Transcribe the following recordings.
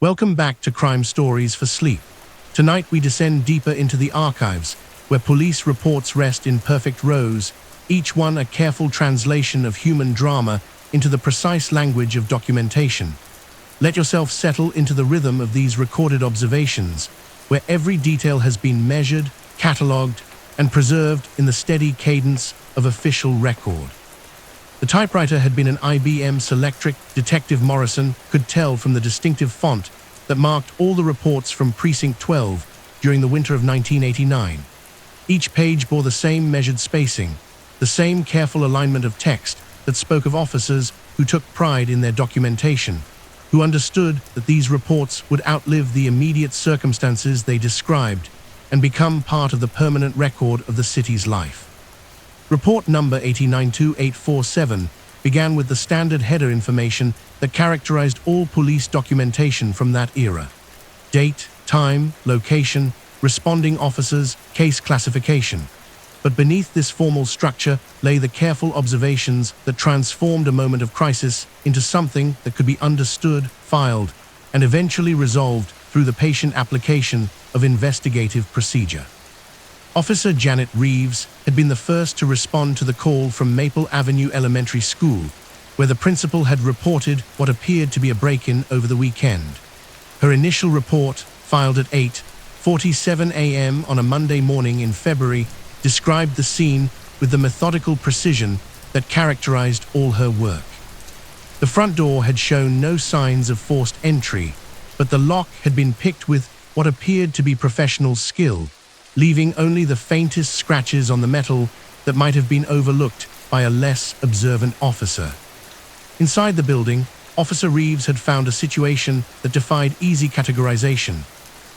Welcome back to Crime Stories for Sleep. Tonight we descend deeper into the archives, where police reports rest in perfect rows, each one a careful translation of human drama into the precise language of documentation. Let yourself settle into the rhythm of these recorded observations, where every detail has been measured, catalogued, and preserved in the steady cadence of official record. The typewriter had been an IBM Selectric. Detective Morrison could tell from the distinctive font that marked all the reports from Precinct 12 during the winter of 1989. Each page bore the same measured spacing, the same careful alignment of text that spoke of officers who took pride in their documentation, who understood that these reports would outlive the immediate circumstances they described and become part of the permanent record of the city's life. Report number 892847 began with the standard header information that characterized all police documentation from that era: date, time, location, responding officers, case classification. But beneath this formal structure lay the careful observations that transformed a moment of crisis into something that could be understood, filed, and eventually resolved through the patient application of investigative procedure. Officer Janet Reeves had been the first to respond to the call from Maple Avenue Elementary School, where the principal had reported what appeared to be a break-in over the weekend. Her initial report, filed at 8:47 a.m. on a Monday morning in February, described the scene with the methodical precision that characterized all her work. The front door had shown no signs of forced entry, but the lock had been picked with what appeared to be professional skill, leaving only the faintest scratches on the metal that might have been overlooked by a less observant officer. Inside the building, Officer Reeves had found a situation that defied easy categorization.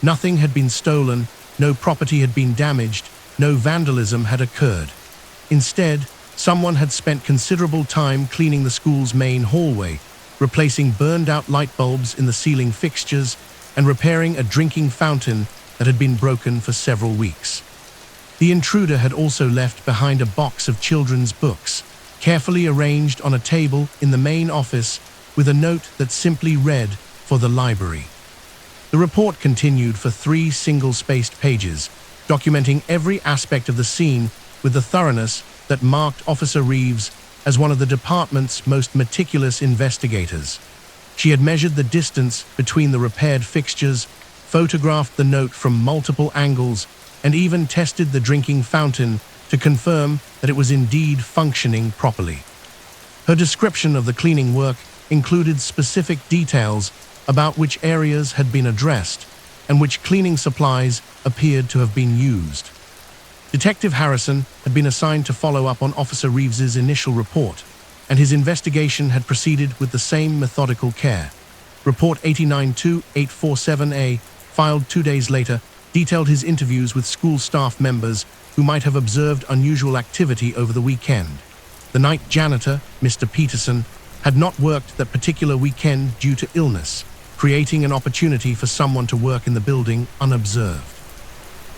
Nothing had been stolen, no property had been damaged, no vandalism had occurred. Instead, someone had spent considerable time cleaning the school's main hallway, replacing burned-out light bulbs in the ceiling fixtures and repairing a drinking fountain that had been broken for several weeks. The intruder had also left behind a box of children's books, carefully arranged on a table in the main office with a note that simply read, "For the library." The report continued for 3 single-spaced pages, documenting every aspect of the scene with the thoroughness that marked Officer Reeves as one of the department's most meticulous investigators. She had measured the distance between the repaired fixtures, photographed the note from multiple angles, and even tested the drinking fountain to confirm that it was indeed functioning properly. Her description of the cleaning work included specific details about which areas had been addressed and which cleaning supplies appeared to have been used. Detective Harrison had been assigned to follow up on Officer Reeves's initial report, and his investigation had proceeded with the same methodical care. Report 892847A, filed 2 days later, detailed his interviews with school staff members who might have observed unusual activity over the weekend. The night janitor, Mr. Peterson, had not worked that particular weekend due to illness, creating an opportunity for someone to work in the building unobserved.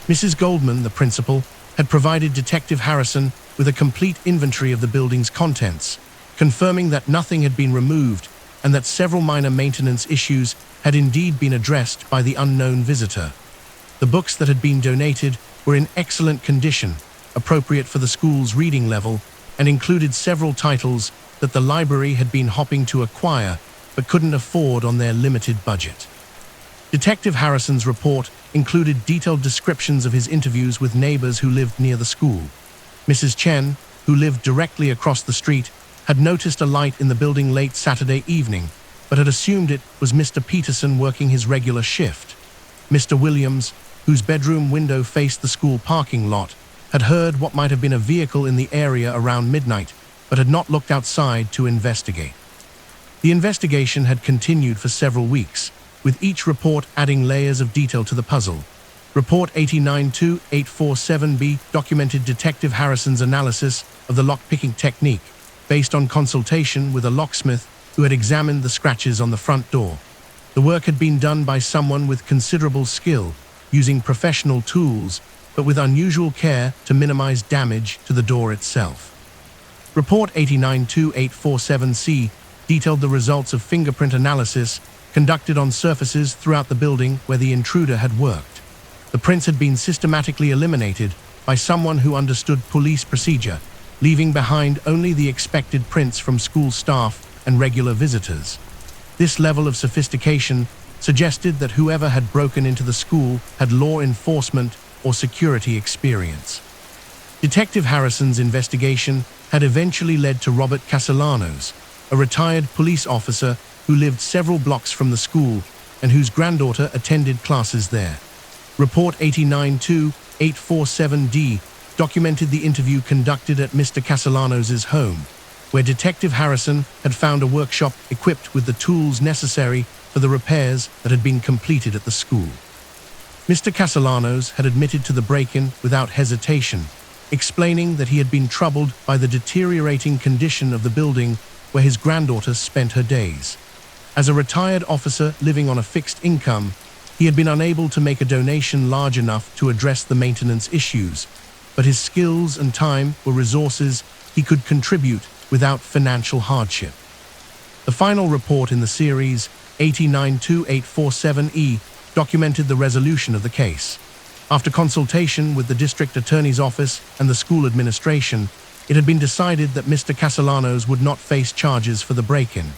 Mrs. Goldman, the principal, had provided Detective Harrison with a complete inventory of the building's contents, confirming that nothing had been removed and that several minor maintenance issues had indeed been addressed by the unknown visitor. The books that had been donated were in excellent condition, appropriate for the school's reading level, and included several titles that the library had been hoping to acquire but couldn't afford on their limited budget. Detective Harrison's report included detailed descriptions of his interviews with neighbors who lived near the school. Mrs. Chen, who lived directly across the street, had noticed a light in the building late Saturday evening, but had assumed it was Mr. Peterson working his regular shift. Mr. Williams, whose bedroom window faced the school parking lot, had heard what might have been a vehicle in the area around midnight, but had not looked outside to investigate. The investigation had continued for several weeks, with each report adding layers of detail to the puzzle. Report 892847B documented Detective Harrison's analysis of the lock-picking technique, based on consultation with a locksmith who had examined the scratches on the front door. The work had been done by someone with considerable skill, using professional tools, but with unusual care to minimize damage to the door itself. Report 892847C detailed the results of fingerprint analysis conducted on surfaces throughout the building where the intruder had worked. The prints had been systematically eliminated by someone who understood police procedure, leaving behind only the expected prints from school staff and regular visitors. This level of sophistication suggested that whoever had broken into the school had law enforcement or security experience. Detective Harrison's investigation had eventually led to Robert Castellanos, a retired police officer who lived several blocks from the school and whose granddaughter attended classes there. Report 892847D documented the interview conducted at Mr. Castellanos' home, where Detective Harrison had found a workshop equipped with the tools necessary for the repairs that had been completed at the school. Mr. Castellanos had admitted to the break-in without hesitation, explaining that he had been troubled by the deteriorating condition of the building where his granddaughter spent her days. As a retired officer living on a fixed income, he had been unable to make a donation large enough to address the maintenance issues, but his skills and time were resources he could contribute without financial hardship. The final report in the series, 892847E, documented the resolution of the case. After consultation with the district attorney's office and the school administration, it had been decided that Mr. Castellanos would not face charges for the break-in.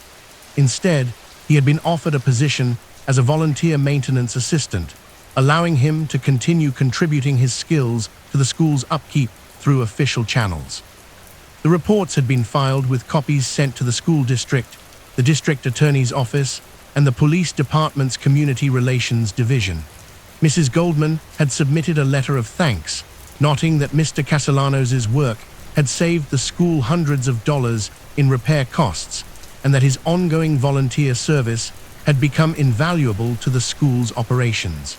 Instead, he had been offered a position as a volunteer maintenance assistant, allowing him to continue contributing his skills to the school's upkeep through official channels. The reports had been filed with copies sent to the school district, the district attorney's office, and the police department's community relations division. Mrs. Goldman had submitted a letter of thanks, noting that Mr. Castellanos' work had saved the school hundreds of dollars in repair costs, and that his ongoing volunteer service had become invaluable to the school's operations.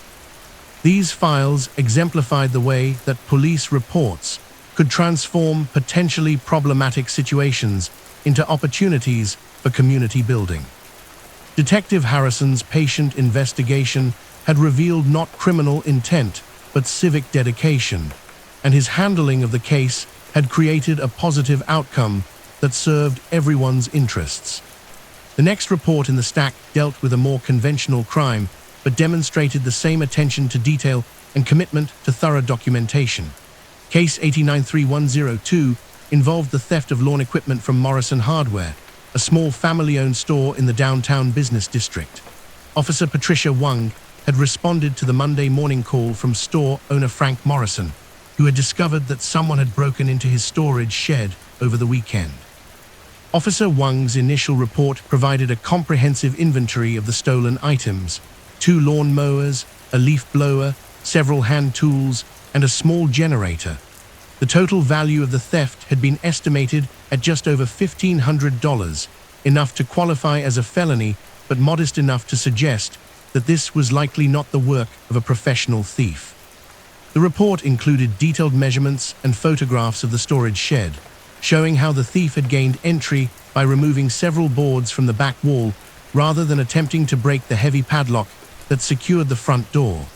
These files exemplified the way that police reports could transform potentially problematic situations into opportunities for community building. Detective Harrison's patient investigation had revealed not criminal intent, but civic dedication, and his handling of the case had created a positive outcome that served everyone's interests. The next report in the stack dealt with a more conventional crime, but demonstrated the same attention to detail and commitment to thorough documentation. Case 893102 involved the theft of lawn equipment from Morrison Hardware, a small family-owned store in the downtown business district. Officer Patricia Wang had responded to the Monday morning call from store owner Frank Morrison, who had discovered that someone had broken into his storage shed over the weekend. Officer Wang's initial report provided a comprehensive inventory of the stolen items: 2 lawn mowers, a leaf blower, several hand tools, and a small generator. The total value of the theft had been estimated at just over $1,500, enough to qualify as a felony, but modest enough to suggest that this was likely not the work of a professional thief. The report included detailed measurements and photographs of the storage shed, showing how the thief had gained entry by removing several boards from the back wall rather than attempting to break the heavy padlock that secured the front door.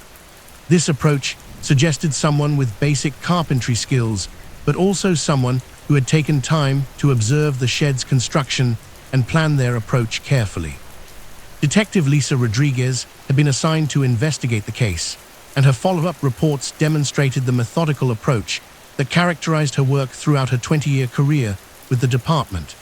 This approach suggested someone with basic carpentry skills, but also someone who had taken time to observe the shed's construction and plan their approach carefully. Detective Lisa Rodriguez had been assigned to investigate the case, and her follow-up reports demonstrated the methodical approach that characterized her work throughout her 20-year career with the department.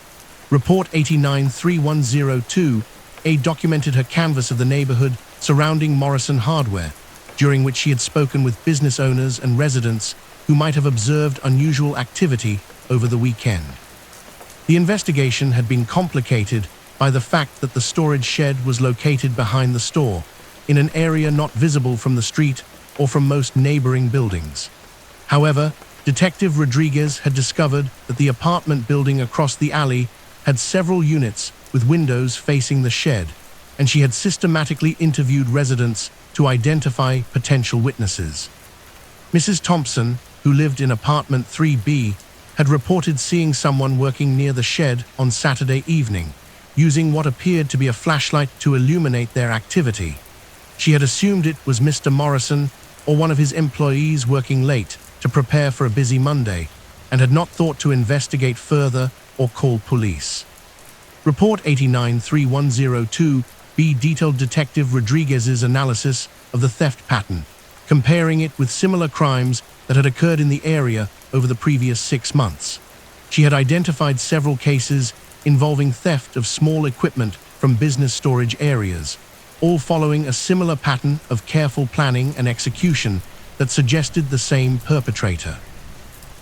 Report 893102A documented her canvass of the neighborhood surrounding Morrison Hardware, during which she had spoken with business owners and residents who might have observed unusual activity over the weekend. The investigation had been complicated by the fact that the storage shed was located behind the store, in an area not visible from the street or from most neighboring buildings. However, Detective Rodriguez had discovered that the apartment building across the alley had several units with windows facing the shed, and she had systematically interviewed residents to identify potential witnesses. Mrs. Thompson, who lived in apartment 3B, had reported seeing someone working near the shed on Saturday evening, using what appeared to be a flashlight to illuminate their activity. She had assumed it was Mr. Morrison or one of his employees working late to prepare for a busy Monday, and had not thought to investigate further or call police. Report 893102 B. Detailed Detective Rodriguez's analysis of the theft pattern, comparing it with similar crimes that had occurred in the area over the previous 6 months. She had identified several cases involving theft of small equipment from business storage areas, all following a similar pattern of careful planning and execution that suggested the same perpetrator.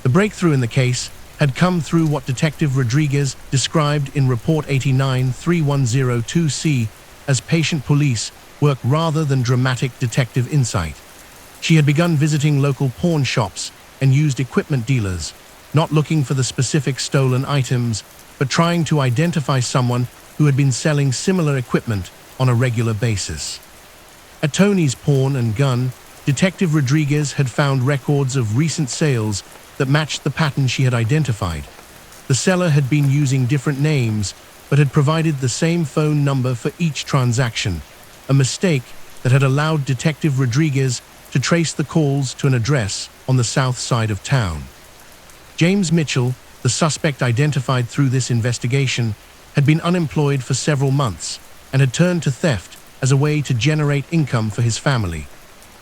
The breakthrough in the case had come through what Detective Rodriguez described in Report 89-3102C as patient police work rather than dramatic detective insight. She had begun visiting local pawn shops and used equipment dealers, not looking for the specific stolen items, but trying to identify someone who had been selling similar equipment on a regular basis. At Tony's Pawn and Gun, Detective Rodriguez had found records of recent sales that matched the pattern she had identified. The seller had been using different names, but had provided the same phone number for each transaction, a mistake that had allowed Detective Rodriguez to trace the calls to an address on the south side of town. James Mitchell, the suspect identified through this investigation, had been unemployed for several months and had turned to theft as a way to generate income for his family.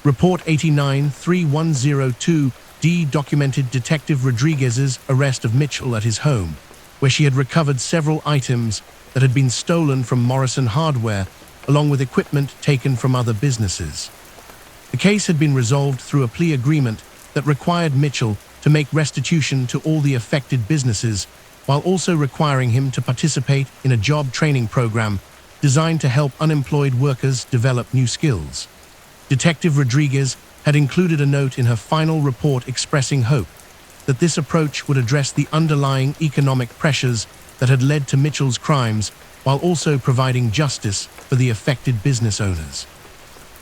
Report 89-3102D documented Detective Rodriguez's arrest of Mitchell at his home, where she had recovered several items that had been stolen from Morrison Hardware, along with equipment taken from other businesses. The case had been resolved through a plea agreement that required Mitchell to make restitution to all the affected businesses, while also requiring him to participate in a job training program designed to help unemployed workers develop new skills. Detective Rodriguez had included a note in her final report expressing hope that this approach would address the underlying economic pressures that had led to Mitchell's crimes, while also providing justice for the affected business owners.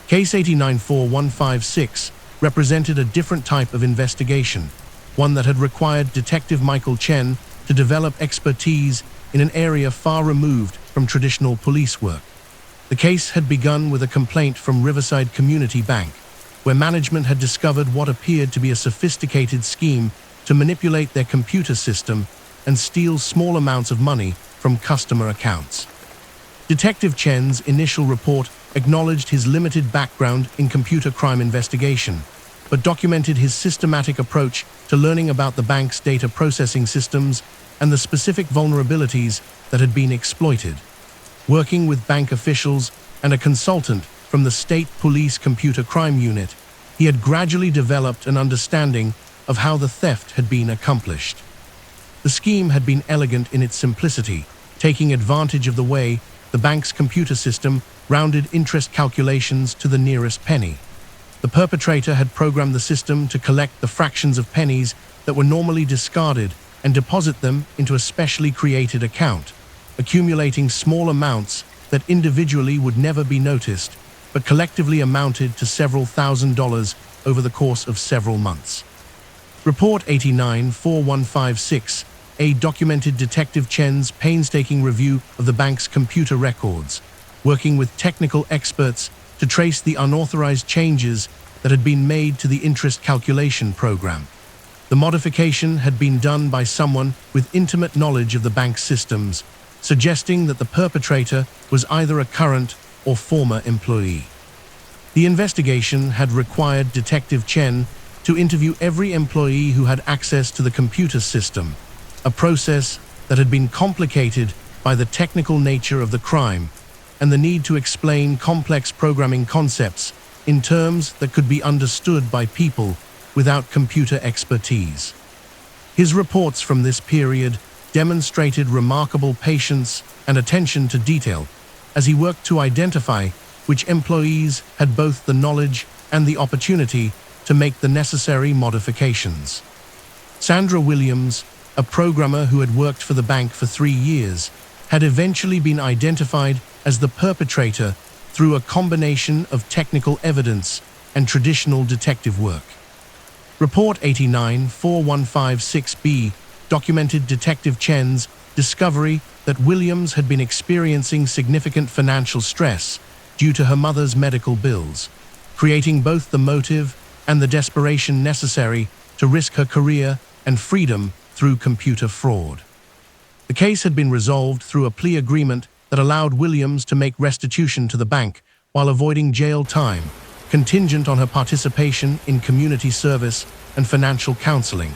Case 894156 represented a different type of investigation, one that had required Detective Michael Chen to develop expertise in an area far removed from traditional police work. The case had begun with a complaint from Riverside Community Bank, where management had discovered what appeared to be a sophisticated scheme to manipulate their computer system and steal small amounts of money from customer accounts. Detective Chen's initial report acknowledged his limited background in computer crime investigation, but documented his systematic approach to learning about the bank's data processing systems and the specific vulnerabilities that had been exploited. Working with bank officials and a consultant from the State Police Computer Crime Unit, he had gradually developed an understanding of how the theft had been accomplished. The scheme had been elegant in its simplicity, taking advantage of the way the bank's computer system rounded interest calculations to the nearest penny. The perpetrator had programmed the system to collect the fractions of pennies that were normally discarded and deposit them into a specially created account, accumulating small amounts that individually would never be noticed, but collectively amounted to several $1,000s over the course of several months. Report 894156A documented Detective Chen's painstaking review of the bank's computer records, working with technical experts to trace the unauthorized changes that had been made to the interest calculation program. The modification had been done by someone with intimate knowledge of the bank's systems, suggesting that the perpetrator was either a current or former employee. The investigation had required Detective Chen to interview every employee who had access to the computer system, a process that had been complicated by the technical nature of the crime and the need to explain complex programming concepts in terms that could be understood by people without computer expertise. His reports from this period demonstrated remarkable patience and attention to detail as he worked to identify which employees had both the knowledge and the opportunity to make the necessary modifications. Sandra Williams, a programmer who had worked for the bank for 3 years, had eventually been identified as the perpetrator through a combination of technical evidence and traditional detective work. Report 894156B documented Detective Chen's discovery that Williams had been experiencing significant financial stress due to her mother's medical bills, creating both the motive and the desperation necessary to risk her career and freedom through computer fraud. The case had been resolved through a plea agreement that allowed Williams to make restitution to the bank while avoiding jail time, contingent on her participation in community service and financial counseling.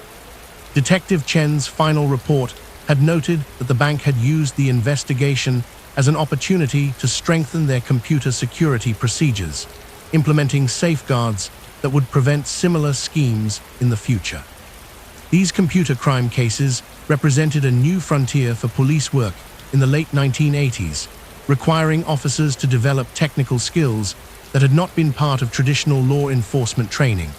Detective Chen's final report had noted that the bank had used the investigation as an opportunity to strengthen their computer security procedures, implementing safeguards that would prevent similar schemes in the future. These computer crime cases represented a new frontier for police work in the late 1980s, requiring officers to develop technical skills that had not been part of traditional law enforcement training.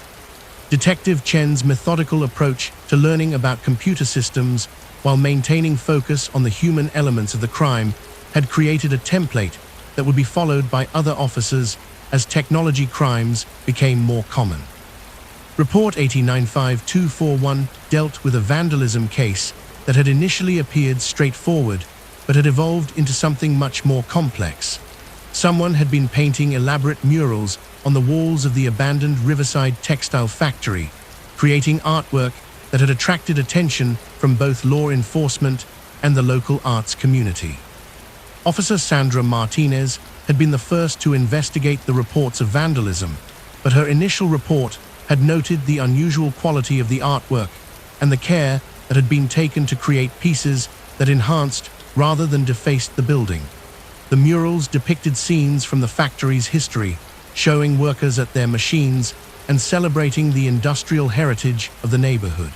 Detective Chen's methodical approach to learning about computer systems while maintaining focus on the human elements of the crime had created a template that would be followed by other officers as technology crimes became more common. Report 895241 dealt with a vandalism case that had initially appeared straightforward but had evolved into something much more complex. Someone had been painting elaborate murals on the walls of the abandoned riverside textile factory, creating artwork that had attracted attention from both law enforcement and the local arts community. Officer Sandra Martinez had been the first to investigate the reports of vandalism, but her initial report had noted the unusual quality of the artwork and the care that had been taken to create pieces that enhanced rather than defaced the building. The murals depicted scenes from the factory's history, showing workers at their machines and celebrating the industrial heritage of the neighborhood.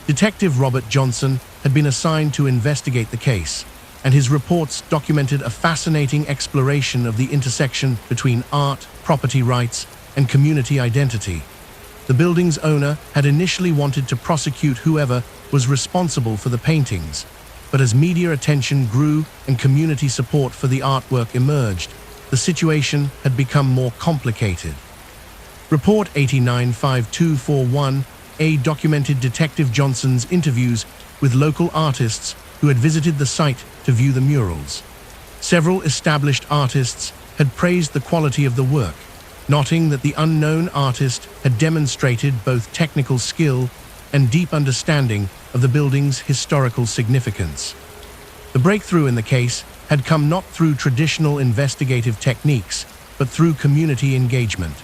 Detective Robert Johnson had been assigned to investigate the case, and his reports documented a fascinating exploration of the intersection between art, property rights, and community identity. The building's owner had initially wanted to prosecute whoever was responsible for the paintings, but as media attention grew and community support for the artwork emerged, the situation had become more complicated. Report 895241A documented Detective Johnson's interviews with local artists who had visited the site to view the murals. Several established artists had praised the quality of the work, noting that the unknown artist had demonstrated both technical skill and deep understanding of the building's historical significance. The breakthrough in the case had come not through traditional investigative techniques, but through community engagement.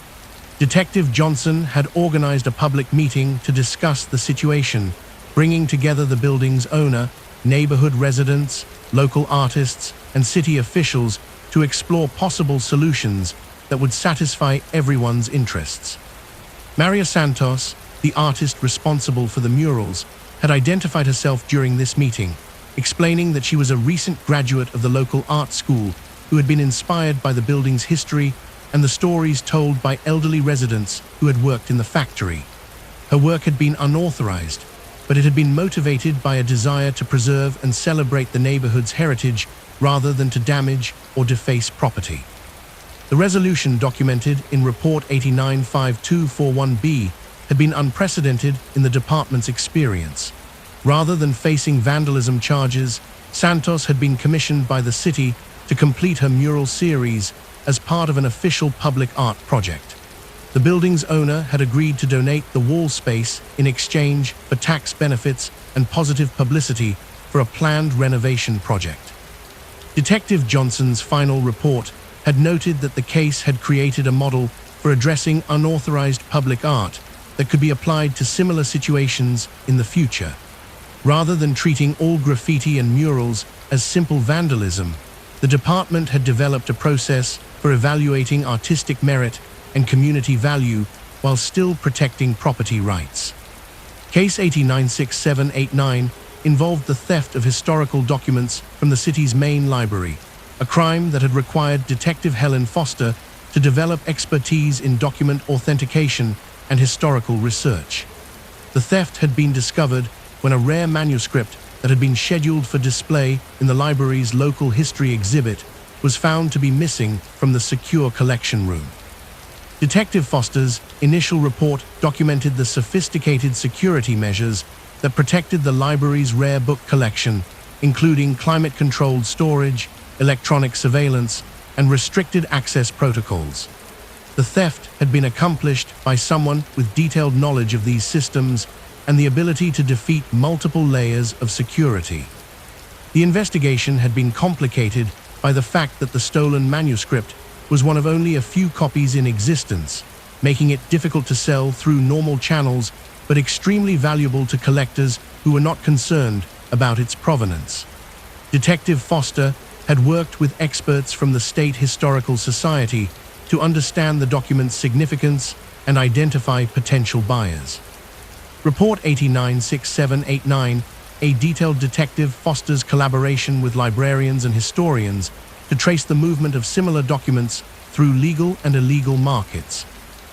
Detective Johnson had organized a public meeting to discuss the situation, bringing together the building's owner, neighborhood residents, local artists, and city officials to explore possible solutions that would satisfy everyone's interests. Maria Santos, the artist responsible for the murals, had identified herself during this meeting, explaining that she was a recent graduate of the local art school who had been inspired by the building's history and the stories told by elderly residents who had worked in the factory. Her work had been unauthorized, but it had been motivated by a desire to preserve and celebrate the neighborhood's heritage rather than to damage or deface property. The resolution documented in Report 895241B had been unprecedented in the department's experience. Rather than facing vandalism charges, Santos had been commissioned by the city to complete her mural series as part of an official public art project. The building's owner had agreed to donate the wall space in exchange for tax benefits and positive publicity for a planned renovation project. Detective Johnson's final report had noted that the case had created a model for addressing unauthorized public art that could be applied to similar situations in the future. Rather than treating all graffiti and murals as simple vandalism, the department had developed a process for evaluating artistic merit and community value while still protecting property rights. Case 896789 involved the theft of historical documents from the city's main library, a crime that had required Detective Helen Foster to develop expertise in document authentication and historical research. The theft had been discovered when a rare manuscript that had been scheduled for display in the library's local history exhibit was found to be missing from the secure collection room. Detective Foster's initial report documented the sophisticated security measures that protected the library's rare book collection, including climate-controlled storage, electronic surveillance, and restricted access protocols. The theft had been accomplished by someone with detailed knowledge of these systems and the ability to defeat multiple layers of security. The investigation had been complicated by the fact that the stolen manuscript was one of only a few copies in existence, making it difficult to sell through normal channels but extremely valuable to collectors who were not concerned about its provenance. Detective Foster had worked with experts from the State Historical Society to understand the document's significance and identify potential buyers. Report 896789, a detailed Detective Foster's collaboration with librarians and historians to trace the movement of similar documents through legal and illegal markets.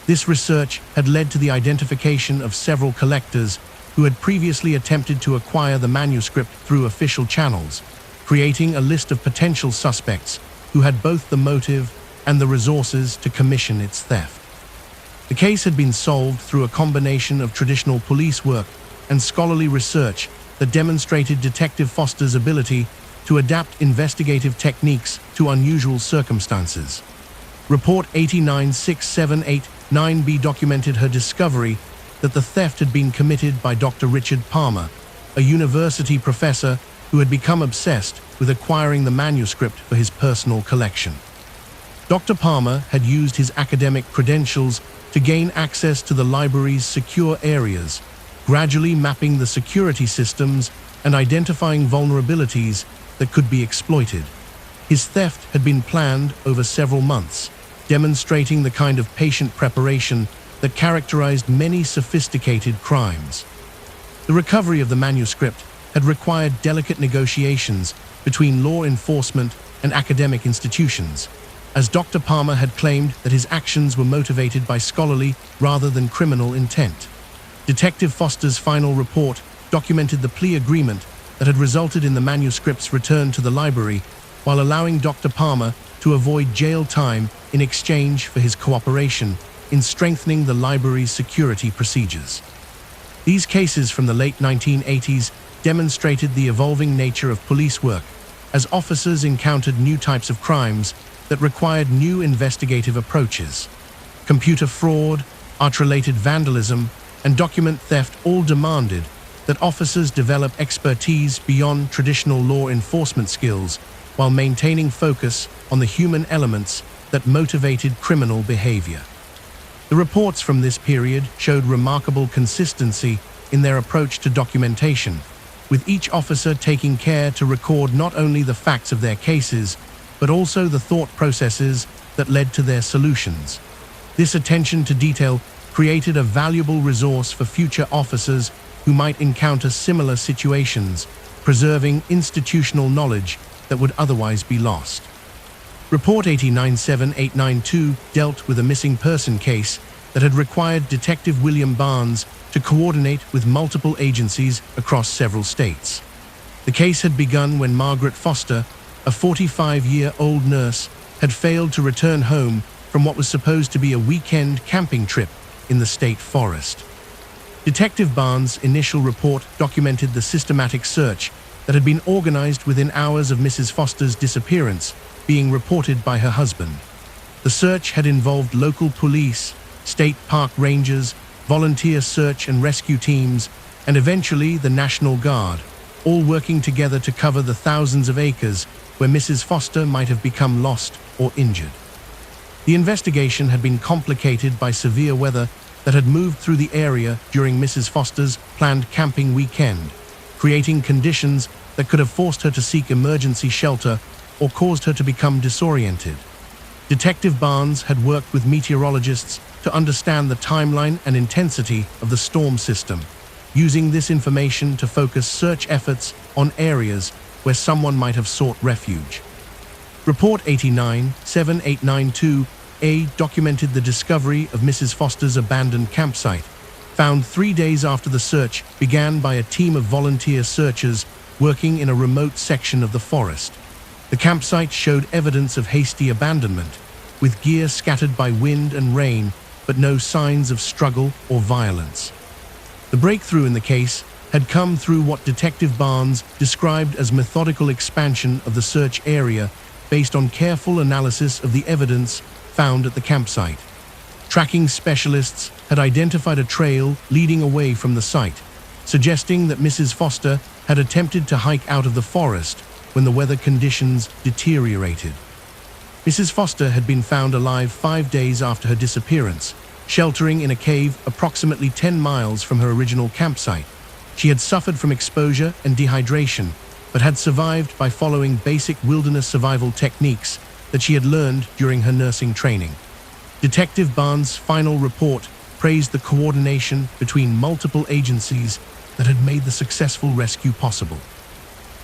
This research had led to the identification of several collectors who had previously attempted to acquire the manuscript through official channels, creating a list of potential suspects who had both the motive and the resources to commission its theft. The case had been solved through a combination of traditional police work and scholarly research that demonstrated Detective Foster's ability to adapt investigative techniques to unusual circumstances. Report 896789B documented her discovery that the theft had been committed by Dr. Richard Palmer, a university professor who had become obsessed with acquiring the manuscript for his personal collection. Dr. Palmer had used his academic credentials to gain access to the library's secure areas, gradually mapping the security systems and identifying vulnerabilities that could be exploited. His theft had been planned over several months, demonstrating the kind of patient preparation that characterized many sophisticated crimes. The recovery of the manuscript had required delicate negotiations between law enforcement and academic institutions, as Dr. Palmer had claimed that his actions were motivated by scholarly rather than criminal intent. Detective Foster's final report documented the plea agreement that had resulted in the manuscript's return to the library, while allowing Dr. Palmer to avoid jail time in exchange for his cooperation in strengthening the library's security procedures. These cases from the late 1980s demonstrated the evolving nature of police work, as officers encountered new types of crimes that required new investigative approaches. Computer fraud, art-related vandalism, and document theft all demanded that officers develop expertise beyond traditional law enforcement skills while maintaining focus on the human elements that motivated criminal behavior. The reports from this period showed remarkable consistency in their approach to documentation, with each officer taking care to record not only the facts of their cases, but also the thought processes that led to their solutions. This attention to detail created a valuable resource for future officers who might encounter similar situations, preserving institutional knowledge that would otherwise be lost. Report 897892 dealt with a missing person case that had required Detective William Barnes to coordinate with multiple agencies across several states. The case had begun when Margaret Foster, a 45-year-old nurse, had failed to return home from what was supposed to be a weekend camping trip in the state forest. Detective Barnes' initial report documented the systematic search that had been organized within hours of Mrs. Foster's disappearance being reported by her husband. The search had involved local police, state park rangers, volunteer search and rescue teams, and eventually the National Guard, all working together to cover the thousands of acres where Mrs. Foster might have become lost or injured. The investigation had been complicated by severe weather that had moved through the area during Mrs. Foster's planned camping weekend, creating conditions that could have forced her to seek emergency shelter or caused her to become disoriented. Detective Barnes had worked with meteorologists to understand the timeline and intensity of the storm system, using this information to focus search efforts on areas where someone might have sought refuge. Report 897892A documented the discovery of Mrs. Foster's abandoned campsite, found 3 days after the search began by a team of volunteer searchers working in a remote section of the forest. The campsite showed evidence of hasty abandonment, with gear scattered by wind and rain, but no signs of struggle or violence. The breakthrough in the case had come through what Detective Barnes described as methodical expansion of the search area based on careful analysis of the evidence found at the campsite. Tracking specialists had identified a trail leading away from the site, suggesting that Mrs. Foster had attempted to hike out of the forest when the weather conditions deteriorated. Mrs. Foster had been found alive 5 days after her disappearance, sheltering in a cave approximately 10 miles from her original campsite. She had suffered from exposure and dehydration, but had survived by following basic wilderness survival techniques that she had learned during her nursing training. Detective Barnes' final report praised the coordination between multiple agencies that had made the successful rescue possible.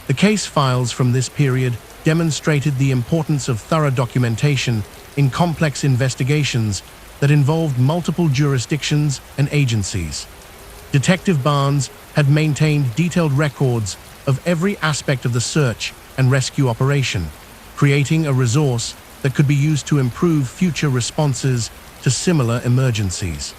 The case files from this period demonstrated the importance of thorough documentation in complex investigations that involved multiple jurisdictions and agencies. Detective Barnes had maintained detailed records of every aspect of the search and rescue operation, creating a resource that could be used to improve future responses to similar emergencies.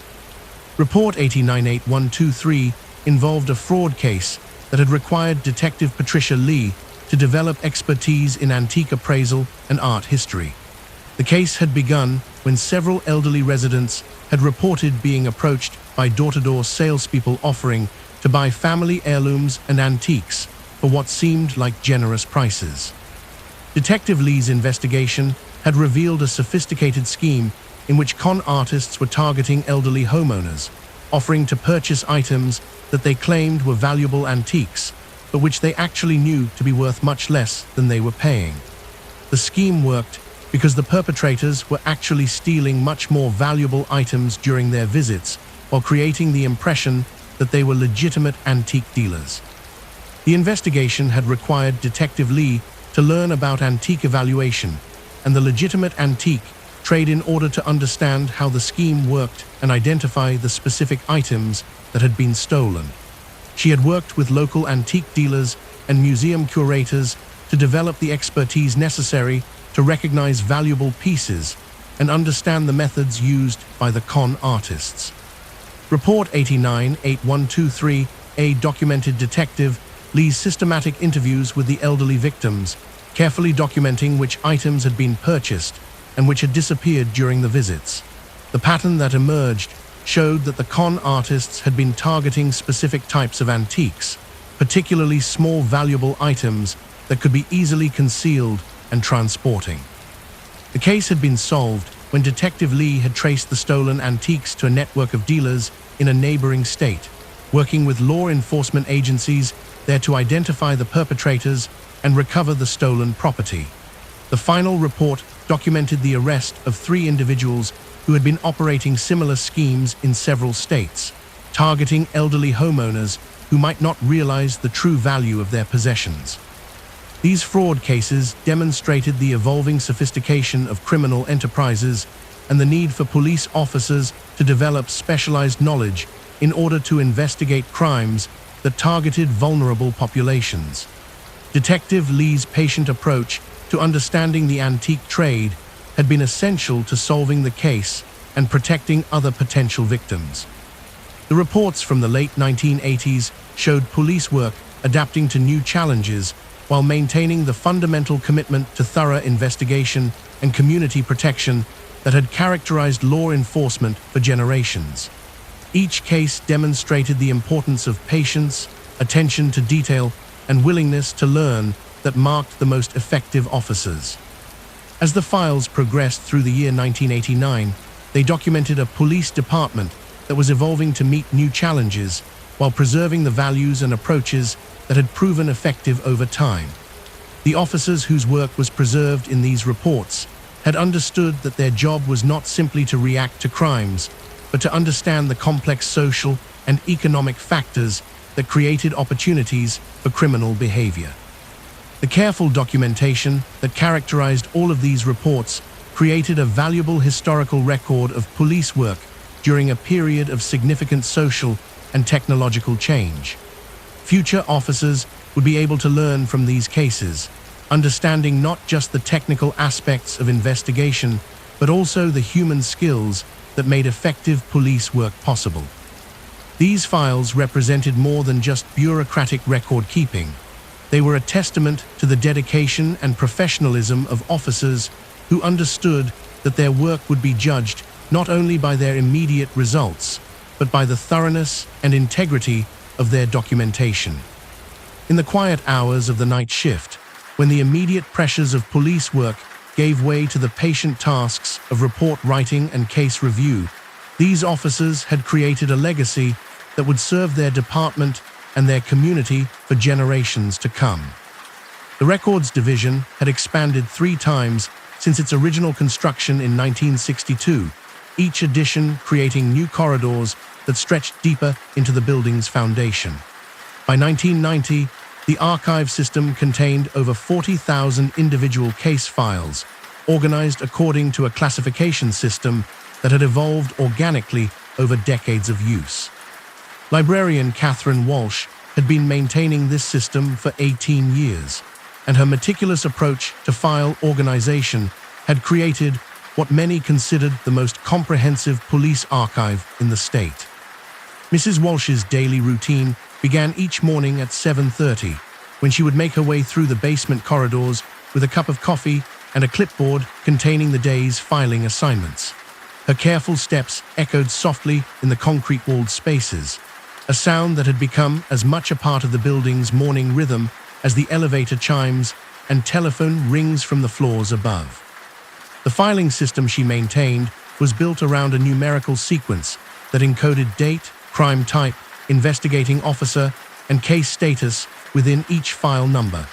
Report 898123 involved a fraud case that had required Detective Patricia Lee to develop expertise in antique appraisal and art history. The case had begun when several elderly residents had reported being approached by door-to-door salespeople offering to buy family heirlooms and antiques for what seemed like generous prices. Detective Lee's investigation had revealed a sophisticated scheme in which con artists were targeting elderly homeowners, offering to purchase items that they claimed were valuable antiques, but which they actually knew to be worth much less than they were paying. The scheme worked because the perpetrators were actually stealing much more valuable items during their visits, while creating the impression that they were legitimate antique dealers. The investigation had required Detective Lee to learn about antique evaluation and the legitimate antique trade in order to understand how the scheme worked and identify the specific items that had been stolen. She had worked with local antique dealers and museum curators to develop the expertise necessary to recognize valuable pieces and understand the methods used by the con artists. Report 898123A documented Detective Lee's systematic interviews with the elderly victims, carefully documenting which items had been purchased and which had disappeared during the visits. The pattern that emerged showed that the con artists had been targeting specific types of antiques, particularly small valuable items that could be easily concealed and transporting. The case had been solved when Detective Lee had traced the stolen antiques to a network of dealers in a neighboring state, working with law enforcement agencies there to identify the perpetrators and recover the stolen property. The final report documented the arrest of 3 individuals who had been operating similar schemes in several states, targeting elderly homeowners who might not realize the true value of their possessions. These fraud cases demonstrated the evolving sophistication of criminal enterprises and the need for police officers to develop specialized knowledge in order to investigate crimes that targeted vulnerable populations. Detective Lee's patient approach to understanding the antique trade had been essential to solving the case and protecting other potential victims. The reports from the late 1980s showed police work adapting to new challenges while maintaining the fundamental commitment to thorough investigation and community protection that had characterized law enforcement for generations. Each case demonstrated the importance of patience, attention to detail, and willingness to learn that marked the most effective officers. As the files progressed through the year 1989, they documented a police department that was evolving to meet new challenges while preserving the values and approaches that had proven effective over time. The officers whose work was preserved in these reports had understood that their job was not simply to react to crimes, but to understand the complex social and economic factors that created opportunities for criminal behavior. The careful documentation that characterized all of these reports created a valuable historical record of police work during a period of significant social and technological change. Future officers would be able to learn from these cases, understanding not just the technical aspects of investigation, but also the human skills that made effective police work possible. These files represented more than just bureaucratic record keeping. They were a testament to the dedication and professionalism of officers who understood that their work would be judged not only by their immediate results, but by the thoroughness and integrity of their documentation. In the quiet hours of the night shift, when the immediate pressures of police work gave way to the patient tasks of report writing and case review, these officers had created a legacy that would serve their department and their community for generations to come. The Records Division had expanded 3 times since its original construction in 1962, each addition creating new corridors that stretched deeper into the building's foundation. By 1990, the archive system contained over 40,000 individual case files, organized according to a classification system that had evolved organically over decades of use. Librarian Catherine Walsh had been maintaining this system for 18 years, and her meticulous approach to file organization had created what many considered the most comprehensive police archive in the state. Mrs. Walsh's daily routine began each morning at 7:30, when she would make her way through the basement corridors with a cup of coffee and a clipboard containing the day's filing assignments. Her careful steps echoed softly in the concrete-walled spaces, a sound that had become as much a part of the building's morning rhythm as the elevator chimes and telephone rings from the floors above. The filing system she maintained was built around a numerical sequence that encoded date, crime type, investigating officer, and case status within each file number.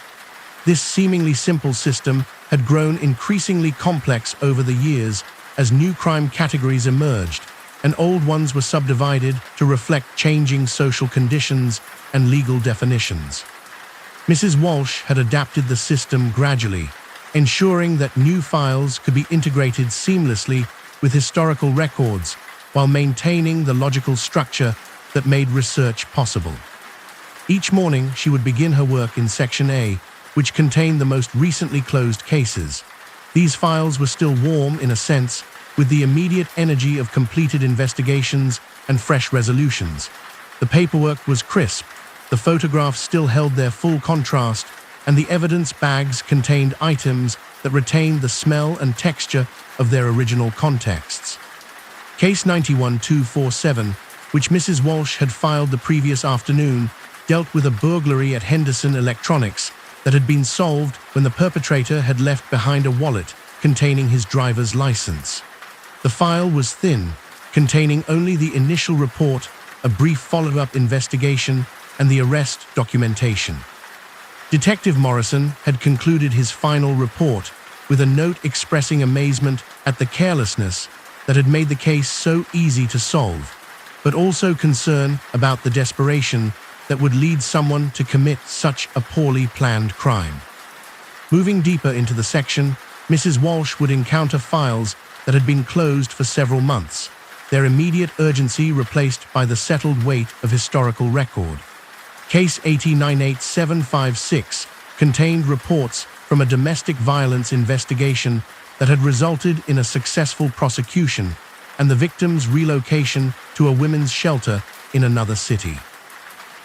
This seemingly simple system had grown increasingly complex over the years as new crime categories emerged, and old ones were subdivided to reflect changing social conditions and legal definitions. Mrs. Walsh had adapted the system gradually, ensuring that new files could be integrated seamlessly with historical records while maintaining the logical structure that made research possible. Each morning, she would begin her work in Section A, which contained the most recently closed cases. These files were still warm, in a sense, with the immediate energy of completed investigations and fresh resolutions. The paperwork was crisp, the photographs still held their full contrast, and the evidence bags contained items that retained the smell and texture of their original contexts. Case 91247, which Mrs. Walsh had filed the previous afternoon, dealt with a burglary at Henderson Electronics that had been solved when the perpetrator had left behind a wallet containing his driver's license. The file was thin, containing only the initial report, a brief follow-up investigation, and the arrest documentation. Detective Morrison had concluded his final report with a note expressing amazement at the carelessness that had made the case so easy to solve, but also concern about the desperation that would lead someone to commit such a poorly planned crime. Moving deeper into the section, Mrs. Walsh would encounter files that had been closed for several months, their immediate urgency replaced by the settled weight of historical record. Case 8098756 contained reports from a domestic violence investigation that had resulted in a successful prosecution and the victim's relocation to a women's shelter in another city.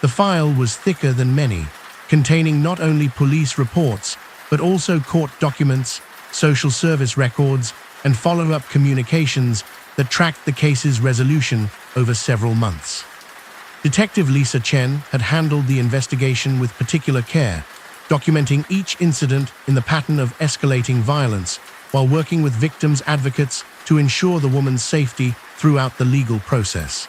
The file was thicker than many, containing not only police reports, but also court documents, social service records, and follow-up communications that tracked the case's resolution over several months. Detective Lisa Chen had handled the investigation with particular care, documenting each incident in the pattern of escalating violence while working with victims' advocates to ensure the woman's safety throughout the legal process.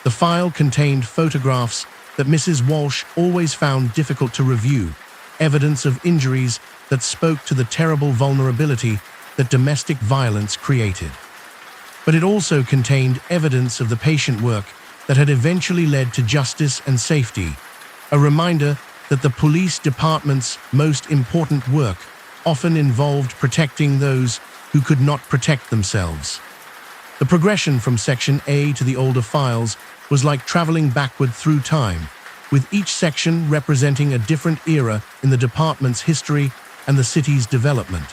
The file contained photographs that Mrs. Walsh always found difficult to review, evidence of injuries that spoke to the terrible vulnerability that domestic violence created. But it also contained evidence of the patient work that had eventually led to justice and safety, a reminder that the police department's most important work often involved protecting those who could not protect themselves. The progression from Section A to the older files was like traveling backward through time, with each section representing a different era in the department's history and the city's development.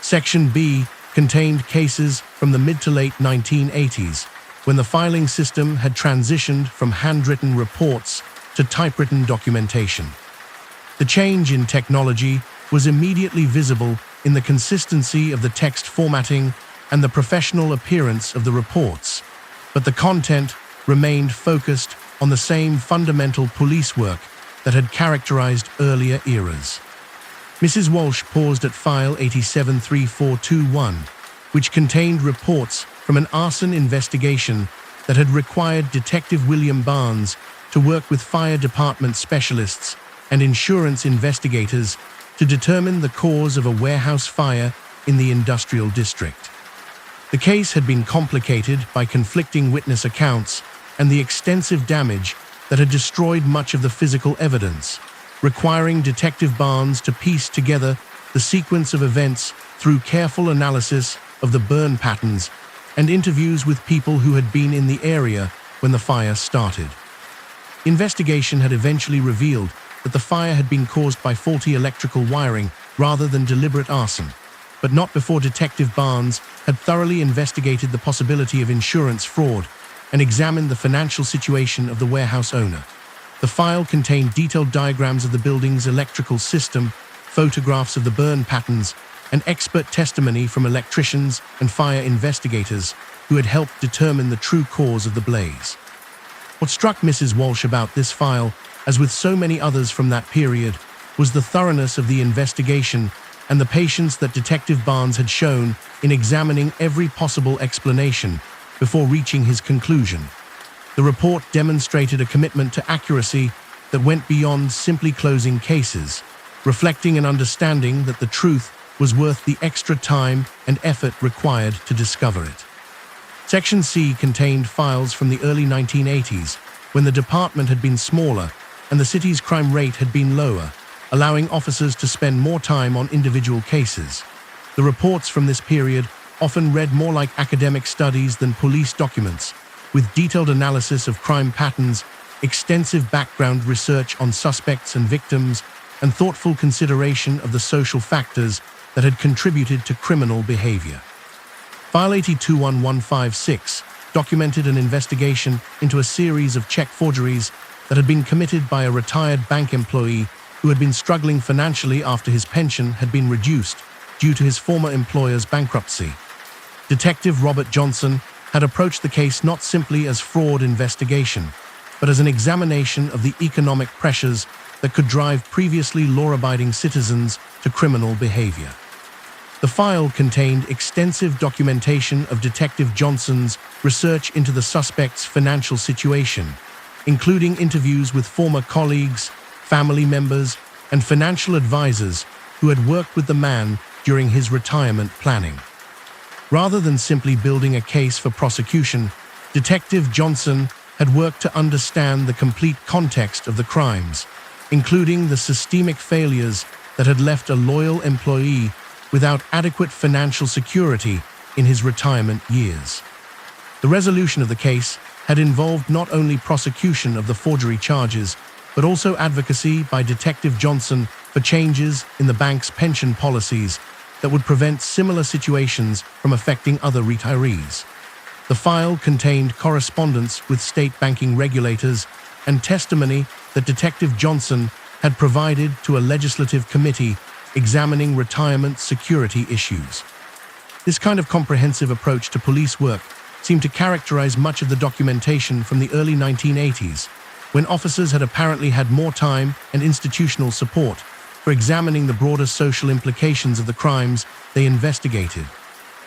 Section B contained cases from the mid to late 1980s, when the filing system had transitioned from handwritten reports to typewritten documentation. The change in technology was immediately visible in the consistency of the text formatting and the professional appearance of the reports, but the content remained focused on the same fundamental police work that had characterized earlier eras. Mrs. Walsh paused at file 873421, which contained reports from an arson investigation that had required Detective William Barnes to work with fire department specialists and insurance investigators to determine the cause of a warehouse fire in the industrial district. The case had been complicated by conflicting witness accounts and the extensive damage that had destroyed much of the physical evidence, requiring Detective Barnes to piece together the sequence of events through careful analysis of the burn patterns and interviews with people who had been in the area when the fire started. Investigation had eventually revealed that the fire had been caused by faulty electrical wiring rather than deliberate arson, but not before Detective Barnes had thoroughly investigated the possibility of insurance fraud and examined the financial situation of the warehouse owner. The file contained detailed diagrams of the building's electrical system, photographs of the burn patterns, and expert testimony from electricians and fire investigators who had helped determine the true cause of the blaze. What struck Mrs. Walsh about this file, as with so many others from that period, was the thoroughness of the investigation and the patience that Detective Barnes had shown in examining every possible explanation before reaching his conclusion. The report demonstrated a commitment to accuracy that went beyond simply closing cases, reflecting an understanding that the truth was worth the extra time and effort required to discover it. Section C contained files from the early 1980s, when the department had been smaller and the city's crime rate had been lower, allowing officers to spend more time on individual cases. The reports from this period often read more like academic studies than police documents, with detailed analysis of crime patterns, extensive background research on suspects and victims, and thoughtful consideration of the social factors that had contributed to criminal behavior. File 821156 documented an investigation into a series of check forgeries that had been committed by a retired bank employee who had been struggling financially after his pension had been reduced due to his former employer's bankruptcy. Detective Robert Johnson had approached the case not simply as fraud investigation, but as an examination of the economic pressures that could drive previously law-abiding citizens to criminal behavior. The file contained extensive documentation of Detective Johnson's research into the suspect's financial situation, including interviews with former colleagues, family members, and financial advisors who had worked with the man during his retirement planning. Rather than simply building a case for prosecution, Detective Johnson had worked to understand the complete context of the crimes, including the systemic failures that had left a loyal employee without adequate financial security in his retirement years. The resolution of the case had involved not only prosecution of the forgery charges, but also advocacy by Detective Johnson for changes in the bank's pension policies that would prevent similar situations from affecting other retirees. The file contained correspondence with state banking regulators and testimony that Detective Johnson had provided to a legislative committee examining retirement security issues. This kind of comprehensive approach to police work seemed to characterize much of the documentation from the early 1980s, when officers had apparently had more time and institutional support for examining the broader social implications of the crimes they investigated.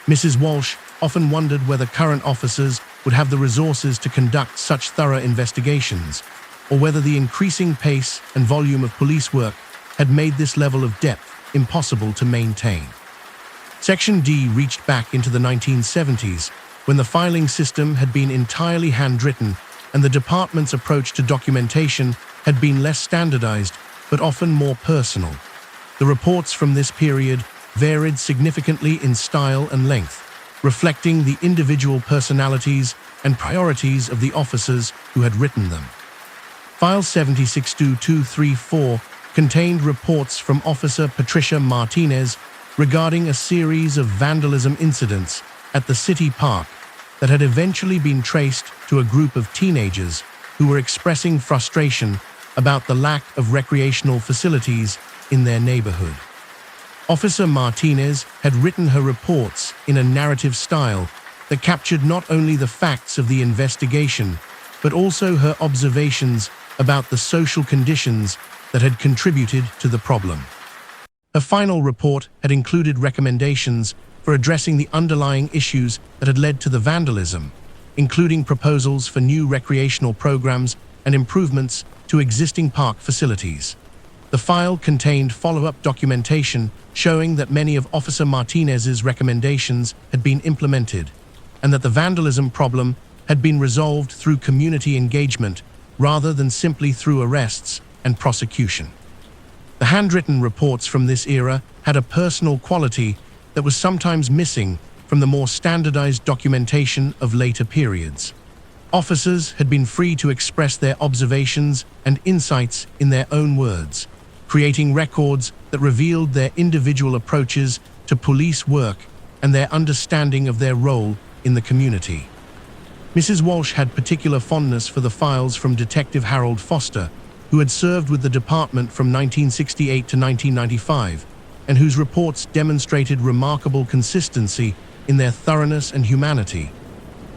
Mrs. Walsh often wondered whether current officers would have the resources to conduct such thorough investigations, or whether the increasing pace and volume of police work had made this level of depth impossible to maintain. Section D reached back into the 1970s, when the filing system had been entirely handwritten and the department's approach to documentation had been less standardized, but often more personal. The reports from this period varied significantly in style and length, reflecting the individual personalities and priorities of the officers who had written them. File 762234 contained reports from Officer Patricia Martinez regarding a series of vandalism incidents at the city park that had eventually been traced to a group of teenagers who were expressing frustration about the lack of recreational facilities in their neighborhood. Officer Martinez had written her reports in a narrative style that captured not only the facts of the investigation, but also her observations about the social conditions that had contributed to the problem. Her final report had included recommendations for addressing the underlying issues that had led to the vandalism, including proposals for new recreational programs and improvements to existing park facilities. The file contained follow-up documentation showing that many of Officer Martinez's recommendations had been implemented, and that the vandalism problem had been resolved through community engagement rather than simply through arrests and prosecution. The handwritten reports from this era had a personal quality that was sometimes missing from the more standardized documentation of later periods. Officers had been free to express their observations and insights in their own words, creating records that revealed their individual approaches to police work and their understanding of their role in the community. Mrs. Walsh had particular fondness for the files from Detective Harold Foster, who had served with the department from 1968 to 1995, and whose reports demonstrated remarkable consistency in their thoroughness and humanity.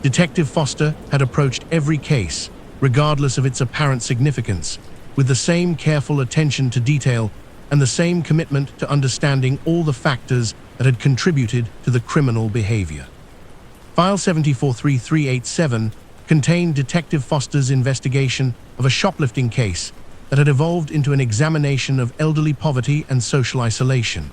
Detective Foster had approached every case, regardless of its apparent significance, with the same careful attention to detail and the same commitment to understanding all the factors that had contributed to the criminal behavior. File 743387 contained Detective Foster's investigation of a shoplifting case that had evolved into an examination of elderly poverty and social isolation.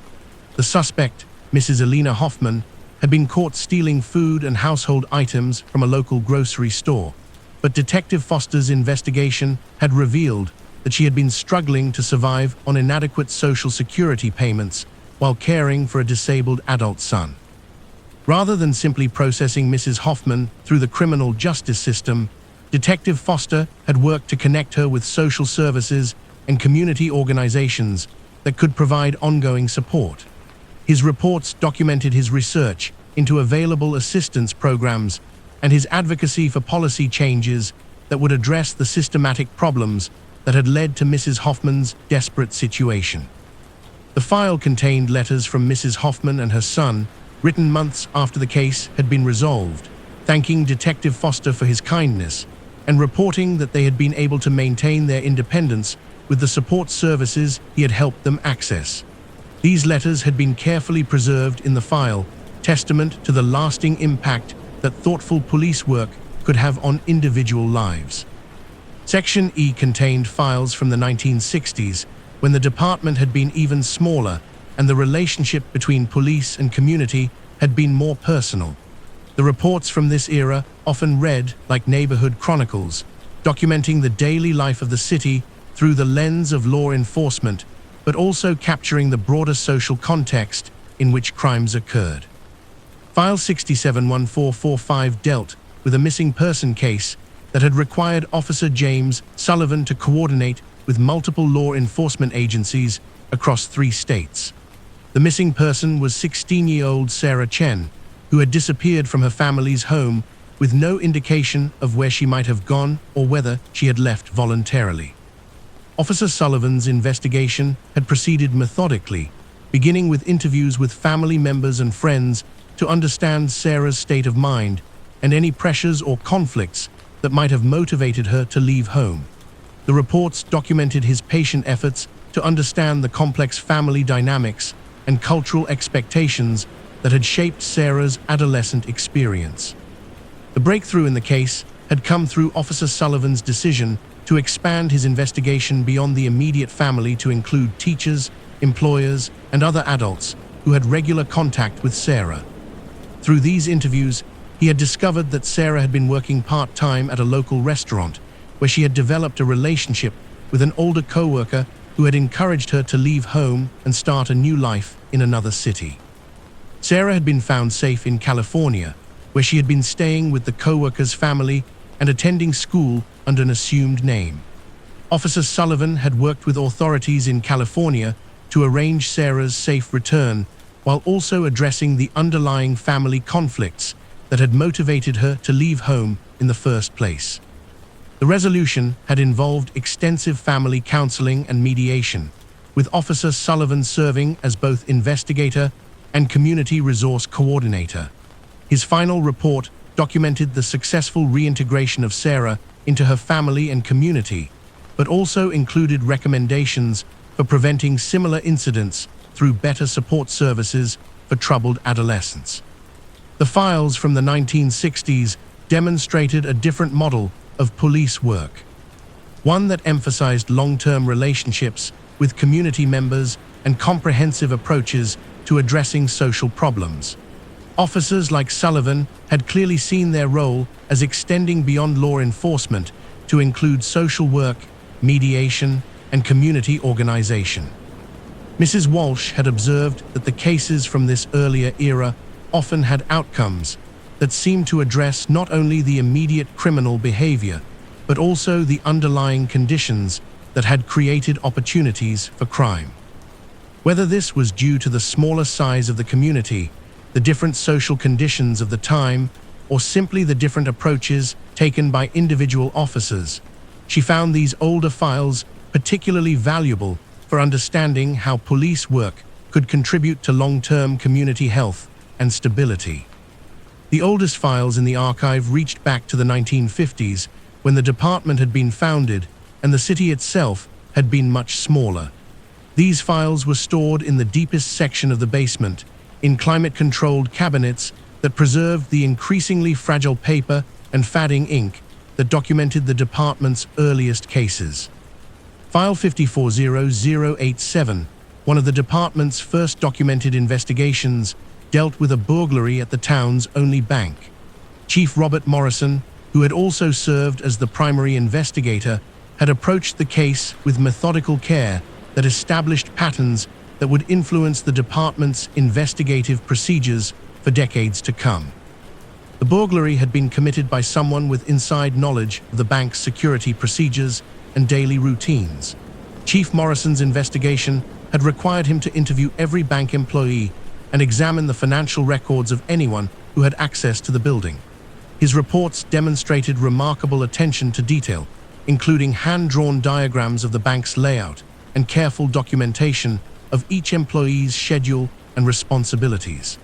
The suspect, Mrs. Elena Hoffman, had been caught stealing food and household items from a local grocery store, but Detective Foster's investigation had revealed that she had been struggling to survive on inadequate social security payments while caring for a disabled adult son. Rather than simply processing Mrs. Hoffman through the criminal justice system, Detective Foster had worked to connect her with social services and community organizations that could provide ongoing support. His reports documented his research into available assistance programs and his advocacy for policy changes that would address the systematic problems that had led to Mrs. Hoffman's desperate situation. The file contained letters from Mrs. Hoffman and her son, written months after the case had been resolved, thanking Detective Foster for his kindness and reporting that they had been able to maintain their independence with the support services he had helped them access. These letters had been carefully preserved in the file, testament to the lasting impact that thoughtful police work could have on individual lives. Section E contained files from the 1960s, when the department had been even smaller and the relationship between police and community had been more personal. The reports from this era often read like neighborhood chronicles, documenting the daily life of the city through the lens of law enforcement, but also capturing the broader social context in which crimes occurred. File 671445 dealt with a missing person case that had required Officer James Sullivan to coordinate with multiple law enforcement agencies across 3 states. The missing person was 16-year-old Sarah Chen, who had disappeared from her family's home with no indication of where she might have gone or whether she had left voluntarily. Officer Sullivan's investigation had proceeded methodically, beginning with interviews with family members and friends to understand Sarah's state of mind and any pressures or conflicts that might have motivated her to leave home. The reports documented his patient efforts to understand the complex family dynamics and cultural expectations that had shaped Sarah's adolescent experience. The breakthrough in the case had come through Officer Sullivan's decision to expand his investigation beyond the immediate family to include teachers, employers, and other adults who had regular contact with Sarah. Through these interviews, he had discovered that Sarah had been working part-time at a local restaurant, where she had developed a relationship with an older co-worker who had encouraged her to leave home and start a new life in another city. Sarah had been found safe in California, where she had been staying with the co-worker's family and attending school under an assumed name. Officer Sullivan had worked with authorities in California to arrange Sarah's safe return, while also addressing the underlying family conflicts that had motivated her to leave home in the first place. The resolution had involved extensive family counseling and mediation, with Officer Sullivan serving as both investigator and community resource coordinator. His final report documented the successful reintegration of Sarah into her family and community, but also included recommendations for preventing similar incidents through better support services for troubled adolescents. The files from the 1960s demonstrated a different model of police work, one that emphasized long-term relationships with community members and comprehensive approaches to addressing social problems. Officers like Sullivan had clearly seen their role as extending beyond law enforcement to include social work, mediation, and community organization. Mrs. Walsh had observed that the cases from this earlier era often had outcomes that seemed to address not only the immediate criminal behavior, but also the underlying conditions that had created opportunities for crime. Whether this was due to the smaller size of the community, the different social conditions of the time, or simply the different approaches taken by individual officers, she found these older files particularly valuable for understanding how police work could contribute to long-term community health and stability. The oldest files in the archive reached back to the 1950s, when the department had been founded and the city itself had been much smaller. These files were stored in the deepest section of the basement, in climate-controlled cabinets that preserved the increasingly fragile paper and fading ink that documented the department's earliest cases. File 540087, one of the department's first documented investigations, dealt with a burglary at the town's only bank. Chief Robert Morrison, who had also served as the primary investigator, had approached the case with methodical care that established patterns that would influence the department's investigative procedures for decades to come. The burglary had been committed by someone with inside knowledge of the bank's security procedures and daily routines. Chief Morrison's investigation had required him to interview every bank employee and examine the financial records of anyone who had access to the building. His reports demonstrated remarkable attention to detail, including hand-drawn diagrams of the bank's layout and careful documentation of each employee's schedule and responsibilities.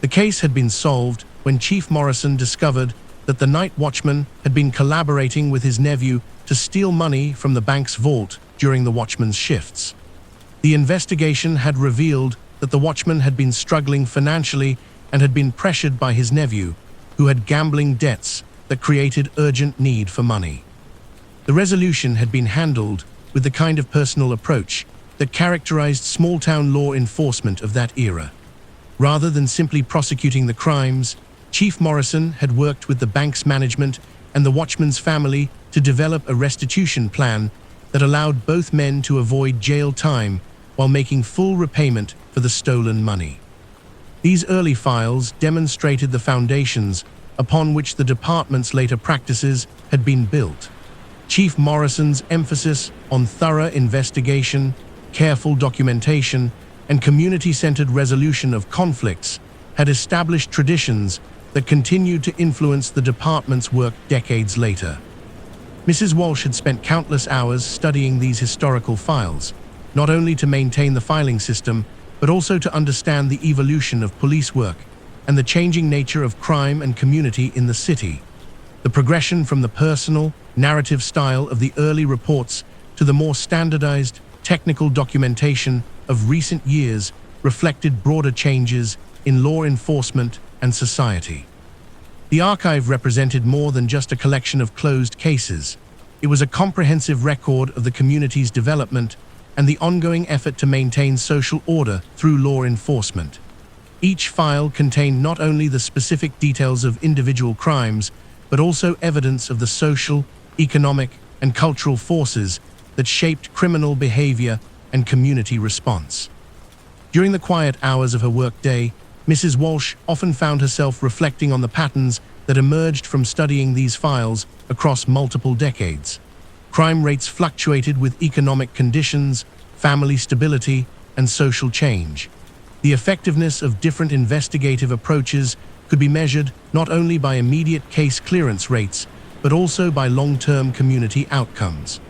The case had been solved when Chief Morrison discovered that the night watchman had been collaborating with his nephew to steal money from the bank's vault during the watchman's shifts. The investigation had revealed that the watchman had been struggling financially and had been pressured by his nephew, who had gambling debts that created urgent need for money. The resolution had been handled with the kind of personal approach that characterized small-town law enforcement of that era. Rather than simply prosecuting the crimes, Chief Morrison had worked with the bank's management and the watchman's family to develop a restitution plan that allowed both men to avoid jail time while making full repayment for the stolen money. These early files demonstrated the foundations upon which the department's later practices had been built. Chief Morrison's emphasis on thorough investigation, careful documentation, and community-centered resolution of conflicts had established traditions that continued to influence the department's work decades later. Mrs. Walsh had spent countless hours studying these historical files, not only to maintain the filing system, but also to understand the evolution of police work and the changing nature of crime and community in the city. The progression from the personal, narrative style of the early reports to the more standardized, technical documentation of recent years reflected broader changes in law enforcement and society. The archive represented more than just a collection of closed cases. It was a comprehensive record of the community's development and the ongoing effort to maintain social order through law enforcement. Each file contained not only the specific details of individual crimes, but also evidence of the social, economic, and cultural forces that shaped criminal behavior and community response. During the quiet hours of her workday, Mrs. Walsh often found herself reflecting on the patterns that emerged from studying these files across multiple decades. Crime rates fluctuated with economic conditions, family stability, and social change. The effectiveness of different investigative approaches could be measured not only by immediate case clearance rates, but also by long-term community outcomes.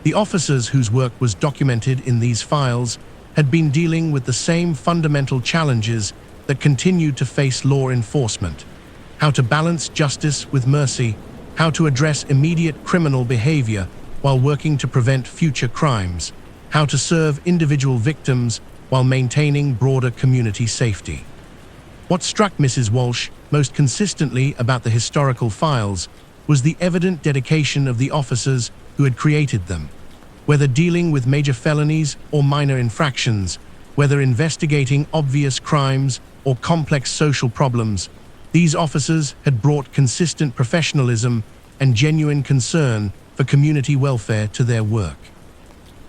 The officers whose work was documented in these files had been dealing with the same fundamental challenges that continued to face law enforcement: how to balance justice with mercy, how to address immediate criminal behavior while working to prevent future crimes, how to serve individual victims while maintaining broader community safety. What struck Mrs. Walsh most consistently about the historical files was the evident dedication of the officers who had created them. Whether dealing with major felonies or minor infractions, whether investigating obvious crimes or complex social problems, these officers had brought consistent professionalism and genuine concern for community welfare to their work.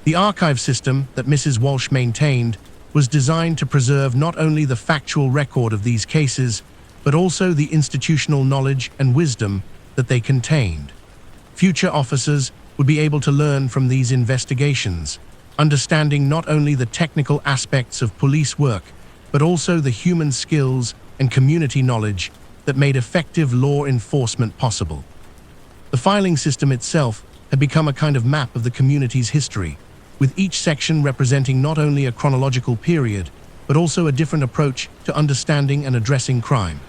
The archive system that Mrs. Walsh maintained was designed to preserve not only the factual record of these cases, but also the institutional knowledge and wisdom that they contained. Future officers would be able to learn from these investigations, understanding not only the technical aspects of police work, but also the human skills and community knowledge that made effective law enforcement possible. The filing system itself had become a kind of map of the community's history, with each section representing not only a chronological period, but also a different approach to understanding and addressing crime.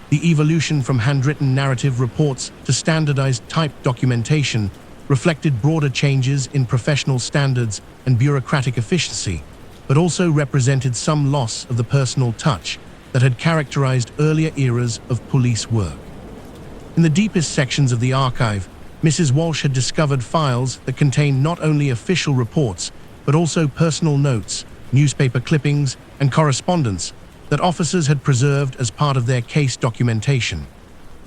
The evolution from handwritten narrative reports to standardized typed documentation reflected broader changes in professional standards and bureaucratic efficiency, but also represented some loss of the personal touch that had characterized earlier eras of police work. In the deepest sections of the archive, Mrs. Walsh had discovered files that contained not only official reports, but also personal notes, newspaper clippings, and correspondence that officers had preserved as part of their case documentation.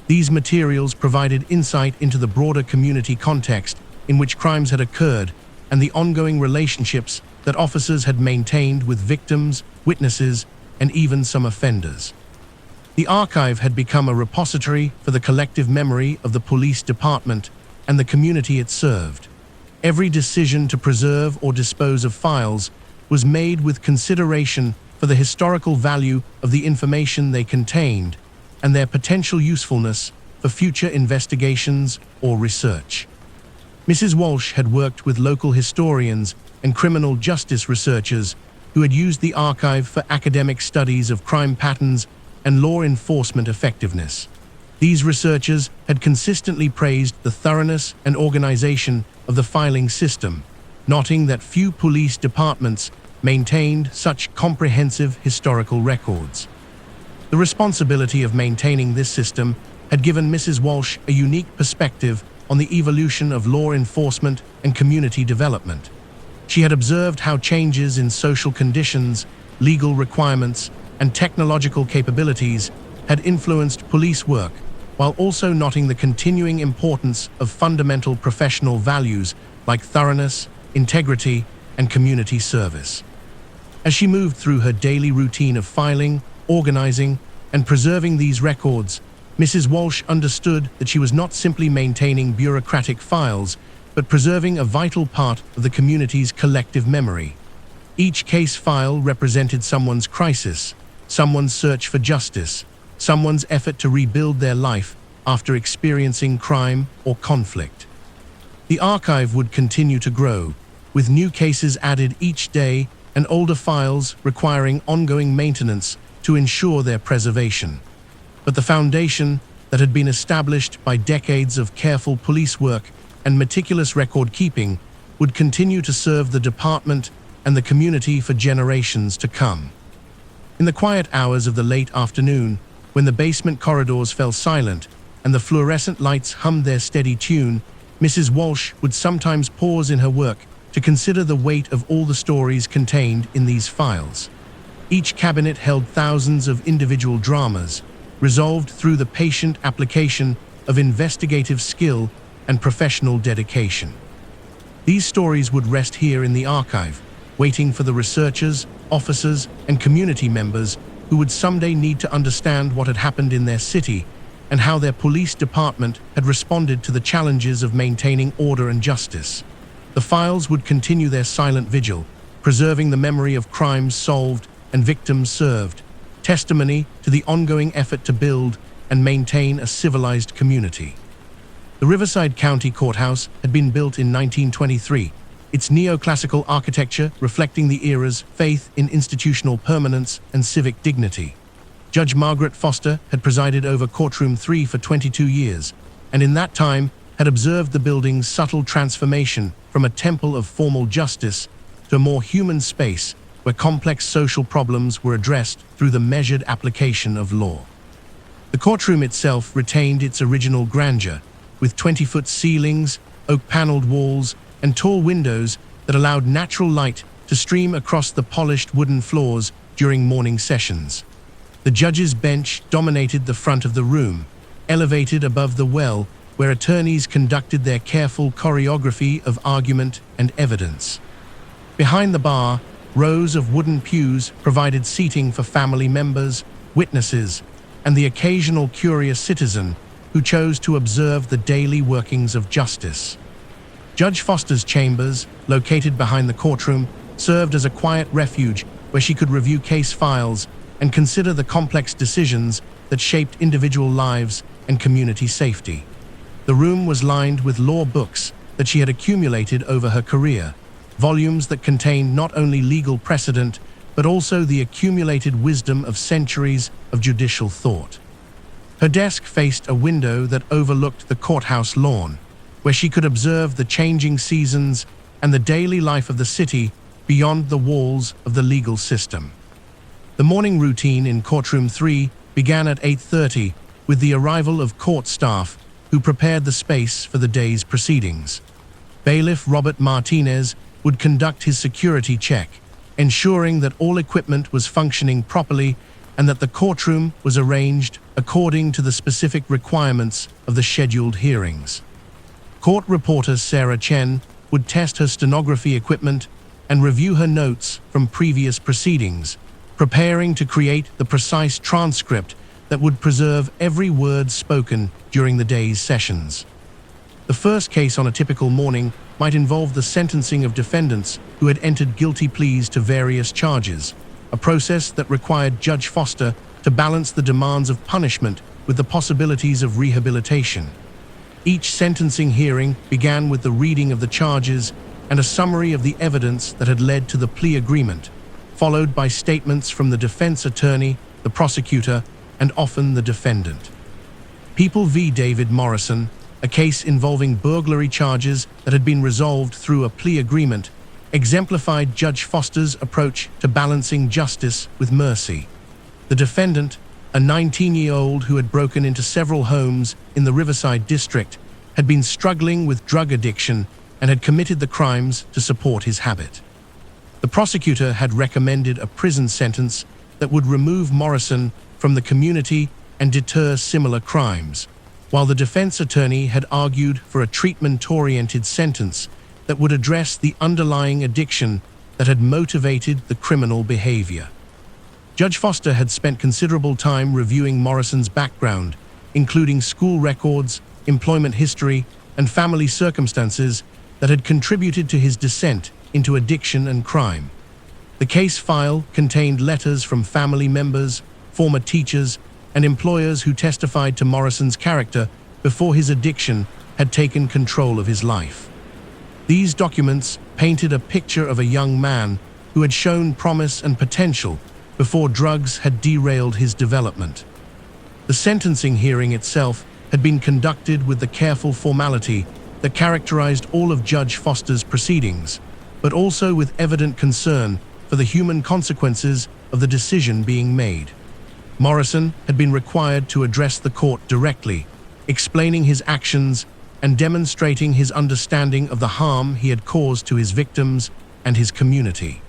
These materials provided insight into the broader community context in which crimes had occurred and the ongoing relationships that officers had maintained with victims, witnesses, and even some offenders. The archive had become a repository for the collective memory of the police department and the community it served. Every decision to preserve or dispose of files was made with consideration for the historical value of the information they contained and their potential usefulness for future investigations or research. Mrs. Walsh had worked with local historians and criminal justice researchers who had used the archive for academic studies of crime patterns and law enforcement effectiveness. These researchers had consistently praised the thoroughness and organization of the filing system, noting that few police departments maintained such comprehensive historical records. The responsibility of maintaining this system had given Mrs. Walsh a unique perspective on the evolution of law enforcement and community development. She had observed how changes in social conditions, legal requirements, and technological capabilities had influenced police work, while also noting the continuing importance of fundamental professional values like thoroughness, integrity, and community service. As she moved through her daily routine of filing, organizing, and preserving these records, Mrs. Walsh understood that she was not simply maintaining bureaucratic files, but preserving a vital part of the community's collective memory. Each case file represented someone's crisis, someone's search for justice, someone's effort to rebuild their life after experiencing crime or conflict. The archive would continue to grow, with new cases added each day and older files requiring ongoing maintenance to ensure their preservation. But the foundation that had been established by decades of careful police work and meticulous record keeping would continue to serve the department and the community for generations to come. In the quiet hours of the late afternoon, when the basement corridors fell silent and the fluorescent lights hummed their steady tune, Mrs. Walsh would sometimes pause in her work to consider the weight of all the stories contained in these files. Each cabinet held thousands of individual dramas, resolved through the patient application of investigative skill and professional dedication. These stories would rest here in the archive, waiting for the researchers, officers, and community members who would someday need to understand what had happened in their city and how their police department had responded to the challenges of maintaining order and justice. The files would continue their silent vigil, preserving the memory of crimes solved and victims served, testimony to the ongoing effort to build and maintain a civilized community. The Riverside County Courthouse had been built in 1923, its neoclassical architecture reflecting the era's faith in institutional permanence and civic dignity. Judge Margaret Foster had presided over Courtroom 3 for 22 years, and in that time had observed the building's subtle transformation from a temple of formal justice to a more human space where complex social problems were addressed through the measured application of law. The courtroom itself retained its original grandeur, with 20-foot ceilings, oak-paneled walls, and tall windows that allowed natural light to stream across the polished wooden floors during morning sessions. The judge's bench dominated the front of the room, elevated above the well where attorneys conducted their careful choreography of argument and evidence. Behind the bar, rows of wooden pews provided seating for family members, witnesses, and the occasional curious citizen who chose to observe the daily workings of justice. Judge Foster's chambers, located behind the courtroom, served as a quiet refuge where she could review case files and consider the complex decisions that shaped individual lives and community safety. The room was lined with law books that she had accumulated over her career, volumes that contained not only legal precedent, but also the accumulated wisdom of centuries of judicial thought. Her desk faced a window that overlooked the courthouse lawn, where she could observe the changing seasons and the daily life of the city beyond the walls of the legal system. The morning routine in Courtroom 3 began at 8:30 with the arrival of court staff who prepared the space for the day's proceedings. Bailiff Robert Martinez would conduct his security check, ensuring that all equipment was functioning properly and that the courtroom was arranged according to the specific requirements of the scheduled hearings. Court reporter Sarah Chen would test her stenography equipment and review her notes from previous proceedings, preparing to create the precise transcript that would preserve every word spoken during the day's sessions. The first case on a typical morning might involve the sentencing of defendants who had entered guilty pleas to various charges, a process that required Judge Foster to balance the demands of punishment with the possibilities of rehabilitation. Each sentencing hearing began with the reading of the charges and a summary of the evidence that had led to the plea agreement, followed by statements from the defense attorney, the prosecutor, and often the defendant. People v. David Morrison, a case involving burglary charges that had been resolved through a plea agreement, exemplified Judge Foster's approach to balancing justice with mercy. The defendant, a 19-year-old who had broken into several homes in the Riverside district, had been struggling with drug addiction and had committed the crimes to support his habit. The prosecutor had recommended a prison sentence that would remove Morrison from the community and deter similar crimes, while the defense attorney had argued for a treatment-oriented sentence that would address the underlying addiction that had motivated the criminal behavior. Judge Foster had spent considerable time reviewing Morrison's background, including school records, employment history, and family circumstances that had contributed to his descent into addiction and crime. The case file contained letters from family members, former teachers, and employers who testified to Morrison's character before his addiction had taken control of his life. These documents painted a picture of a young man who had shown promise and potential before drugs had derailed his development. The sentencing hearing itself had been conducted with the careful formality that characterized all of Judge Foster's proceedings, but also with evident concern for the human consequences of the decision being made. Morrison had been required to address the court directly, explaining his actions and demonstrating his understanding of the harm he had caused to his victims and his community.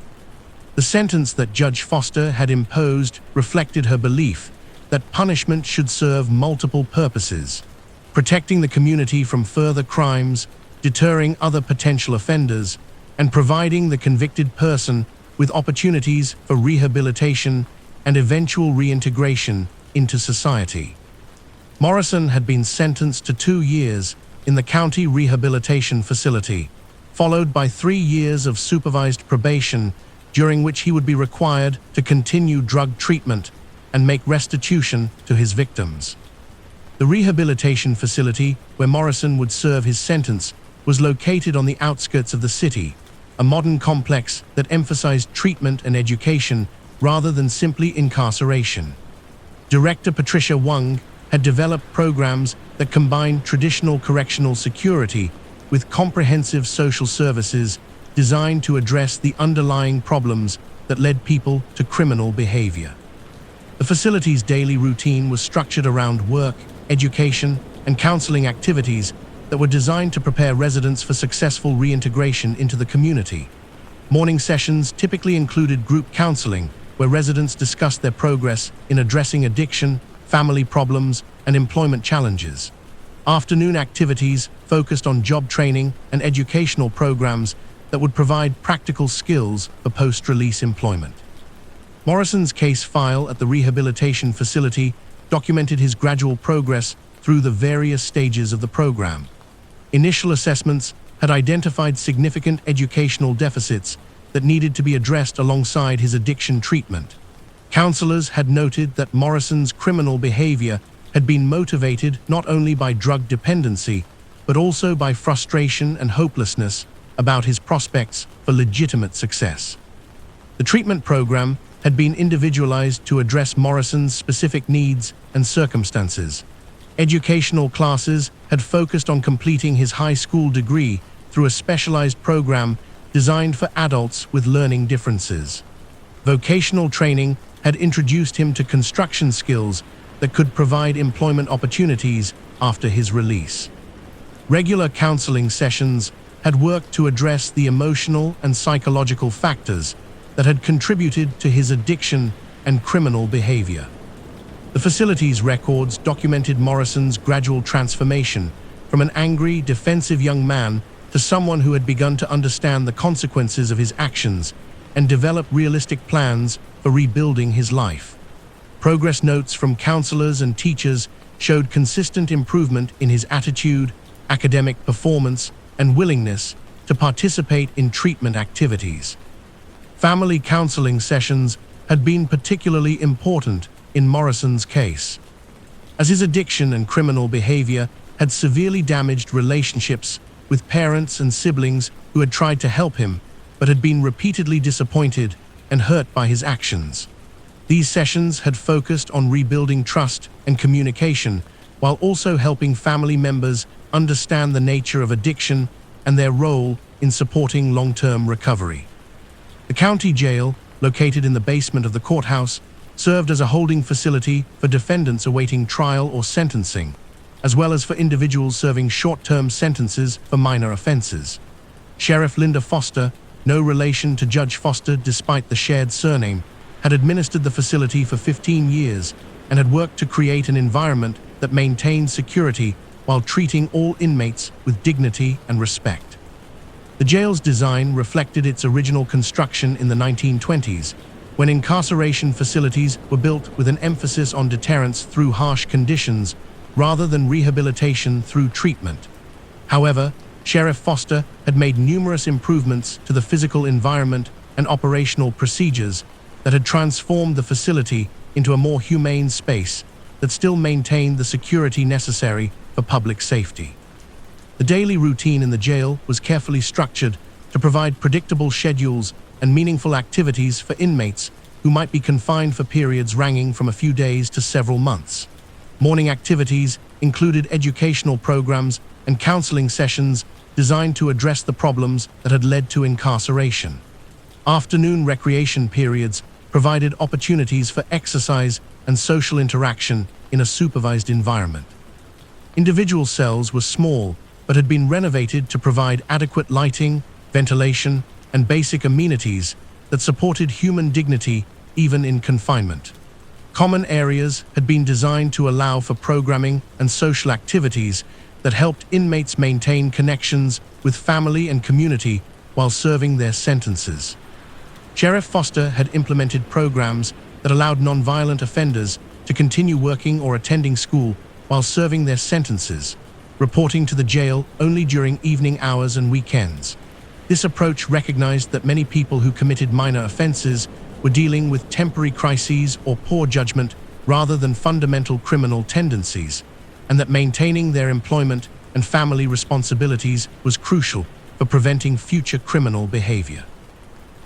The sentence that Judge Foster had imposed reflected her belief that punishment should serve multiple purposes: protecting the community from further crimes, deterring other potential offenders, and providing the convicted person with opportunities for rehabilitation and eventual reintegration into society. Morrison had been sentenced to 2 years in the county rehabilitation facility, followed by 3 years of supervised probation, during which he would be required to continue drug treatment and make restitution to his victims. The rehabilitation facility where Morrison would serve his sentence was located on the outskirts of the city, a modern complex that emphasized treatment and education rather than simply incarceration. Director Patricia Wang had developed programs that combined traditional correctional security with comprehensive social services designed to address the underlying problems that led people to criminal behavior. The facility's daily routine was structured around work, education, and counseling activities that were designed to prepare residents for successful reintegration into the community. Morning sessions typically included group counseling, where residents discussed their progress in addressing addiction, family problems, and employment challenges. Afternoon activities focused on job training and educational programs that would provide practical skills for post-release employment. Morrison's case file at the rehabilitation facility documented his gradual progress through the various stages of the program. Initial assessments had identified significant educational deficits that needed to be addressed alongside his addiction treatment. Counselors had noted that Morrison's criminal behavior had been motivated not only by drug dependency, but also by frustration and hopelessness about his prospects for legitimate success. The treatment program had been individualized to address Morrison's specific needs and circumstances. Educational classes had focused on completing his high school degree through a specialized program designed for adults with learning differences. Vocational training had introduced him to construction skills that could provide employment opportunities after his release. Regular counseling sessions had worked to address the emotional and psychological factors that had contributed to his addiction and criminal behavior. The facility's records documented Morrison's gradual transformation from an angry, defensive young man to someone who had begun to understand the consequences of his actions and develop realistic plans for rebuilding his life. Progress notes from counselors and teachers showed consistent improvement in his attitude, academic performance, and willingness to participate in treatment activities. Family counseling sessions had been particularly important in Morrison's case, as his addiction and criminal behavior had severely damaged relationships with parents and siblings who had tried to help him but had been repeatedly disappointed and hurt by his actions. These sessions had focused on rebuilding trust and communication, while also helping family members understand the nature of addiction and their role in supporting long-term recovery. The county jail, located in the basement of the courthouse, served as a holding facility for defendants awaiting trial or sentencing, as well as for individuals serving short-term sentences for minor offenses. Sheriff Linda Foster, no relation to Judge Foster despite the shared surname, had administered the facility for 15 years and had worked to create an environment that maintained security while treating all inmates with dignity and respect. The jail's design reflected its original construction in the 1920s, when incarceration facilities were built with an emphasis on deterrence through harsh conditions rather than rehabilitation through treatment. However, Sheriff Foster had made numerous improvements to the physical environment and operational procedures that had transformed the facility into a more humane space that still maintained the security necessary for public safety. The daily routine in the jail was carefully structured to provide predictable schedules and meaningful activities for inmates who might be confined for periods ranging from a few days to several months. Morning activities included educational programs and counseling sessions designed to address the problems that had led to incarceration. Afternoon recreation periods provided opportunities for exercise and social interaction in a supervised environment. Individual cells were small but had been renovated to provide adequate lighting, ventilation, and basic amenities that supported human dignity even in confinement. Common areas had been designed to allow for programming and social activities that helped inmates maintain connections with family and community while serving their sentences. Sheriff Foster had implemented programs that allowed nonviolent offenders to continue working or attending school while serving their sentences, reporting to the jail only during evening hours and weekends. This approach recognized that many people who committed minor offenses were dealing with temporary crises or poor judgment rather than fundamental criminal tendencies, and that maintaining their employment and family responsibilities was crucial for preventing future criminal behavior.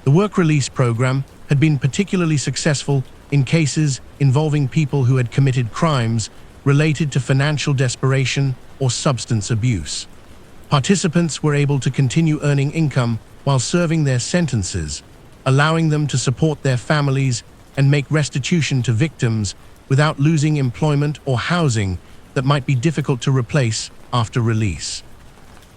The work release program had been particularly successful in cases involving people who had committed crimes related to financial desperation or substance abuse. Participants were able to continue earning income while serving their sentences, allowing them to support their families and make restitution to victims without losing employment or housing that might be difficult to replace after release.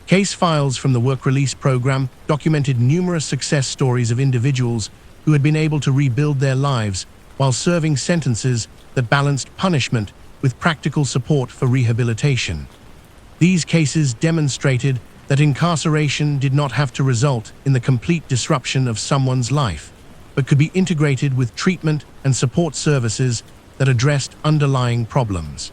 Case files from the work release program documented numerous success stories of individuals who had been able to rebuild their lives while serving sentences that balanced punishment with practical support for rehabilitation. These cases demonstrated that incarceration did not have to result in the complete disruption of someone's life, but could be integrated with treatment and support services that addressed underlying problems.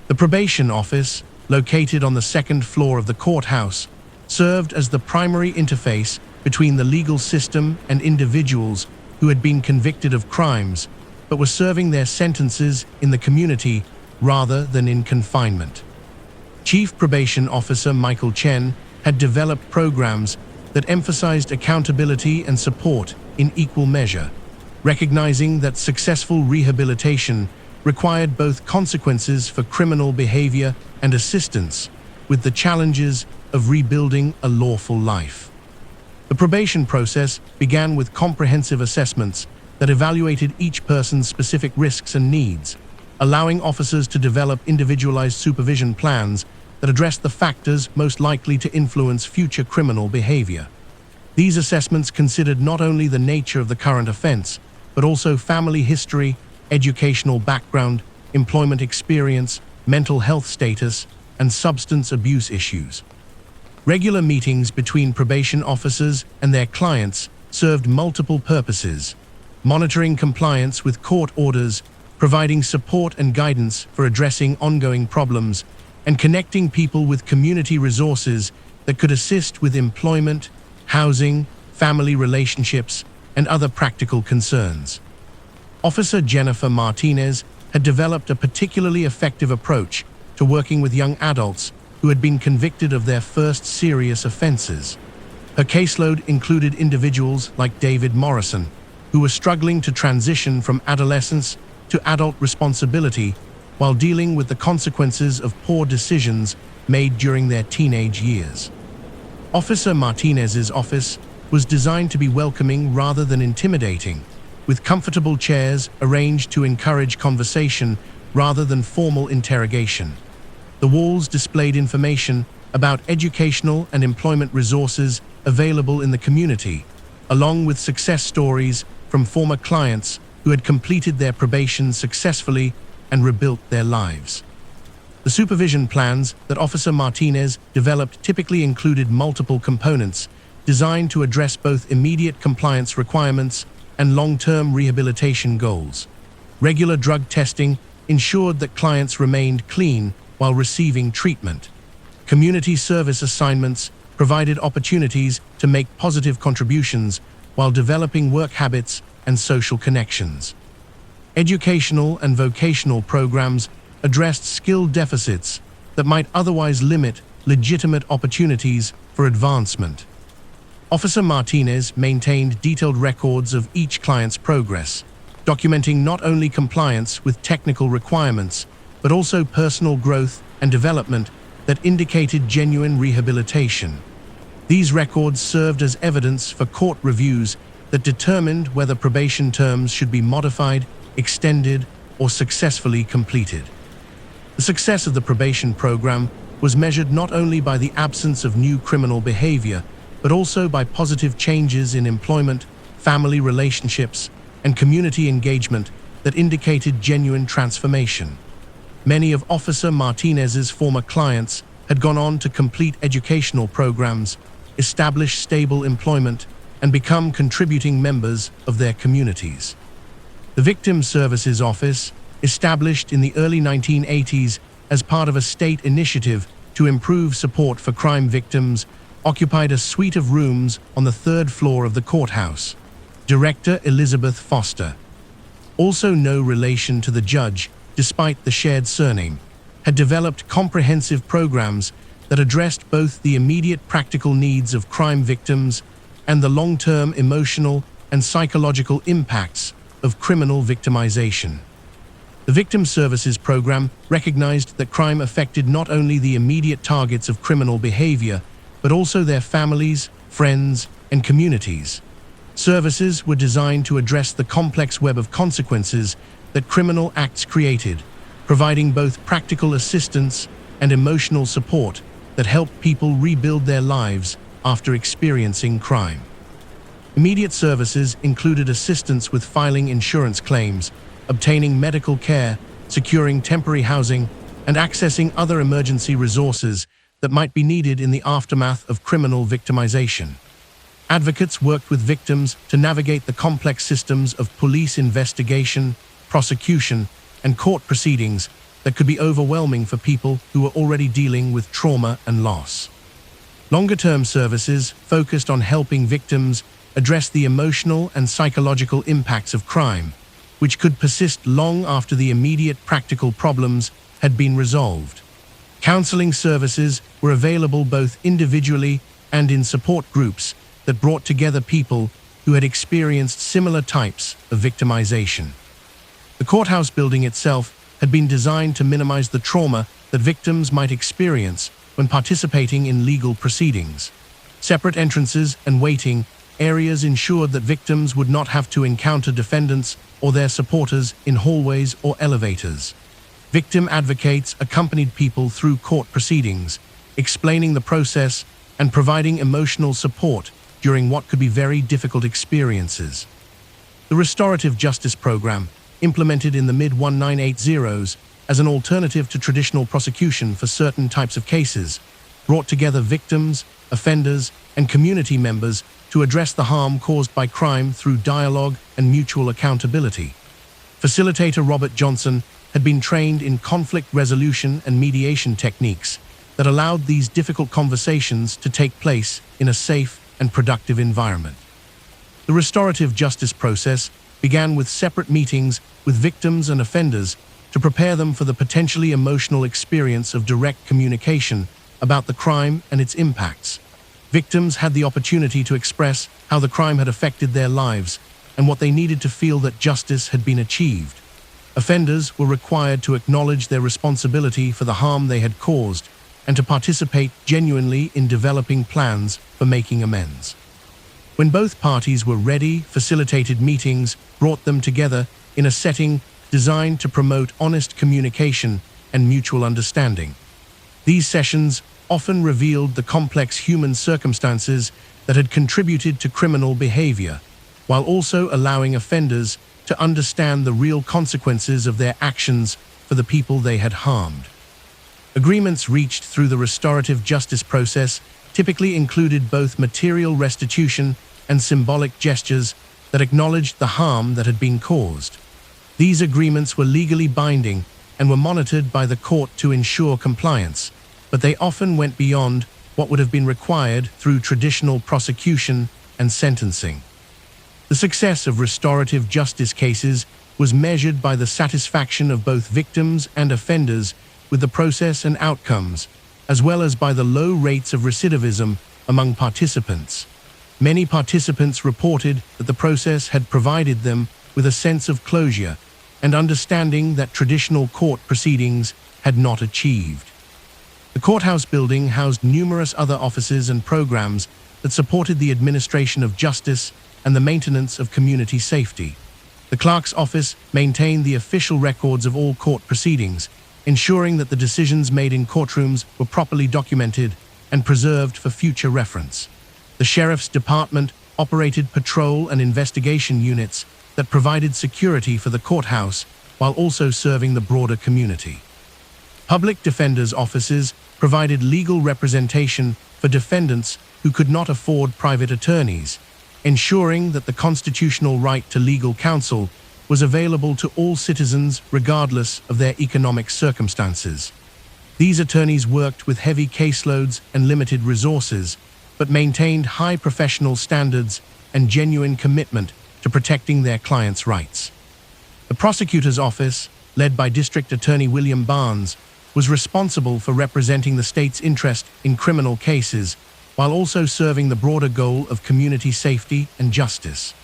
The probation office, located on the second floor of the courthouse, served as the primary interface between the legal system and individuals who had been convicted of crimes, but were serving their sentences in the community rather than in confinement. Chief Probation Officer Michael Chen had developed programs that emphasized accountability and support in equal measure, recognizing that successful rehabilitation required both consequences for criminal behavior and assistance with the challenges of rebuilding a lawful life. The probation process began with comprehensive assessments that evaluated each person's specific risks and needs, allowing officers to develop individualized supervision plans that address the factors most likely to influence future criminal behavior. These assessments considered not only the nature of the current offense, but also family history, educational background, employment experience, mental health status, and substance abuse issues. Regular meetings between probation officers and their clients served multiple purposes: monitoring compliance with court orders, providing support and guidance for addressing ongoing problems, and connecting people with community resources that could assist with employment, housing, family relationships, and other practical concerns. Officer Jennifer Martinez had developed a particularly effective approach to working with young adults who had been convicted of their first serious offenses. Her caseload included individuals like David Morrison, who were struggling to transition from adolescence to adult responsibility while dealing with the consequences of poor decisions made during their teenage years. Officer Martinez's office was designed to be welcoming rather than intimidating, with comfortable chairs arranged to encourage conversation rather than formal interrogation. The walls displayed information about educational and employment resources available in the community, along with success stories from former clients who had completed their probation successfully and rebuilt their lives. The supervision plans that Officer Martinez developed typically included multiple components designed to address both immediate compliance requirements and long-term rehabilitation goals. Regular drug testing ensured that clients remained clean while receiving treatment. Community service assignments provided opportunities to make positive contributions while developing work habits and social connections. Educational and vocational programs addressed skill deficits that might otherwise limit legitimate opportunities for advancement. Officer Martinez maintained detailed records of each client's progress, documenting not only compliance with technical requirements, but also personal growth and development that indicated genuine rehabilitation. These records served as evidence for court reviews that determined whether probation terms should be modified, extended, or successfully completed. The success of the probation program was measured not only by the absence of new criminal behavior, but also by positive changes in employment, family relationships, and community engagement that indicated genuine transformation. Many of Officer Martinez's former clients had gone on to complete educational programs, establish stable employment, and become contributing members of their communities. The Victim Services Office, established in the early 1980s as part of a state initiative to improve support for crime victims, occupied a suite of rooms on the third floor of the courthouse. Director Elizabeth Foster, also no relation to the judge despite the shared surname, had developed comprehensive programs that addressed both the immediate practical needs of crime victims and the long-term emotional and psychological impacts of criminal victimization. The Victim Services Program recognized that crime affected not only the immediate targets of criminal behavior, but also their families, friends, and communities. Services were designed to address the complex web of consequences that criminal acts created, providing both practical assistance and emotional support that helped people rebuild their lives after experiencing crime. Immediate services included assistance with filing insurance claims, obtaining medical care, securing temporary housing, and accessing other emergency resources that might be needed in the aftermath of criminal victimization. Advocates worked with victims to navigate the complex systems of police investigation, prosecution, and court proceedings that could be overwhelming for people who were already dealing with trauma and loss. Longer-term services focused on helping victims address the emotional and psychological impacts of crime, which could persist long after the immediate practical problems had been resolved. Counseling services were available both individually and in support groups that brought together people who had experienced similar types of victimization. The courthouse building itself had been designed to minimize the trauma that victims might experience when participating in legal proceedings. Separate entrances and waiting areas ensured that victims would not have to encounter defendants or their supporters in hallways or elevators. Victim advocates accompanied people through court proceedings, explaining the process and providing emotional support during what could be very difficult experiences. The Restorative Justice Program, implemented in the mid-1980s as an alternative to traditional prosecution for certain types of cases, brought together victims, offenders, and community members to address the harm caused by crime through dialogue and mutual accountability. Facilitator Robert Johnson had been trained in conflict resolution and mediation techniques that allowed these difficult conversations to take place in a safe and productive environment. The restorative justice process began with separate meetings with victims and offenders to prepare them for the potentially emotional experience of direct communication about the crime and its impacts. Victims had the opportunity to express how the crime had affected their lives and what they needed to feel that justice had been achieved. Offenders were required to acknowledge their responsibility for the harm they had caused and to participate genuinely in developing plans for making amends. When both parties were ready, facilitated meetings brought them together in a setting designed to promote honest communication and mutual understanding. These sessions often revealed the complex human circumstances that had contributed to criminal behavior, while also allowing offenders to understand the real consequences of their actions for the people they had harmed. Agreements reached through the restorative justice process typically included both material restitution and symbolic gestures that acknowledged the harm that had been caused. These agreements were legally binding and were monitored by the court to ensure compliance, but they often went beyond what would have been required through traditional prosecution and sentencing. The success of restorative justice cases was measured by the satisfaction of both victims and offenders with the process and outcomes, as well as by the low rates of recidivism among participants. Many participants reported that the process had provided them with a sense of closure and understanding that traditional court proceedings had not achieved. The courthouse building housed numerous other offices and programs that supported the administration of justice and the maintenance of community safety. The clerk's office maintained the official records of all court proceedings, ensuring that the decisions made in courtrooms were properly documented and preserved for future reference. The sheriff's department operated patrol and investigation units that provided security for the courthouse while also serving the broader community. Public defenders' offices provided legal representation for defendants who could not afford private attorneys, ensuring that the constitutional right to legal counsel was available to all citizens regardless of their economic circumstances. These attorneys worked with heavy caseloads and limited resources, but maintained high professional standards and genuine commitment to protecting their clients' rights. The prosecutor's office, led by District Attorney William Barnes, was responsible for representing the state's interest in criminal cases, while also serving the broader goal of community safety and justice.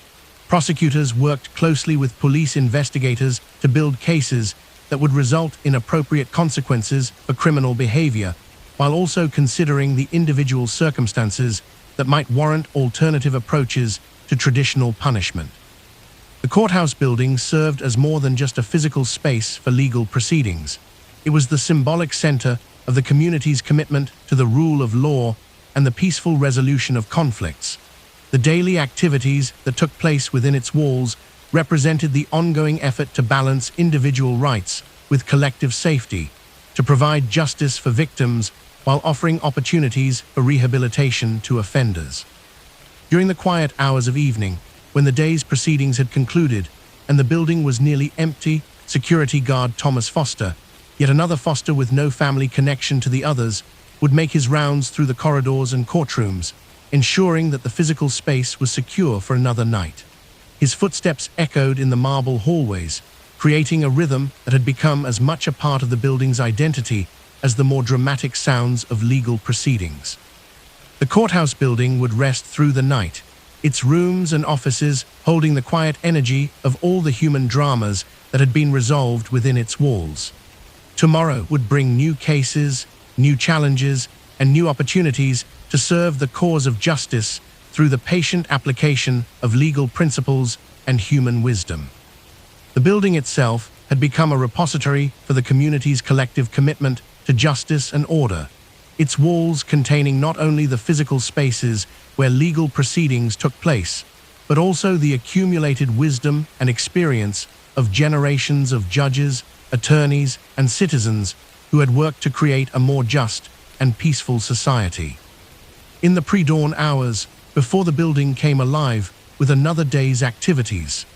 Prosecutors worked closely with police investigators to build cases that would result in appropriate consequences for criminal behavior, while also considering the individual circumstances that might warrant alternative approaches to traditional punishment. The courthouse building served as more than just a physical space for legal proceedings. It was the symbolic center of the community's commitment to the rule of law and the peaceful resolution of conflicts. The daily activities that took place within its walls represented the ongoing effort to balance individual rights with collective safety, to provide justice for victims while offering opportunities for rehabilitation to offenders. During the quiet hours of evening, when the day's proceedings had concluded and the building was nearly empty, security guard Thomas Foster, yet another Foster with no family connection to the others, would make his rounds through the corridors and courtrooms, ensuring that the physical space was secure for another night. His footsteps echoed in the marble hallways, creating a rhythm that had become as much a part of the building's identity as the more dramatic sounds of legal proceedings. The courthouse building would rest through the night, its rooms and offices holding the quiet energy of all the human dramas that had been resolved within its walls. Tomorrow would bring new cases, new challenges, and new opportunities to serve the cause of justice through the patient application of legal principles and human wisdom. The building itself had become a repository for the community's collective commitment to justice and order, its walls containing not only the physical spaces where legal proceedings took place, but also the accumulated wisdom and experience of generations of judges, attorneys, and citizens who had worked to create a more just and peaceful society. In the pre-dawn hours, before the building came alive with another day's activities,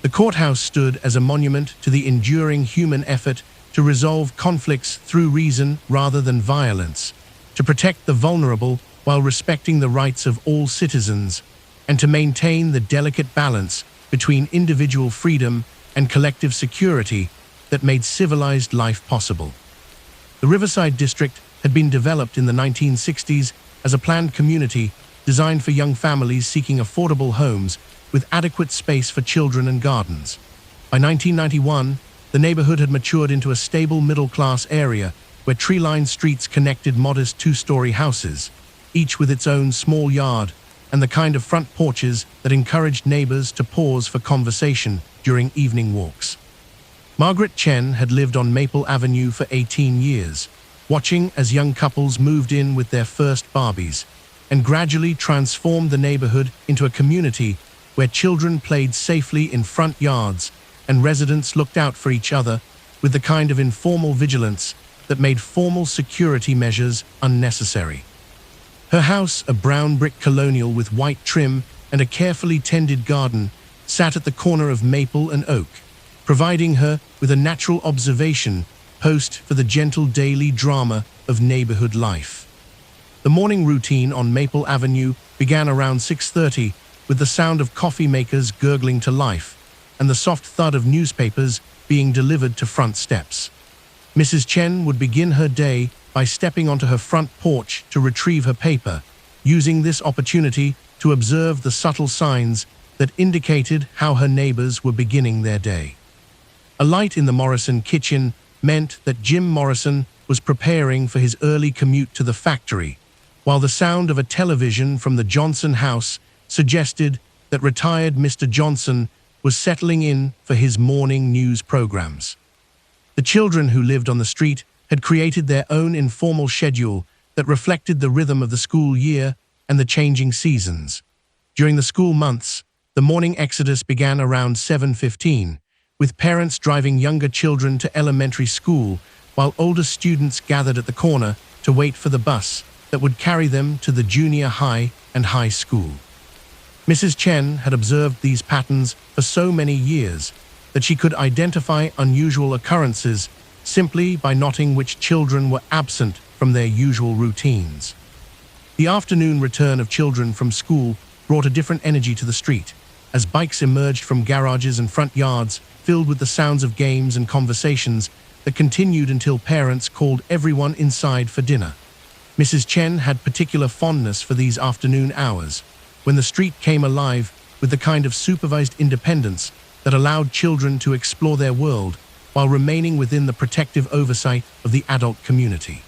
the courthouse stood as a monument to the enduring human effort to resolve conflicts through reason rather than violence, to protect the vulnerable while respecting the rights of all citizens, and to maintain the delicate balance between individual freedom and collective security that made civilized life possible. The Riverside District had been developed in the 1960s as a planned community designed for young families seeking affordable homes with adequate space for children and gardens. By 1991, the neighborhood had matured into a stable middle-class area where tree-lined streets connected modest two-story houses, each with its own small yard and the kind of front porches that encouraged neighbors to pause for conversation during evening walks. Margaret Chen had lived on Maple Avenue for 18 years, watching as young couples moved in with their first Barbies, and gradually transformed the neighborhood into a community where children played safely in front yards and residents looked out for each other with the kind of informal vigilance that made formal security measures unnecessary. Her house, a brown brick colonial with white trim and a carefully tended garden, sat at the corner of Maple and Oak, providing her with a natural observation post for the gentle daily drama of neighborhood life. The morning routine on Maple Avenue began around 6:30 with the sound of coffee makers gurgling to life and the soft thud of newspapers being delivered to front steps. Mrs. Chen would begin her day by stepping onto her front porch to retrieve her paper, using this opportunity to observe the subtle signs that indicated how her neighbors were beginning their day. A light in the Morrison kitchen meant that Jim Morrison was preparing for his early commute to the factory, while the sound of a television from the Johnson house suggested that retired Mr. Johnson was settling in for his morning news programs. The children who lived on the street had created their own informal schedule that reflected the rhythm of the school year and the changing seasons. During the school months, the morning exodus began around 7:15, with parents driving younger children to elementary school while older students gathered at the corner to wait for the bus that would carry them to the junior high and high school. Mrs. Chen had observed these patterns for so many years that she could identify unusual occurrences simply by noting which children were absent from their usual routines. The afternoon return of children from school brought a different energy to the street, as bikes emerged from garages and front yards filled with the sounds of games and conversations that continued until parents called everyone inside for dinner. Mrs. Chen had particular fondness for these afternoon hours, when the street came alive with the kind of supervised independence that allowed children to explore their world while remaining within the protective oversight of the adult community.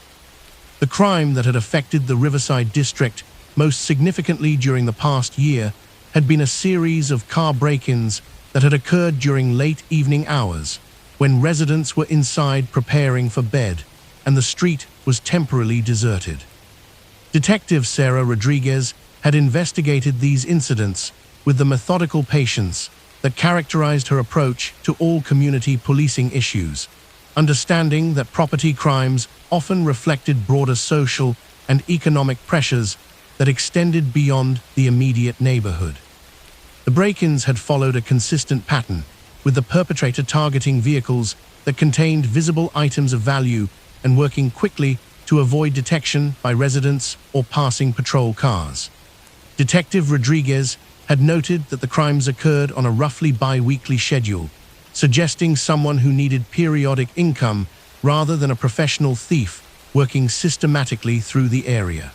The crime that had affected the Riverside District most significantly during the past year had been a series of car break-ins that had occurred during late evening hours, when residents were inside preparing for bed, and the street was temporarily deserted. Detective Sarah Rodriguez had investigated these incidents with the methodical patience that characterized her approach to all community policing issues, understanding that property crimes often reflected broader social and economic pressures that extended beyond the immediate neighborhood. The break-ins had followed a consistent pattern, with the perpetrator targeting vehicles that contained visible items of value and working quickly to avoid detection by residents or passing patrol cars. Detective Rodriguez had noted that the crimes occurred on a roughly bi-weekly schedule, suggesting someone who needed periodic income rather than a professional thief working systematically through the area.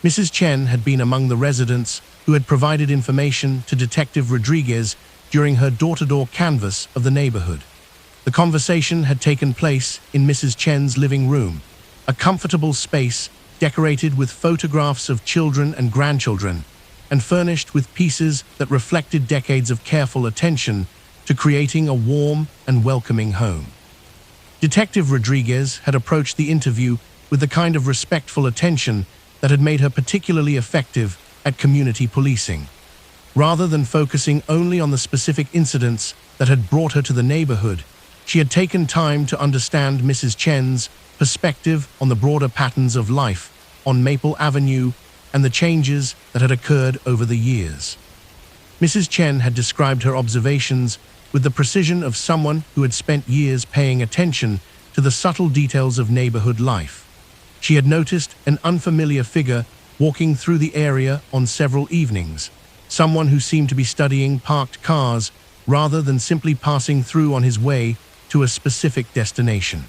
Mrs. Chen had been among the residents who had provided information to Detective Rodriguez during her door-to-door canvass of the neighborhood. The conversation had taken place in Mrs. Chen's living room, a comfortable space decorated with photographs of children and grandchildren, and furnished with pieces that reflected decades of careful attention to creating a warm and welcoming home. Detective Rodriguez had approached the interview with the kind of respectful attention that had made her particularly effective at community policing. Rather than focusing only on the specific incidents that had brought her to the neighborhood, she had taken time to understand Mrs. Chen's perspective on the broader patterns of life on Maple Avenue and the changes that had occurred over the years. Mrs. Chen had described her observations with the precision of someone who had spent years paying attention to the subtle details of neighborhood life. She had noticed an unfamiliar figure walking through the area on several evenings, someone who seemed to be studying parked cars rather than simply passing through on his way to a specific destination.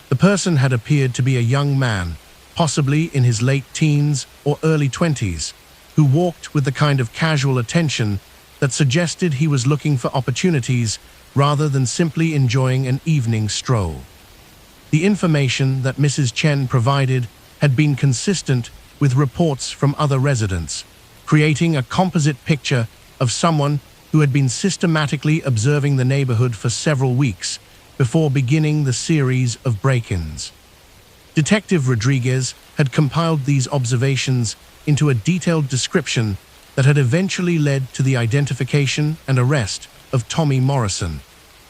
The person had appeared to be a young man, possibly in his late teens or early 20s, who walked with the kind of casual attention that suggested he was looking for opportunities rather than simply enjoying an evening stroll. The information that Mrs. Chen provided had been consistent with reports from other residents, creating a composite picture of someone who had been systematically observing the neighborhood for several weeks before beginning the series of break-ins. Detective Rodriguez had compiled these observations into a detailed description that had eventually led to the identification and arrest of Tommy Morrison,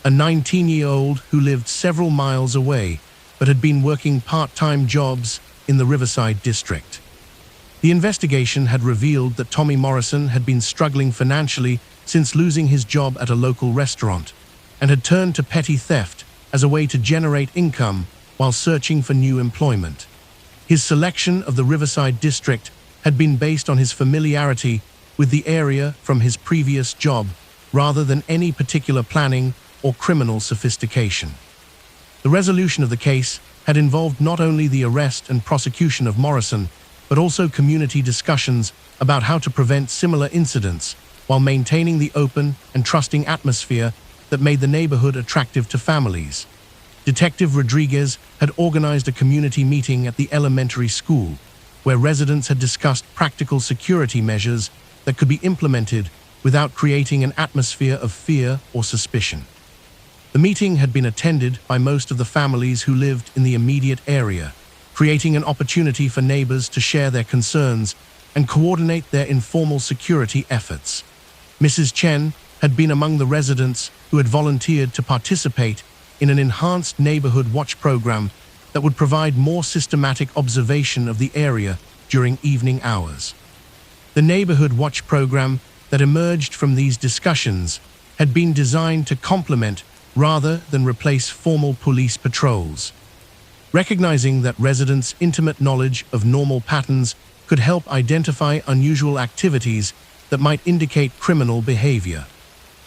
a 19-year-old who lived several miles away but had been working part-time jobs in the Riverside district. The investigation had revealed that Tommy Morrison had been struggling financially since losing his job at a local restaurant, and had turned to petty theft as a way to generate income while searching for new employment. His selection of the Riverside district had been based on his familiarity with the area from his previous job, rather than any particular planning or criminal sophistication. The resolution of the case had involved not only the arrest and prosecution of Morrison, but also community discussions about how to prevent similar incidents while maintaining the open and trusting atmosphere that made the neighborhood attractive to families. Detective Rodriguez had organized a community meeting at the elementary school, where residents had discussed practical security measures that could be implemented without creating an atmosphere of fear or suspicion. The meeting had been attended by most of the families who lived in the immediate area, creating an opportunity for neighbors to share their concerns and coordinate their informal security efforts. Mrs. Chen had been among the residents who had volunteered to participate in an enhanced neighborhood watch program that would provide more systematic observation of the area during evening hours. The neighborhood watch program that emerged from these discussions had been designed to complement rather than replace formal police patrols. Recognizing that residents' intimate knowledge of normal patterns could help identify unusual activities that might indicate criminal behavior.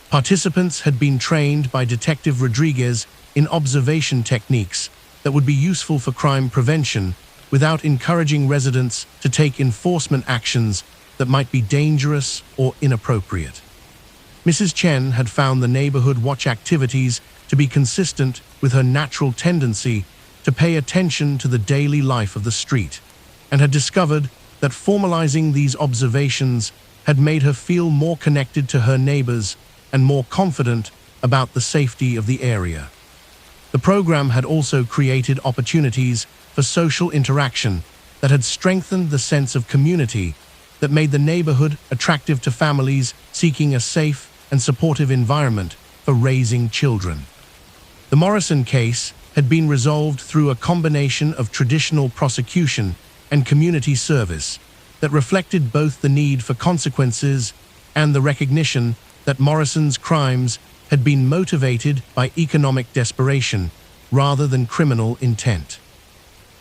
Participants had been trained by Detective Rodriguez in observation techniques that would be useful for crime prevention without encouraging residents to take enforcement actions that might be dangerous or inappropriate. Mrs. Chen had found the neighborhood watch activities to be consistent with her natural tendency to pay attention to the daily life of the street, and had discovered that formalizing these observations had made her feel more connected to her neighbors and more confident about the safety of the area. The program had also created opportunities for social interaction that had strengthened the sense of community that made the neighborhood attractive to families seeking a safe and supportive environment for raising children. The Morrison case had been resolved through a combination of traditional prosecution and community service that reflected both the need for consequences and the recognition that Morrison's crimes had been motivated by economic desperation rather than criminal intent.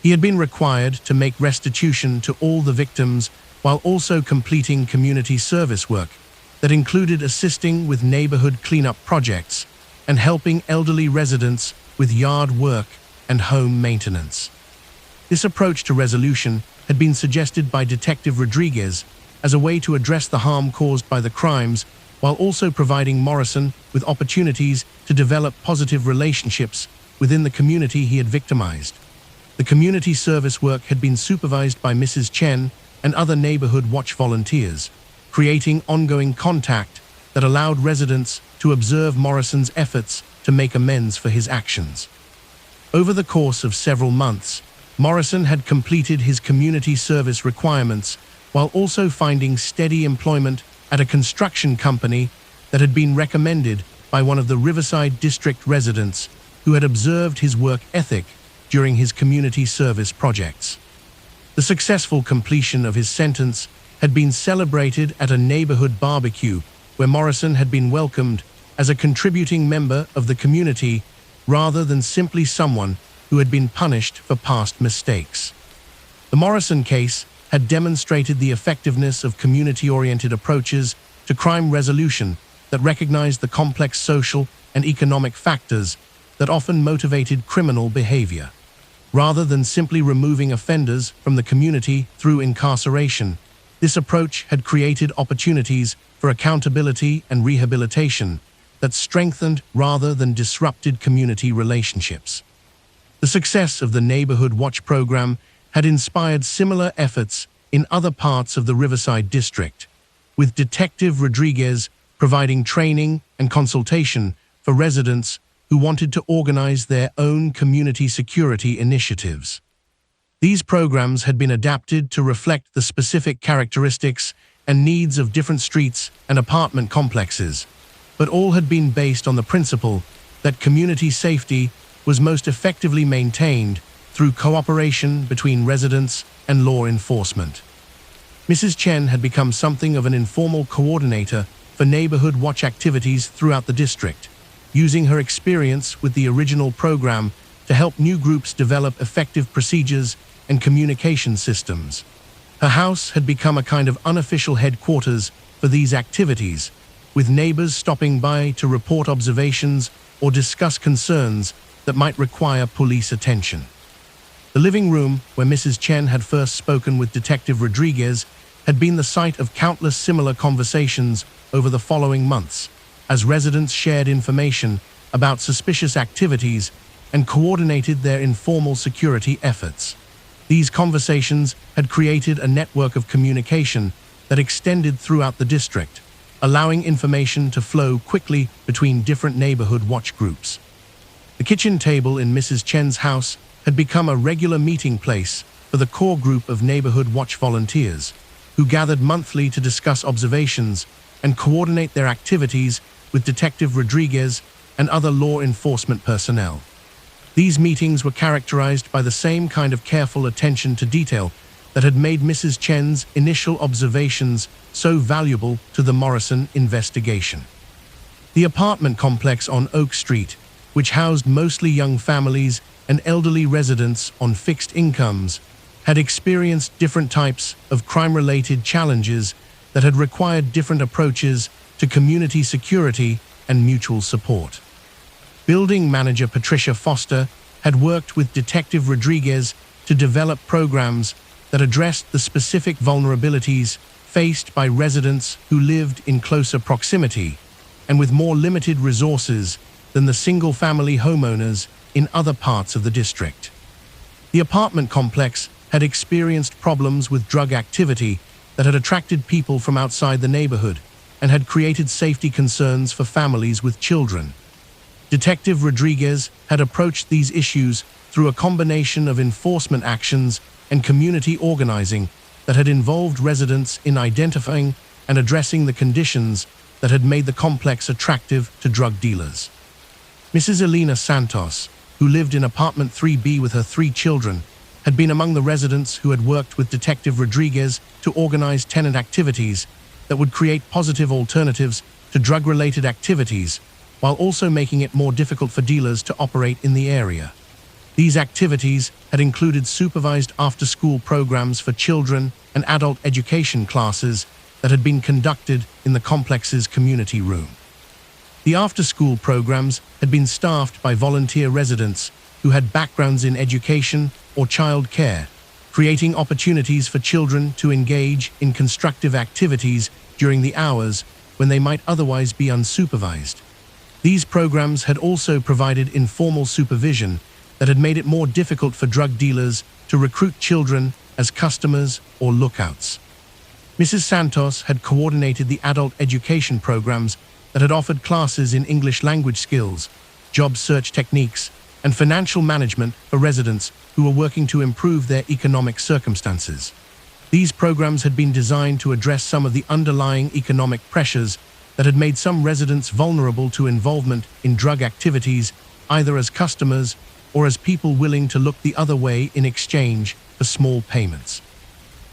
He had been required to make restitution to all the victims while also completing community service work that included assisting with neighborhood cleanup projects and helping elderly residents with yard work and home maintenance. This approach to resolution had been suggested by Detective Rodriguez as a way to address the harm caused by the crimes while also providing Morrison with opportunities to develop positive relationships within the community he had victimized. The community service work had been supervised by Mrs. Chen and other neighborhood watch volunteers, creating ongoing contact that allowed residents to observe Morrison's efforts to make amends for his actions. Over the course of several months, Morrison had completed his community service requirements while also finding steady employment at a construction company that had been recommended by one of the Riverside District residents who had observed his work ethic during his community service projects. The successful completion of his sentence had been celebrated at a neighborhood barbecue where Morrison had been welcomed as a contributing member of the community rather than simply someone who had been punished for past mistakes. The Morrison case had demonstrated the effectiveness of community-oriented approaches to crime resolution that recognized the complex social and economic factors that often motivated criminal behavior. Rather than simply removing offenders from the community through incarceration, this approach had created opportunities for accountability and rehabilitation that strengthened rather than disrupted community relationships. The success of the Neighborhood Watch program had inspired similar efforts in other parts of the Riverside District, with Detective Rodriguez providing training and consultation for residents who wanted to organize their own community security initiatives. These programs had been adapted to reflect the specific characteristics and needs of different streets and apartment complexes, but all had been based on the principle that community safety was most effectively maintained through cooperation between residents and law enforcement. Mrs. Chen had become something of an informal coordinator for neighborhood watch activities throughout the district, using her experience with the original program to help new groups develop effective procedures and communication systems. Her house had become a kind of unofficial headquarters for these activities, with neighbors stopping by to report observations or discuss concerns that might require police attention. The living room, where Mrs. Chen had first spoken with Detective Rodriguez, had been the site of countless similar conversations over the following months, as residents shared information about suspicious activities and coordinated their informal security efforts. These conversations had created a network of communication that extended throughout the district, allowing information to flow quickly between different neighborhood watch groups. The kitchen table in Mrs. Chen's house had become a regular meeting place for the core group of neighborhood watch volunteers, who gathered monthly to discuss observations and coordinate their activities with Detective Rodriguez and other law enforcement personnel. These meetings were characterized by the same kind of careful attention to detail that had made Mrs. Chen's initial observations so valuable to the Morrison investigation. The apartment complex on Oak Street, which housed mostly young families and elderly residents on fixed incomes, had experienced different types of crime-related challenges that had required different approaches to community security and mutual support. Building manager Patricia Foster had worked with Detective Rodriguez to develop programs that addressed the specific vulnerabilities faced by residents who lived in closer proximity and with more limited resources than the single-family homeowners in other parts of the district. The apartment complex had experienced problems with drug activity that had attracted people from outside the neighborhood and had created safety concerns for families with children. Detective Rodriguez had approached these issues through a combination of enforcement actions and community organizing that had involved residents in identifying and addressing the conditions that had made the complex attractive to drug dealers. Mrs. Elena Santos, who lived in apartment 3B with her 3 children, had been among the residents who had worked with Detective Rodriguez to organize tenant activities that would create positive alternatives to drug-related activities, while also making it more difficult for dealers to operate in the area. These activities had included supervised after-school programs for children and adult education classes that had been conducted in the complex's community room. The after-school programs had been staffed by volunteer residents who had backgrounds in education or child care, creating opportunities for children to engage in constructive activities during the hours when they might otherwise be unsupervised. These programs had also provided informal supervision that had made it more difficult for drug dealers to recruit children as customers or lookouts. Mrs. Santos had coordinated the adult education programs that had offered classes in English language skills, job search techniques, and financial management for residents who were working to improve their economic circumstances. These programs had been designed to address some of the underlying economic pressures that had made some residents vulnerable to involvement in drug activities, either as customers or as people willing to look the other way in exchange for small payments.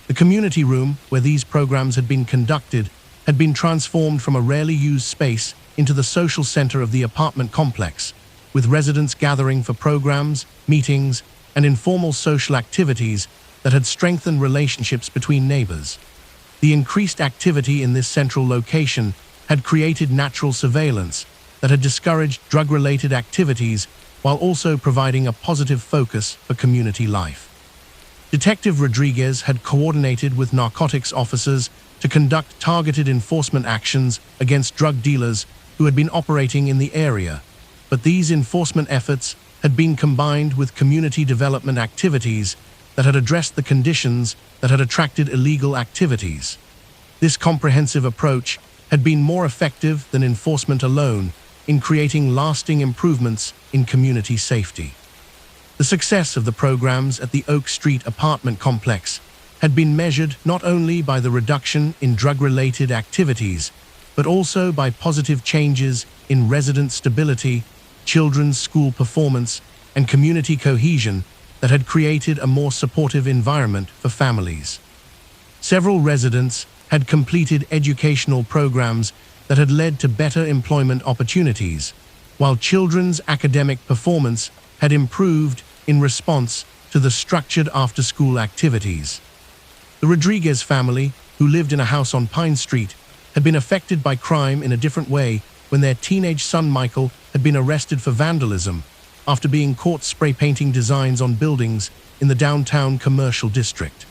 The community room where these programs had been conducted had been transformed from a rarely used space into the social center of the apartment complex, with residents gathering for programs, meetings, and informal social activities that had strengthened relationships between neighbors. The increased activity in this central location had created natural surveillance that had discouraged drug-related activities while also providing a positive focus for community life. Detective Rodriguez had coordinated with narcotics officers to conduct targeted enforcement actions against drug dealers who had been operating in the area, but these enforcement efforts had been combined with community development activities that had addressed the conditions that had attracted illegal activities. This comprehensive approach had been more effective than enforcement alone in creating lasting improvements in community safety. The success of the programs at the Oak Street apartment complex had been measured not only by the reduction in drug-related activities, but also by positive changes in resident stability, children's school performance, and community cohesion that had created a more supportive environment for families. Several residents had completed educational programs that had led to better employment opportunities, while children's academic performance had improved in response to the structured after-school activities. The Rodriguez family, who lived in a house on Pine Street, had been affected by crime in a different way when their teenage son Michael had been arrested for vandalism after being caught spray painting designs on buildings in the downtown commercial district.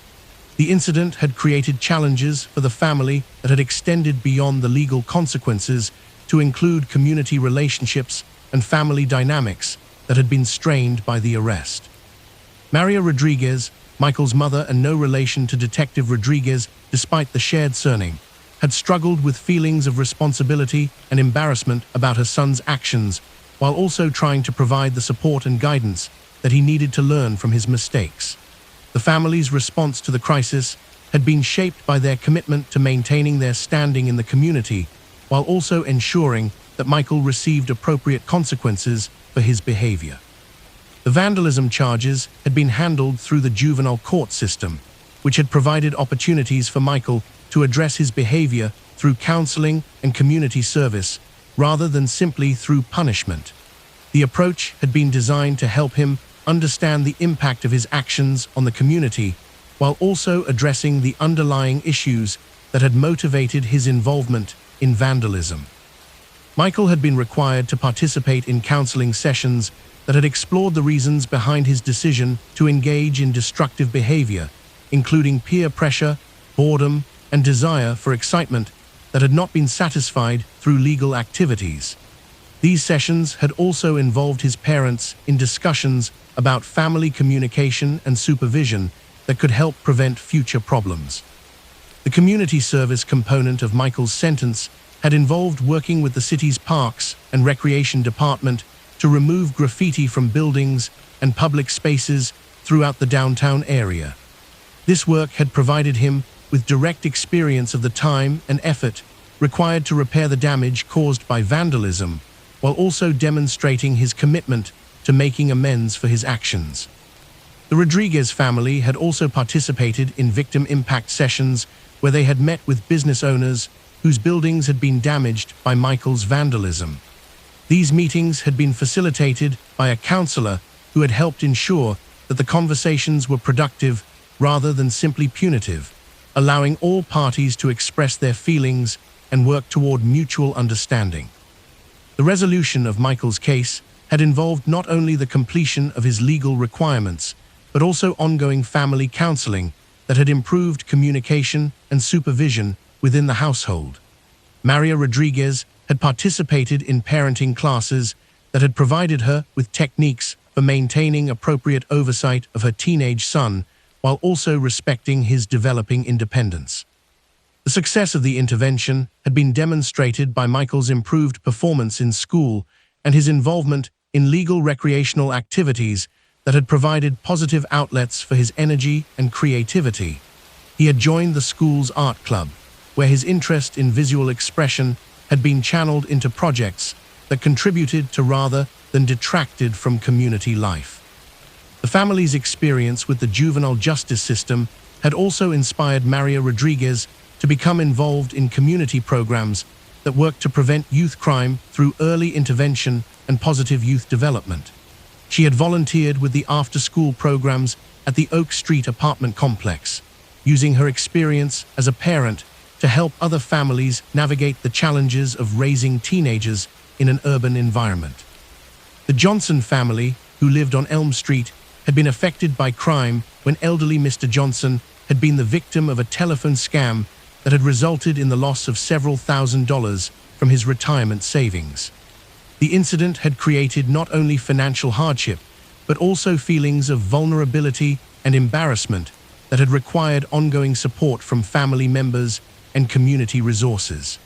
The incident had created challenges for the family that had extended beyond the legal consequences to include community relationships and family dynamics that had been strained by the arrest. Maria Rodriguez, Michael's mother and no relation to Detective Rodriguez despite the shared surname, had struggled with feelings of responsibility and embarrassment about her son's actions, while also trying to provide the support and guidance that he needed to learn from his mistakes. The family's response to the crisis had been shaped by their commitment to maintaining their standing in the community, while also ensuring that Michael received appropriate consequences for his behavior. The vandalism charges had been handled through the juvenile court system, which had provided opportunities for Michael to address his behavior through counseling and community service, rather than simply through punishment. The approach had been designed to help him understand the impact of his actions on the community, while also addressing the underlying issues that had motivated his involvement in vandalism. Michael had been required to participate in counseling sessions that had explored the reasons behind his decision to engage in destructive behavior, including peer pressure, boredom, and desire for excitement that had not been satisfied through legal activities. These sessions had also involved his parents in discussions about family communication and supervision that could help prevent future problems. The community service component of Michael's sentence had involved working with the city's parks and recreation department to remove graffiti from buildings and public spaces throughout the downtown area. This work had provided him with direct experience of the time and effort required to repair the damage caused by vandalism, while also demonstrating his commitment to making amends for his actions. The Rodriguez family had also participated in victim impact sessions where they had met with business owners whose buildings had been damaged by Michael's vandalism. These meetings had been facilitated by a counselor who had helped ensure that the conversations were productive rather than simply punitive, allowing all parties to express their feelings and work toward mutual understanding. The resolution of Michael's case had involved not only the completion of his legal requirements, but also ongoing family counseling that had improved communication and supervision within the household. Maria Rodriguez had participated in parenting classes that had provided her with techniques for maintaining appropriate oversight of her teenage son while also respecting his developing independence. The success of the intervention had been demonstrated by Michael's improved performance in school and his involvement in legal recreational activities that had provided positive outlets for his energy and creativity. He had joined the school's art club, where his interest in visual expression had been channeled into projects that contributed to rather than detracted from community life. The family's experience with the juvenile justice system had also inspired Maria Rodriguez to become involved in community programs that work to prevent youth crime through early intervention and positive youth development. She had volunteered with the after-school programs at the Oak Street apartment complex, using her experience as a parent to help other families navigate the challenges of raising teenagers in an urban environment. The Johnson family, who lived on Elm Street, had been affected by crime when elderly Mr. Johnson had been the victim of a telephone scam that had resulted in the loss of several $1,000s from his retirement savings. The incident had created not only financial hardship, but also feelings of vulnerability and embarrassment that had required ongoing support from family members and community resources.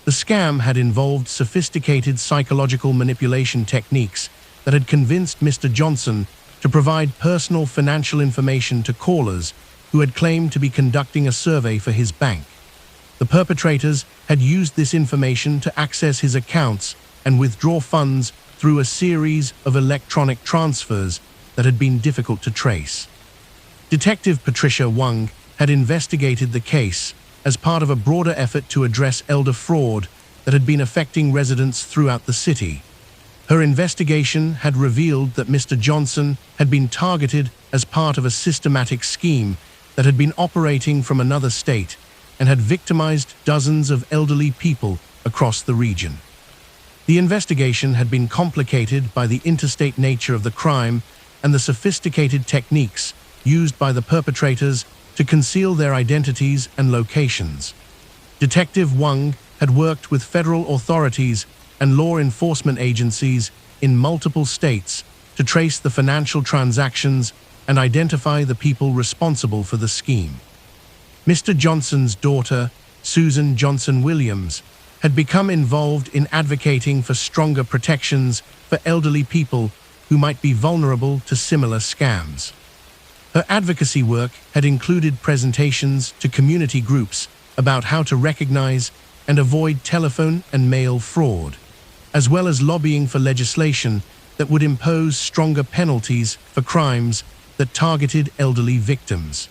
The scam had involved sophisticated psychological manipulation techniques that had convinced Mr. Johnson to provide personal financial information to callers who had claimed to be conducting a survey for his bank. The perpetrators had used this information to access his accounts and withdraw funds through a series of electronic transfers that had been difficult to trace. Detective Patricia Wang had investigated the case as part of a broader effort to address elder fraud that had been affecting residents throughout the city. Her investigation had revealed that Mr. Johnson had been targeted as part of a systematic scheme that had been operating from another state and had victimized dozens of elderly people across the region. The investigation had been complicated by the interstate nature of the crime and the sophisticated techniques used by the perpetrators to conceal their identities and locations. Detective Wang had worked with federal authorities and law enforcement agencies in multiple states to trace the financial transactions and identify the people responsible for the scheme. Mr. Johnson's daughter, Susan Johnson Williams, had become involved in advocating for stronger protections for elderly people who might be vulnerable to similar scams. Her advocacy work had included presentations to community groups about how to recognize and avoid telephone and mail fraud, as well as lobbying for legislation that would impose stronger penalties for crimes that targeted elderly victims.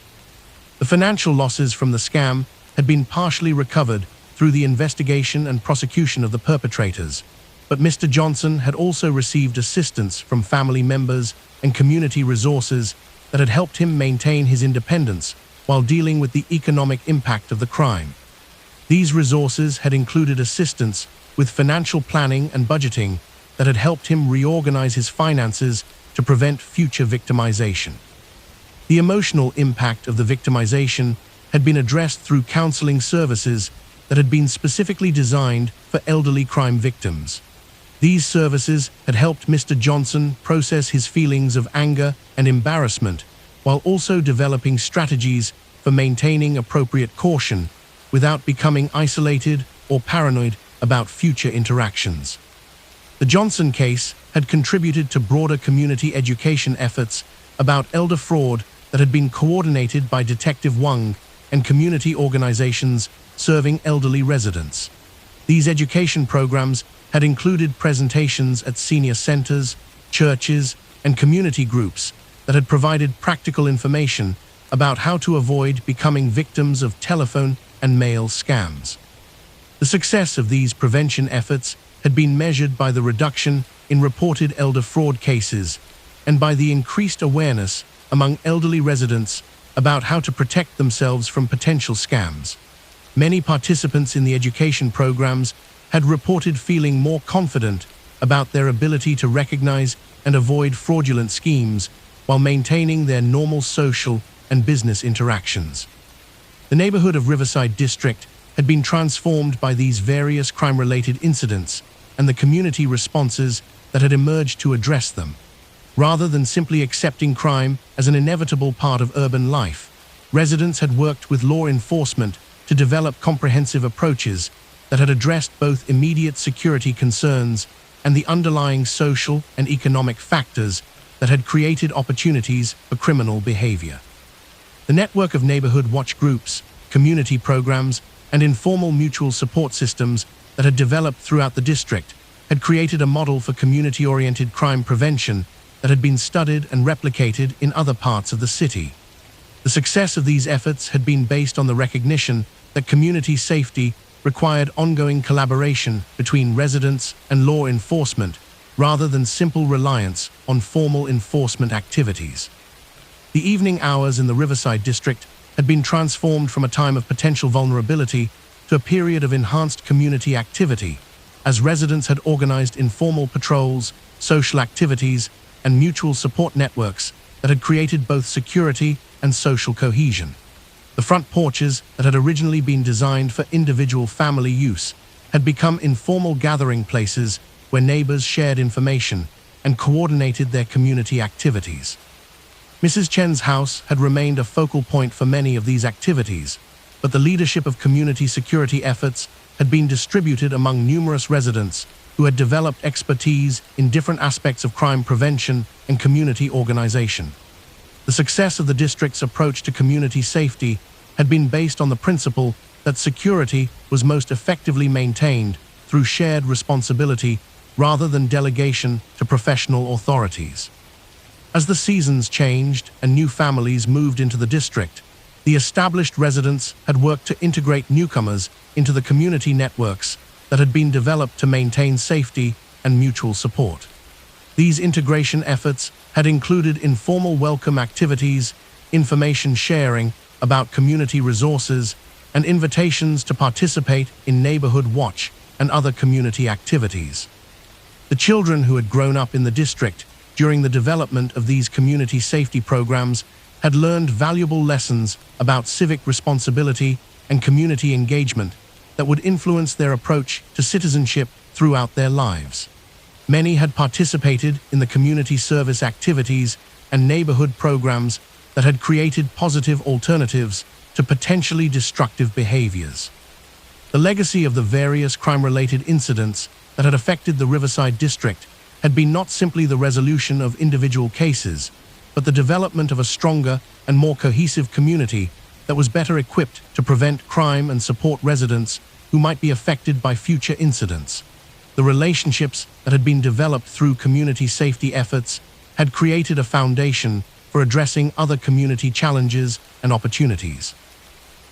The financial losses from the scam had been partially recovered through the investigation and prosecution of the perpetrators, but Mr. Johnson had also received assistance from family members and community resources that had helped him maintain his independence while dealing with the economic impact of the crime. These resources had included assistance with financial planning and budgeting that had helped him reorganize his finances to prevent future victimization. The emotional impact of the victimization had been addressed through counseling services that had been specifically designed for elderly crime victims. These services had helped Mr. Johnson process his feelings of anger and embarrassment, while also developing strategies for maintaining appropriate caution without becoming isolated or paranoid about future interactions. The Johnson case had contributed to broader community education efforts about elder fraud that had been coordinated by Detective Wang and community organizations serving elderly residents. These education programs had included presentations at senior centers, churches, and community groups that had provided practical information about how to avoid becoming victims of telephone and mail scams. The success of these prevention efforts had been measured by the reduction in reported elder fraud cases and by the increased awareness among elderly residents about how to protect themselves from potential scams. Many participants in the education programs had reported feeling more confident about their ability to recognize and avoid fraudulent schemes while maintaining their normal social and business interactions. The neighborhood of Riverside District had been transformed by these various crime-related incidents and the community responses that had emerged to address them. Rather than simply accepting crime as an inevitable part of urban life, residents had worked with law enforcement to develop comprehensive approaches that had addressed both immediate security concerns and the underlying social and economic factors that had created opportunities for criminal behavior. The network of neighborhood watch groups, community programs, and informal mutual support systems that had developed throughout the district had created a model for community-oriented crime prevention that had been studied and replicated in other parts of the city. The success of these efforts had been based on the recognition that community safety required ongoing collaboration between residents and law enforcement rather than simple reliance on formal enforcement activities. The evening hours in the Riverside District had been transformed from a time of potential vulnerability to a period of enhanced community activity, as residents had organized informal patrols, social activities, and mutual support networks that had created both security and social cohesion. The front porches that had originally been designed for individual family use had become informal gathering places where neighbors shared information and coordinated their community activities. Mrs. Chen's house had remained a focal point for many of these activities, but the leadership of community security efforts had been distributed among numerous residents who had developed expertise in different aspects of crime prevention and community organization. The success of the district's approach to community safety had been based on the principle that security was most effectively maintained through shared responsibility rather than delegation to professional authorities. As the seasons changed and new families moved into the district, the established residents had worked to integrate newcomers into the community networks that had been developed to maintain safety and mutual support. These integration efforts had included informal welcome activities, information sharing about community resources, and invitations to participate in neighborhood watch and other community activities. The children who had grown up in the district during the development of these community safety programs had learned valuable lessons about civic responsibility and community engagement that would influence their approach to citizenship throughout their lives. Many had participated in the community service activities and neighborhood programs that had created positive alternatives to potentially destructive behaviors. The legacy of the various crime-related incidents that had affected the Riverside District had been not simply the resolution of individual cases, but the development of a stronger and more cohesive community that was better equipped to prevent crime and support residents who might be affected by future incidents. The relationships that had been developed through community safety efforts had created a foundation for addressing other community challenges and opportunities.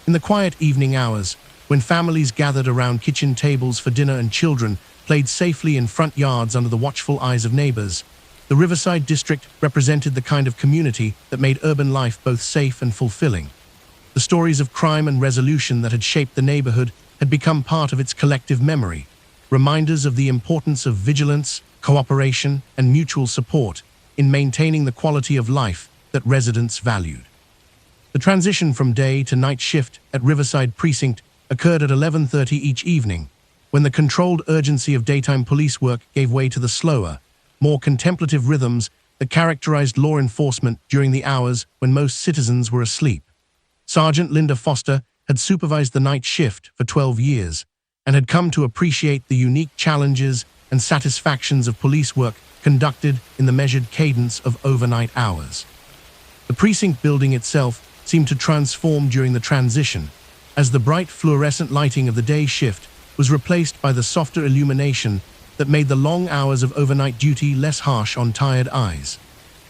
In the quiet evening hours, when families gathered around kitchen tables for dinner and children played safely in front yards under the watchful eyes of neighbors, the Riverside District represented the kind of community that made urban life both safe and fulfilling. The stories of crime and resolution that had shaped the neighborhood had become part of its collective memory, reminders of the importance of vigilance, cooperation, and mutual support in maintaining the quality of life that residents valued. The transition from day to night shift at Riverside Precinct occurred at 11:30 each evening, when the controlled urgency of daytime police work gave way to the slower, more contemplative rhythms that characterized law enforcement during the hours when most citizens were asleep. Sergeant Linda Foster had supervised the night shift for 12 years and had come to appreciate the unique challenges and satisfactions of police work conducted in the measured cadence of overnight hours. The precinct building itself seemed to transform during the transition, as the bright fluorescent lighting of the day shift was replaced by the softer illumination that made the long hours of overnight duty less harsh on tired eyes.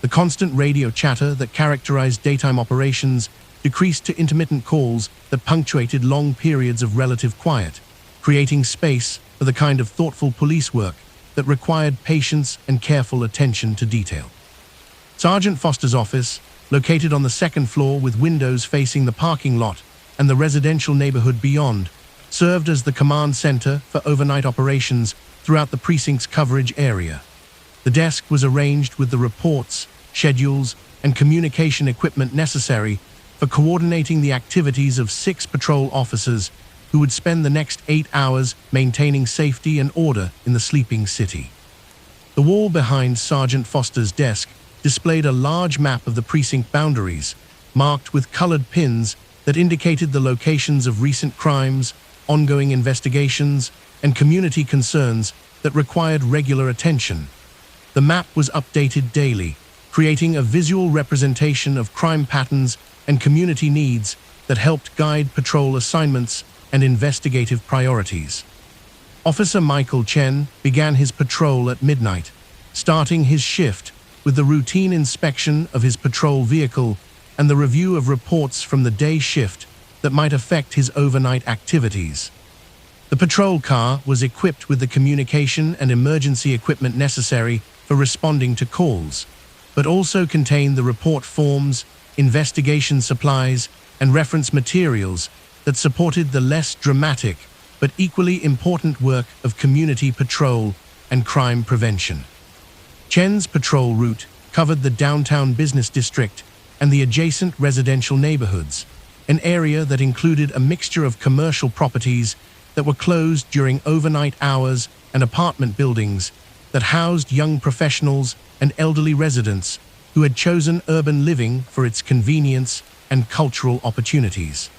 The constant radio chatter that characterized daytime operations decreased to intermittent calls that punctuated long periods of relative quiet, creating space for the kind of thoughtful police work that required patience and careful attention to detail. Sergeant Foster's office, located on the second floor with windows facing the parking lot and the residential neighborhood beyond, served as the command center for overnight operations throughout the precinct's coverage area. The desk was arranged with the reports, schedules, and communication equipment necessary for coordinating the activities of 6 patrol officers who would spend the next 8 hours maintaining safety and order in the sleeping city. The wall behind Sergeant Foster's desk displayed a large map of the precinct boundaries, marked with colored pins that indicated the locations of recent crimes, ongoing investigations, and community concerns that required regular attention. The map was updated daily, creating a visual representation of crime patterns and community needs that helped guide patrol assignments and investigative priorities. Officer Michael Chen began his patrol at midnight, starting his shift with the routine inspection of his patrol vehicle and the review of reports from the day shift that might affect his overnight activities. The patrol car was equipped with the communication and emergency equipment necessary for responding to calls, but also contained the report forms, investigation supplies, and reference materials that supported the less dramatic but equally important work of community patrol and crime prevention. Chen's patrol route covered the downtown business district and the adjacent residential neighborhoods, an area that included a mixture of commercial properties that were closed during overnight hours and apartment buildings that housed young professionals and elderly residents who had chosen urban living for its convenience and cultural opportunities.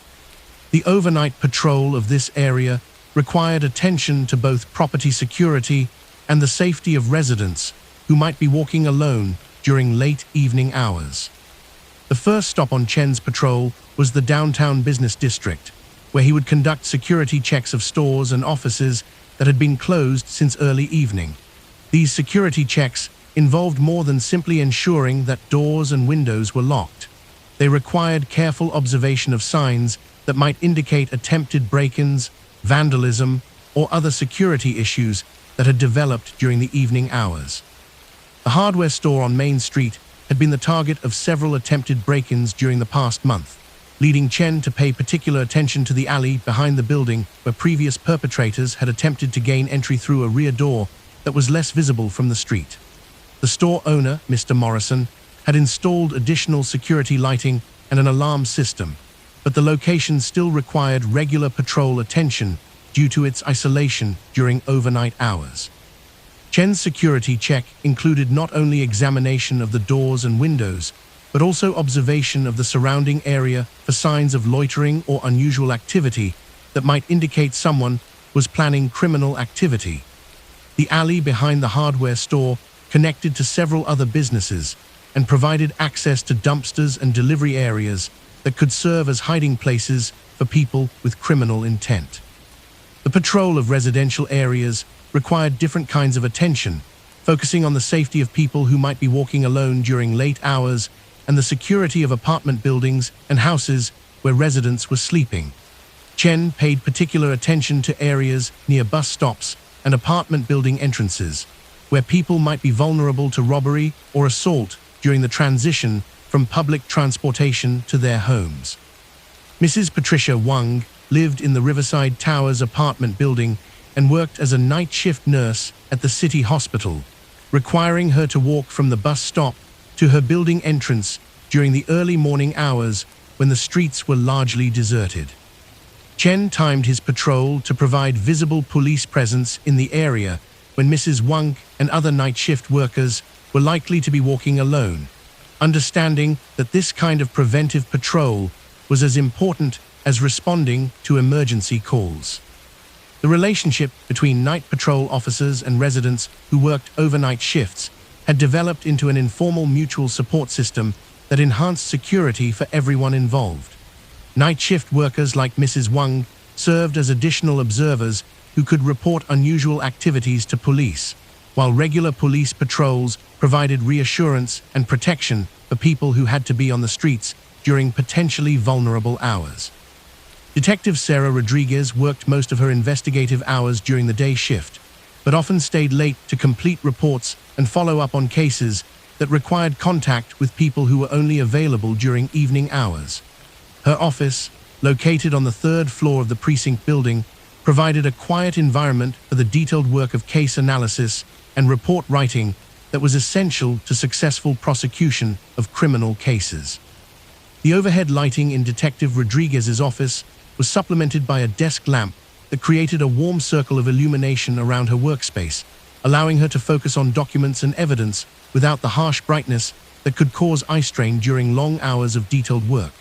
The overnight patrol of this area required attention to both property security and the safety of residents who might be walking alone during late evening hours. The first stop on Chen's patrol was the downtown business district, where he would conduct security checks of stores and offices that had been closed since early evening. These security checks involved more than simply ensuring that doors and windows were locked. They required careful observation of signs that might indicate attempted break-ins, vandalism, or other security issues that had developed during the evening hours. The hardware store on Main Street had been the target of several attempted break-ins during the past month, leading Chen to pay particular attention to the alley behind the building where previous perpetrators had attempted to gain entry through a rear door that was less visible from the street. The store owner, Mr. Morrison, had installed additional security lighting and an alarm system, but the location still required regular patrol attention due to its isolation during overnight hours. Chen's security check included not only examination of the doors and windows, but also observation of the surrounding area for signs of loitering or unusual activity that might indicate someone was planning criminal activity. The alley behind the hardware store connected to several other businesses and provided access to dumpsters and delivery areas that could serve as hiding places for people with criminal intent. The patrol of residential areas required different kinds of attention, focusing on the safety of people who might be walking alone during late hours and the security of apartment buildings and houses where residents were sleeping. Chen paid particular attention to areas near bus stops and apartment building entrances, where people might be vulnerable to robbery or assault during the transition from public transportation to their homes. Mrs. Patricia Wang lived in the Riverside Towers apartment building and worked as a night shift nurse at the city hospital, requiring her to walk from the bus stop to her building entrance during the early morning hours when the streets were largely deserted. Chen timed his patrol to provide visible police presence in the area when Mrs. Wang and other night shift workers were likely to be walking alone, understanding that this kind of preventive patrol was as important as responding to emergency calls. The relationship between night patrol officers and residents who worked overnight shifts had developed into an informal mutual support system that enhanced security for everyone involved. Night shift workers like Mrs. Wang served as additional observers who could report unusual activities to police, while regular police patrols provided reassurance and protection for people who had to be on the streets during potentially vulnerable hours. Detective Sarah Rodriguez worked most of her investigative hours during the day shift, but often stayed late to complete reports and follow up on cases that required contact with people who were only available during evening hours. Her office, located on the third floor of the precinct building, provided a quiet environment for the detailed work of case analysis and report writing that was essential to successful prosecution of criminal cases. The overhead lighting in Detective Rodriguez's office was supplemented by a desk lamp that created a warm circle of illumination around her workspace, allowing her to focus on documents and evidence without the harsh brightness that could cause eye strain during long hours of detailed work.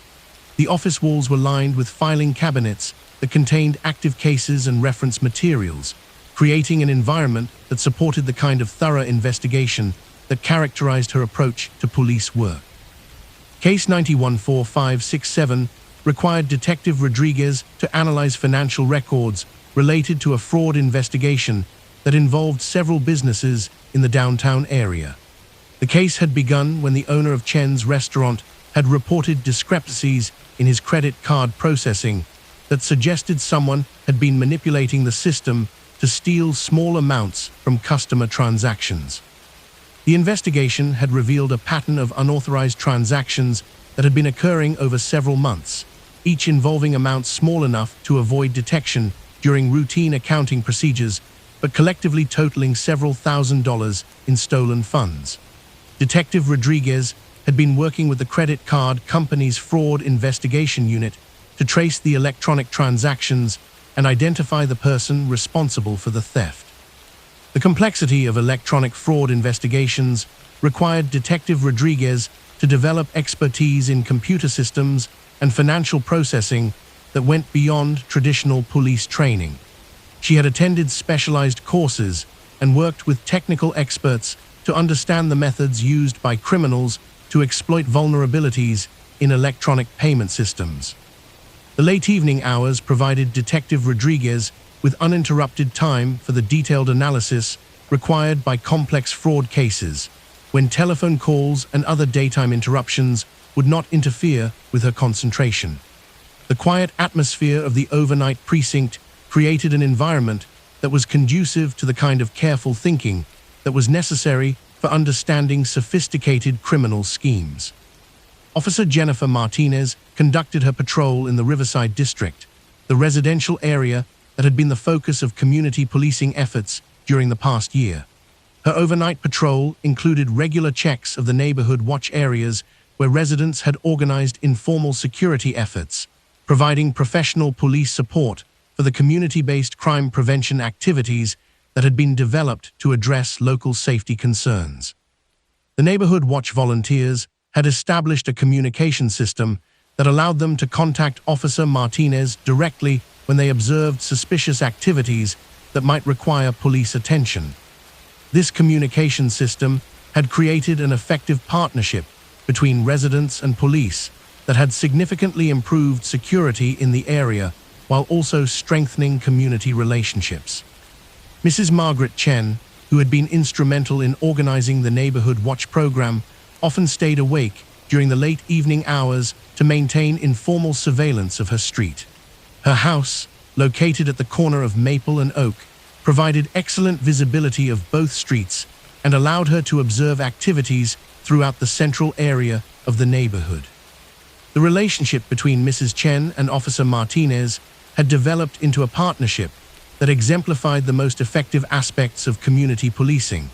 The office walls were lined with filing cabinets that contained active cases and reference materials, creating an environment that supported the kind of thorough investigation that characterized her approach to police work. Case 914567 required Detective Rodriguez to analyze financial records related to a fraud investigation that involved several businesses in the downtown area. The case had begun when the owner of Chen's restaurant had reported discrepancies in his credit card processing that suggested someone had been manipulating the system to steal small amounts from customer transactions. The investigation had revealed a pattern of unauthorized transactions that had been occurring over several months, each involving amounts small enough to avoid detection during routine accounting procedures, but collectively totaling several $1,000s in stolen funds. Detective Rodriguez had been working with the credit card company's fraud investigation unit to trace the electronic transactions and identify the person responsible for the theft. The complexity of electronic fraud investigations required Detective Rodriguez to develop expertise in computer systems and financial processing that went beyond traditional police training. She had attended specialized courses and worked with technical experts to understand the methods used by criminals to exploit vulnerabilities in electronic payment systems. The late evening hours provided Detective Rodriguez with uninterrupted time for the detailed analysis required by complex fraud cases, when telephone calls and other daytime interruptions would not interfere with her concentration. The quiet atmosphere of the overnight precinct created an environment that was conducive to the kind of careful thinking that was necessary for understanding sophisticated criminal schemes. Officer Jennifer Martinez conducted her patrol in the Riverside District, the residential area that had been the focus of community policing efforts during the past year. Her overnight patrol included regular checks of the neighborhood watch areas where residents had organized informal security efforts, providing professional police support for the community-based crime prevention activities that had been developed to address local safety concerns. The neighborhood watch volunteers had established a communication system that allowed them to contact Officer Martinez directly when they observed suspicious activities that might require police attention. This communication system had created an effective partnership between residents and police that had significantly improved security in the area while also strengthening community relationships. Mrs. Margaret Chen, who had been instrumental in organizing the neighborhood watch program, often stayed awake during the late evening hours to maintain informal surveillance of her street. Her house, located at the corner of Maple and Oak, provided excellent visibility of both streets and allowed her to observe activities throughout the central area of the neighborhood. The relationship between Mrs. Chen and Officer Martinez had developed into a partnership that exemplified the most effective aspects of community policing,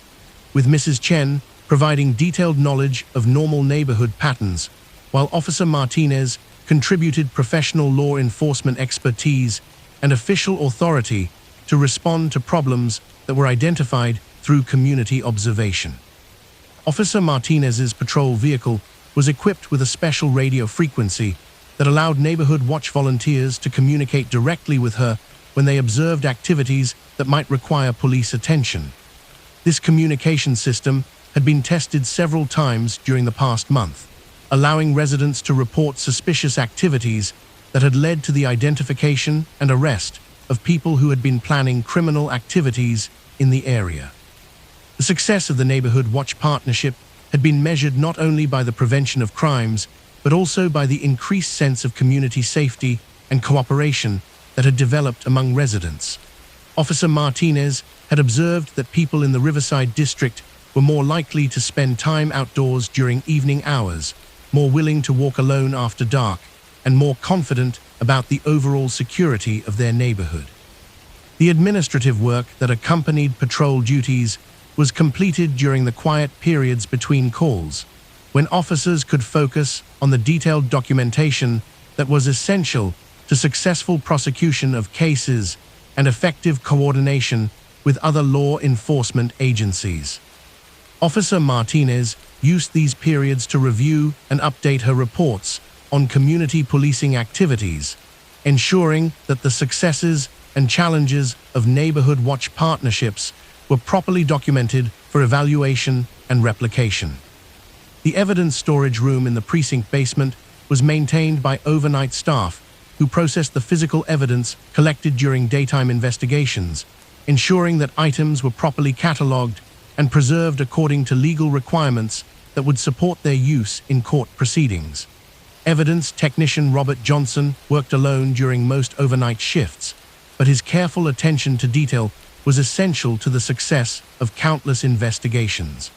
with Mrs. Chen providing detailed knowledge of normal neighborhood patterns, while Officer Martinez contributed professional law enforcement expertise and official authority to respond to problems that were identified through community observation. Officer Martinez's patrol vehicle was equipped with a special radio frequency that allowed neighborhood watch volunteers to communicate directly with her when they observed activities that might require police attention. This communication system had been tested several times during the past month, allowing residents to report suspicious activities that had led to the identification and arrest of people who had been planning criminal activities in the area. The success of the Neighborhood Watch Partnership had been measured not only by the prevention of crimes, but also by the increased sense of community safety and cooperation that had developed among residents. Officer Martinez had observed that people in the Riverside district were more likely to spend time outdoors during evening hours, more willing to walk alone after dark, and more confident about the overall security of their neighborhood. The administrative work that accompanied patrol duties was completed during the quiet periods between calls, when officers could focus on the detailed documentation that was essential to successful prosecution of cases and effective coordination with other law enforcement agencies. Officer Martinez used these periods to review and update her reports on community policing activities, ensuring that the successes and challenges of neighborhood watch partnerships were properly documented for evaluation and replication. The evidence storage room in the precinct basement was maintained by overnight staff who processed the physical evidence collected during daytime investigations, ensuring that items were properly catalogued and preserved according to legal requirements that would support their use in court proceedings. Evidence technician Robert Johnson worked alone during most overnight shifts, but his careful attention to detail was essential to the success of countless investigations.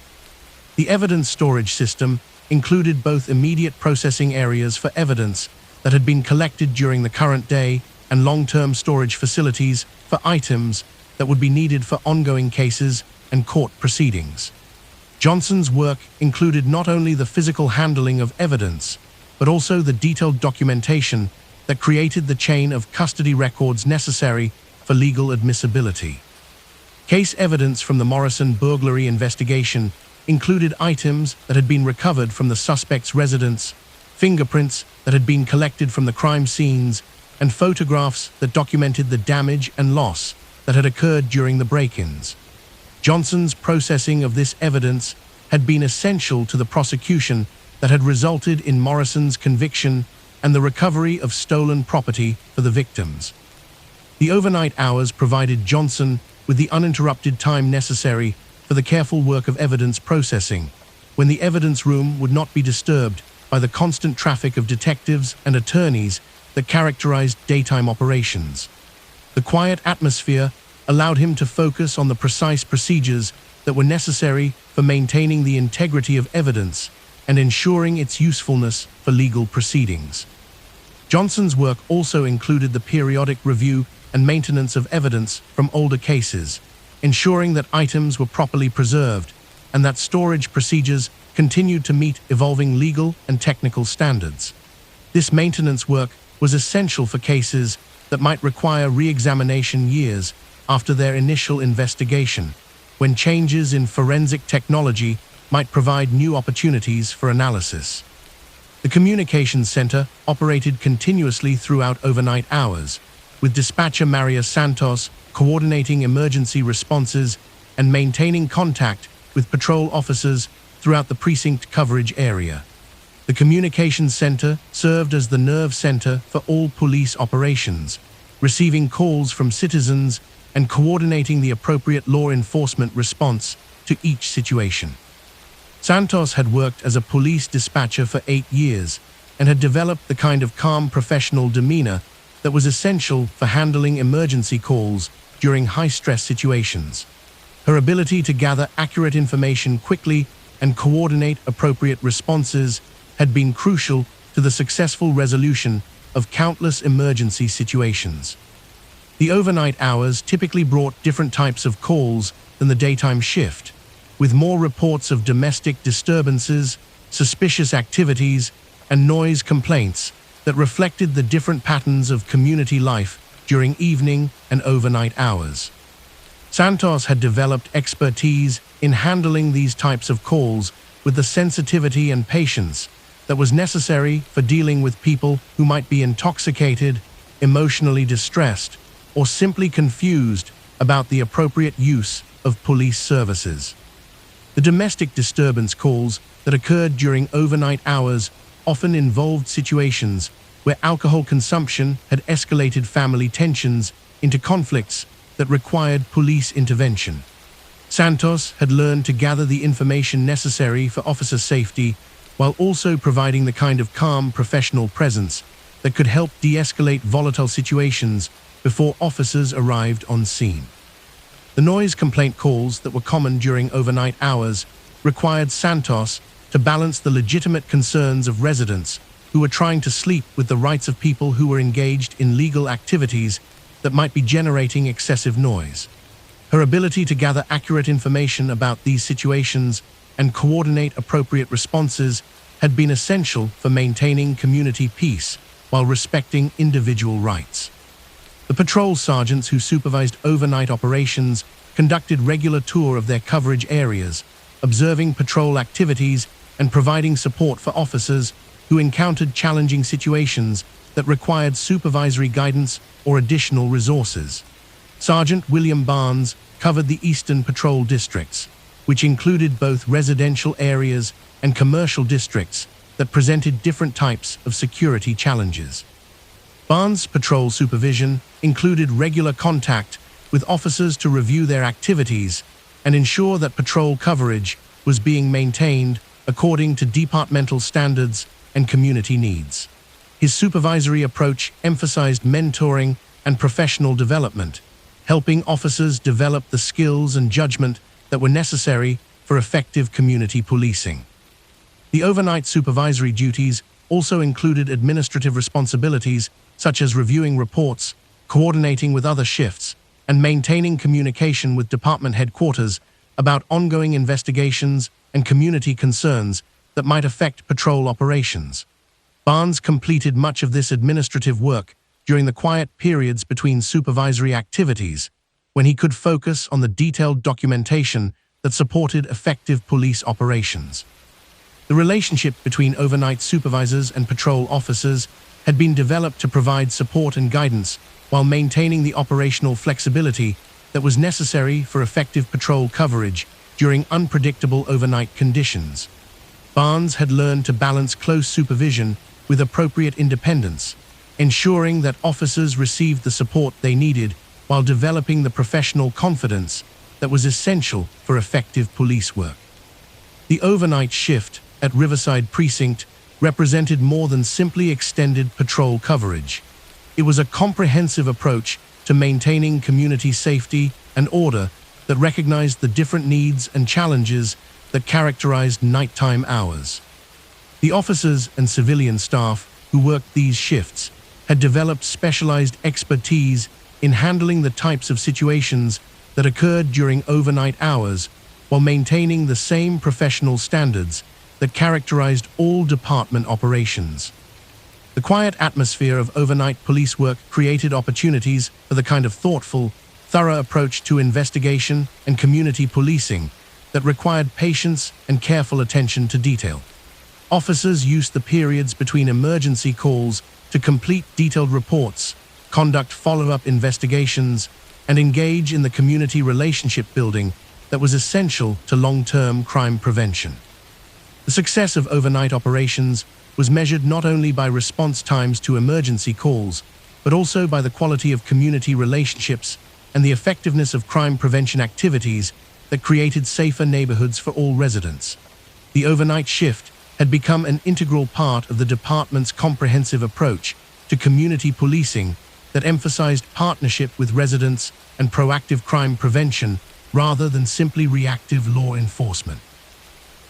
The evidence storage system included both immediate processing areas for evidence that had been collected during the current day and long-term storage facilities for items that would be needed for ongoing cases and court proceedings. Johnson's work included not only the physical handling of evidence, but also the detailed documentation that created the chain of custody records necessary for legal admissibility. Case evidence from the Morrison burglary investigation included items that had been recovered from the suspect's residence, fingerprints that had been collected from the crime scenes, and photographs that documented the damage and loss that had occurred during the break-ins. Johnson's processing of this evidence had been essential to the prosecution that had resulted in Morrison's conviction and the recovery of stolen property for the victims. The overnight hours provided Johnson with the uninterrupted time necessary for the careful work of evidence processing, when the evidence room would not be disturbed by the constant traffic of detectives and attorneys that characterized daytime operations. The quiet atmosphere allowed him to focus on the precise procedures that were necessary for maintaining the integrity of evidence and ensuring its usefulness for legal proceedings. Johnson's work also included the periodic review and maintenance of evidence from older cases, ensuring that items were properly preserved and that storage procedures continued to meet evolving legal and technical standards. This maintenance work was essential for cases that might require re-examination years after their initial investigation, when changes in forensic technology might provide new opportunities for analysis. The communications center operated continuously throughout overnight hours, with dispatcher Maria Santos coordinating emergency responses and maintaining contact with patrol officers throughout the precinct coverage area. The communications center served as the nerve center for all police operations, receiving calls from citizens and coordinating the appropriate law enforcement response to each situation. Santos had worked as a police dispatcher for 8 years and had developed the kind of calm professional demeanor that was essential for handling emergency calls during high-stress situations. Her ability to gather accurate information quickly and coordinate appropriate responses had been crucial to the successful resolution of countless emergency situations. The overnight hours typically brought different types of calls than the daytime shift, with more reports of domestic disturbances, suspicious activities, and noise complaints that reflected the different patterns of community life during evening and overnight hours. Santos had developed expertise in handling these types of calls with the sensitivity and patience that was necessary for dealing with people who might be intoxicated, emotionally distressed, or simply confused about the appropriate use of police services. The domestic disturbance calls that occurred during overnight hours often involved situations where alcohol consumption had escalated family tensions into conflicts that required police intervention. Santos had learned to gather the information necessary for officer safety while also providing the kind of calm professional presence that could help de-escalate volatile situations before officers arrived on scene. The noise complaint calls that were common during overnight hours required Santos to balance the legitimate concerns of residents who were trying to sleep with the rights of people who were engaged in legal activities that might be generating excessive noise. Her ability to gather accurate information about these situations and coordinate appropriate responses had been essential for maintaining community peace while respecting individual rights. The patrol sergeants who supervised overnight operations conducted regular tour of their coverage areas, observing patrol activities and providing support for officers who encountered challenging situations that required supervisory guidance or additional resources. Sergeant William Barnes covered the Eastern Patrol districts, which included both residential areas and commercial districts that presented different types of security challenges. Barnes' patrol supervision included regular contact with officers to review their activities and ensure that patrol coverage was being maintained according to departmental standards and community needs. His supervisory approach emphasized mentoring and professional development, helping officers develop the skills and judgment that were necessary for effective community policing. The overnight supervisory duties also included administrative responsibilities such as reviewing reports, coordinating with other shifts, and maintaining communication with department headquarters about ongoing investigations and community concerns that might affect patrol operations. Barnes completed much of this administrative work during the quiet periods between supervisory activities, when he could focus on the detailed documentation that supported effective police operations. The relationship between overnight supervisors and patrol officers had been developed to provide support and guidance while maintaining the operational flexibility that was necessary for effective patrol coverage during unpredictable overnight conditions. Barnes had learned to balance close supervision with appropriate independence, ensuring that officers received the support they needed while developing the professional confidence that was essential for effective police work. The overnight shift at Riverside Precinct represented more than simply extended patrol coverage. It was a comprehensive approach to maintaining community safety and order that recognized the different needs and challenges that characterized nighttime hours. The officers and civilian staff who worked these shifts had developed specialized expertise in handling the types of situations that occurred during overnight hours while maintaining the same professional standards that characterized all department operations. The quiet atmosphere of overnight police work created opportunities for the kind of thoughtful, thorough approach to investigation and community policing that required patience and careful attention to detail. Officers used the periods between emergency calls to complete detailed reports, conduct follow-up investigations, and engage in the community relationship building that was essential to long-term crime prevention. The success of overnight operations was measured not only by response times to emergency calls, but also by the quality of community relationships and the effectiveness of crime prevention activities that created safer neighborhoods for all residents. The overnight shift had become an integral part of the department's comprehensive approach to community policing that emphasized partnership with residents and proactive crime prevention rather than simply reactive law enforcement.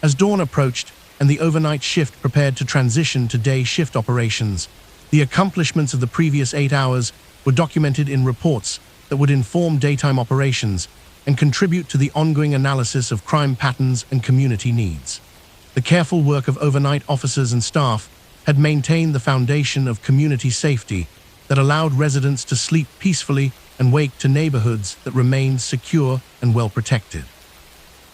As dawn approached and the overnight shift prepared to transition to day shift operations, the accomplishments of the previous 8 hours were documented in reports that would inform daytime operations and contribute to the ongoing analysis of crime patterns and community needs. The careful work of overnight officers and staff had maintained the foundation of community safety that allowed residents to sleep peacefully and wake to neighborhoods that remained secure and well protected.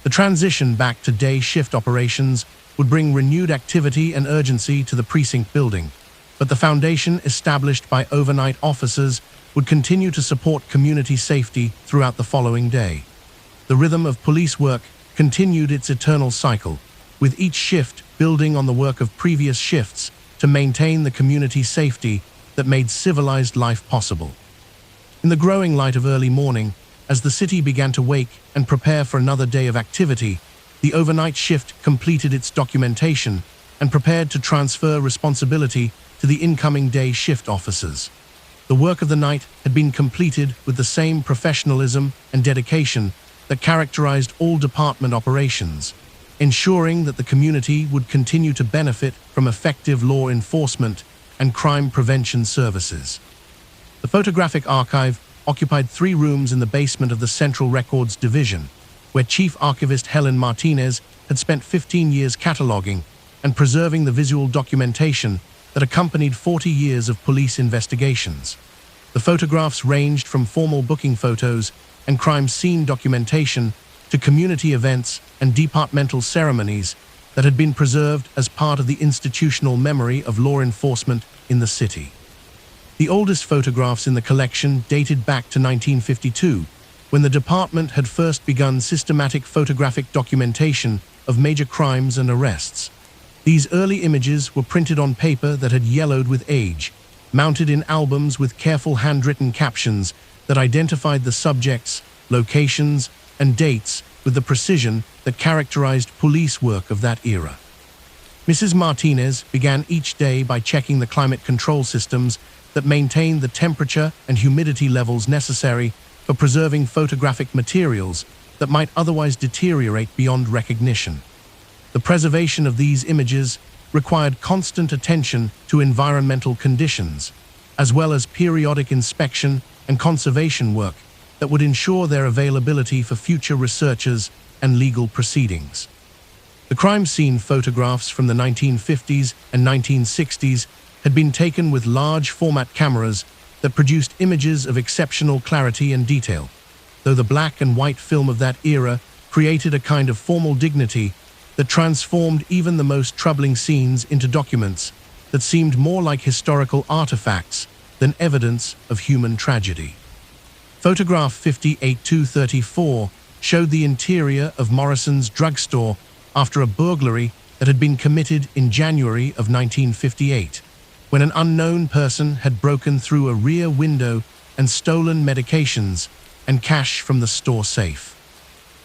The transition back to day shift operations would bring renewed activity and urgency to the precinct building, but the foundation established by overnight officers would continue to support community safety throughout the following day. The rhythm of police work continued its eternal cycle, with each shift building on the work of previous shifts to maintain the community safety that made civilized life possible. In the growing light of early morning, as the city began to wake and prepare for another day of activity, the overnight shift completed its documentation and prepared to transfer responsibility to the incoming day shift officers. The work of the night had been completed with the same professionalism and dedication that characterized all department operations, ensuring that the community would continue to benefit from effective law enforcement and crime prevention services. The photographic archive occupied 3 rooms in the basement of the Central Records Division, where Chief Archivist Helen Martinez had spent 15 years cataloging and preserving the visual documentation that accompanied 40 years of police investigations. The photographs ranged from formal booking photos and crime scene documentation to community events and departmental ceremonies that had been preserved as part of the institutional memory of law enforcement in the city. The oldest photographs in the collection dated back to 1952, when the department had first begun systematic photographic documentation of major crimes and arrests. These early images were printed on paper that had yellowed with age, mounted in albums with careful handwritten captions that identified the subjects, locations, and dates with the precision that characterized police work of that era. Mrs. Martinez began each day by checking the climate control systems that maintained the temperature and humidity levels necessary for preserving photographic materials that might otherwise deteriorate beyond recognition. The preservation of these images required constant attention to environmental conditions, as well as periodic inspection and conservation work that would ensure their availability for future researchers and legal proceedings. The crime scene photographs from the 1950s and 1960s had been taken with large format cameras that produced images of exceptional clarity and detail, though the black and white film of that era created a kind of formal dignity that transformed even the most troubling scenes into documents that seemed more like historical artifacts than evidence of human tragedy. Photograph 58234 showed the interior of Morrison's drugstore after a burglary that had been committed in January of 1958, when an unknown person had broken through a rear window and stolen medications and cash from the store safe.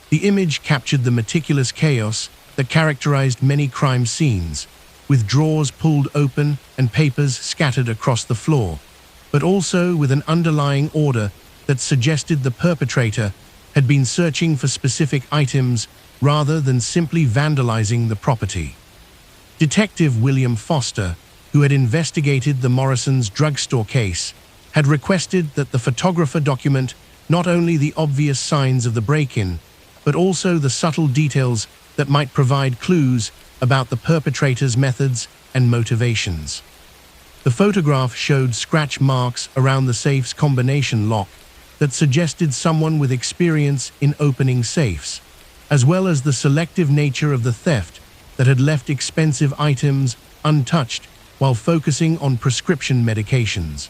The image captured the meticulous chaos that characterized many crime scenes, with drawers pulled open and papers scattered across the floor, but also with an underlying order that suggested the perpetrator had been searching for specific items rather than simply vandalizing the property. Detective William Foster, who had investigated the Morrison's drugstore case, had requested that the photographer document not only the obvious signs of the break-in, but also the subtle details that might provide clues about the perpetrator's methods and motivations. The photograph showed scratch marks around the safe's combination lock that suggested someone with experience in opening safes, as well as the selective nature of the theft that had left expensive items untouched while focusing on prescription medications.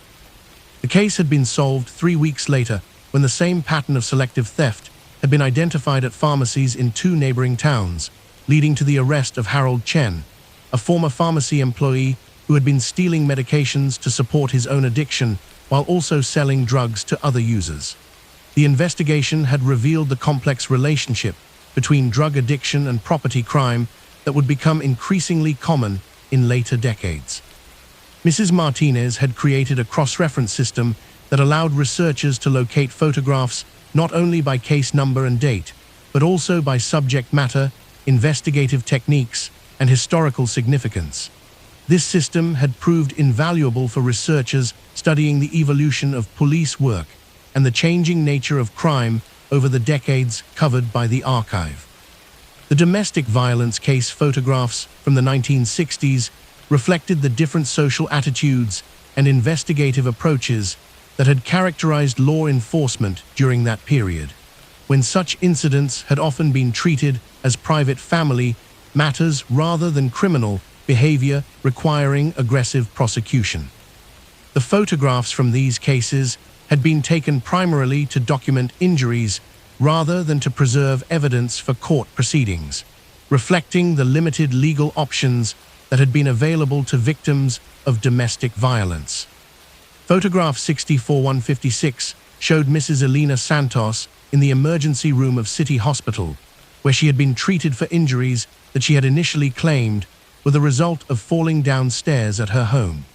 The case had been solved 3 weeks later when the same pattern of selective theft had been identified at pharmacies in 2 neighboring towns, leading to the arrest of Harold Chen, a former pharmacy employee who had been stealing medications to support his own addiction while also selling drugs to other users. The investigation had revealed the complex relationship between drug addiction and property crime that would become increasingly common in later decades. Mrs. Martinez had created a cross-reference system that allowed researchers to locate photographs not only by case number and date, but also by subject matter, investigative techniques, and historical significance. This system had proved invaluable for researchers studying the evolution of police work and the changing nature of crime over the decades covered by the archive. The domestic violence case photographs from the 1960s reflected the different social attitudes and investigative approaches that had characterized law enforcement during that period, when such incidents had often been treated as private family matters rather than criminal behavior requiring aggressive prosecution. The photographs from these cases had been taken primarily to document injuries rather than to preserve evidence for court proceedings, reflecting the limited legal options that had been available to victims of domestic violence. Photograph 64156 showed Mrs. Elena Santos in the emergency room of City Hospital, where she had been treated for injuries that she had initially claimed were the result of falling downstairs at her home.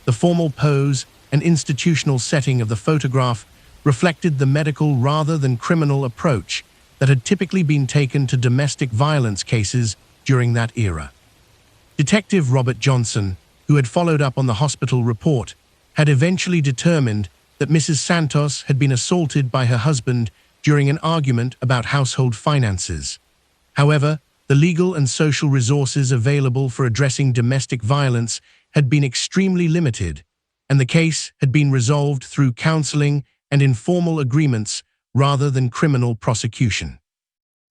The formal pose and institutional setting of the photograph reflected the medical rather than criminal approach that had typically been taken to domestic violence cases during that era. Detective Robert Johnson, who had followed up on the hospital report, had eventually determined that Mrs. Santos had been assaulted by her husband during an argument about household finances. However, the legal and social resources available for addressing domestic violence had been extremely limited, and the case had been resolved through counseling and informal agreements rather than criminal prosecution.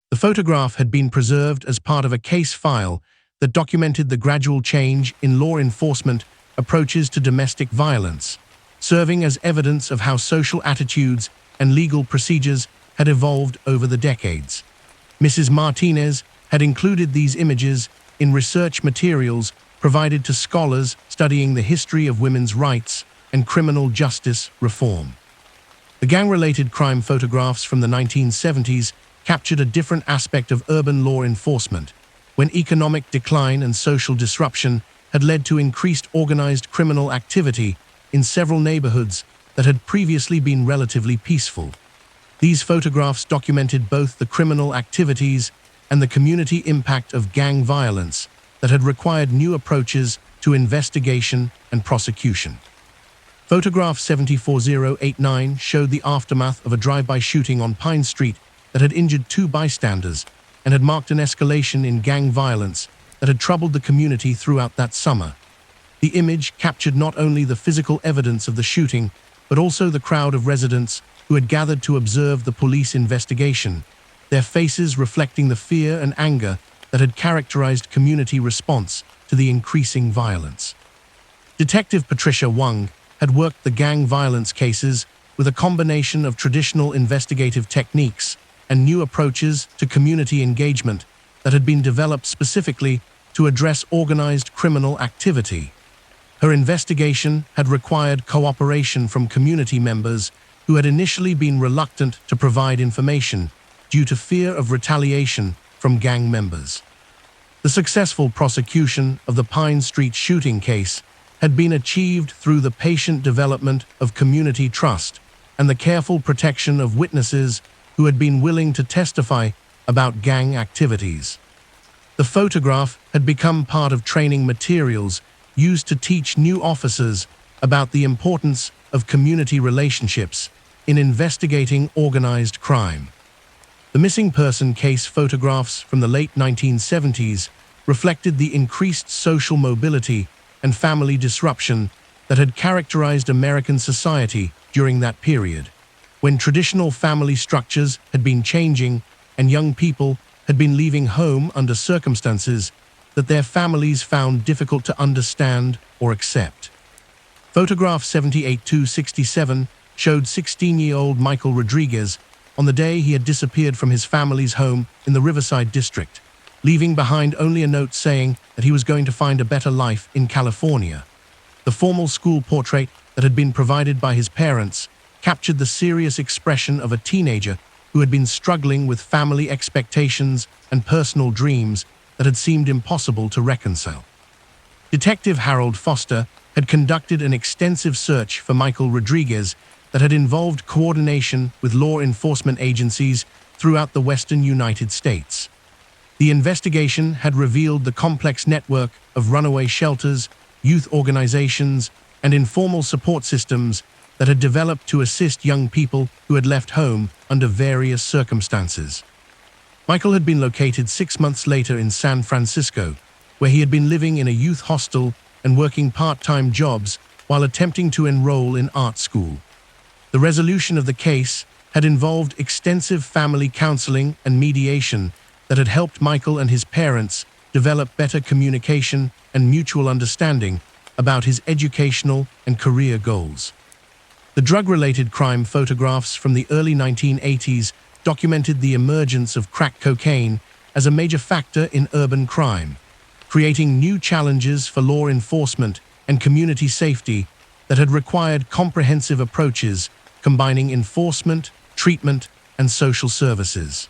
The photograph had been preserved as part of a case file that documented the gradual change in law enforcement approaches to domestic violence, serving as evidence of how social attitudes and legal procedures had evolved over the decades. Mrs. Martinez had included these images in research materials provided to scholars studying the history of women's rights and criminal justice reform. The gang-related crime photographs from the 1970s captured a different aspect of urban law enforcement, when economic decline and social disruption had led to increased organized criminal activity in several neighborhoods that had previously been relatively peaceful. These photographs documented both the criminal activities and the community impact of gang violence that had required new approaches to investigation and prosecution. Photograph 74089 showed the aftermath of a drive-by shooting on Pine Street that had injured 2 bystanders and had marked an escalation in gang violence that had troubled the community throughout that summer. The image captured not only the physical evidence of the shooting, but also the crowd of residents who had gathered to observe the police investigation, their faces reflecting the fear and anger that had characterized community response to the increasing violence. Detective Patricia Wang had worked the gang violence cases with a combination of traditional investigative techniques and new approaches to community engagement that had been developed specifically to address organized criminal activity. Her investigation had required cooperation from community members who had initially been reluctant to provide information due to fear of retaliation from gang members. The successful prosecution of the Pine Street shooting case had been achieved through the patient development of community trust and the careful protection of witnesses who had been willing to testify about gang activities. The photograph had become part of training materials used to teach new officers about the importance of community relationships in investigating organized crime. The missing person case photographs from the late 1970s reflected the increased social mobility and family disruption that had characterized American society during that period, when traditional family structures had been changing and young people had been leaving home under circumstances that their families found difficult to understand or accept. Photograph 78267 showed 16-year-old Michael Rodriguez on the day he had disappeared from his family's home in the Riverside district, leaving behind only a note saying that he was going to find a better life in California. The formal school portrait that had been provided by his parents captured the serious expression of a teenager who had been struggling with family expectations and personal dreams that had seemed impossible to reconcile. Detective Harold Foster had conducted an extensive search for Michael Rodriguez that had involved coordination with law enforcement agencies throughout the western United States. The investigation had revealed the complex network of runaway shelters, youth organizations, and informal support systems that had developed to assist young people who had left home under various circumstances. Michael had been located 6 months later in San Francisco, where he had been living in a youth hostel and working part-time jobs while attempting to enroll in art school. The resolution of the case had involved extensive family counseling and mediation that had helped Michael and his parents develop better communication and mutual understanding about his educational and career goals. The drug-related crime photographs from the early 1980s documented the emergence of crack cocaine as a major factor in urban crime, creating new challenges for law enforcement and community safety that had required comprehensive approaches combining enforcement, treatment, and social services.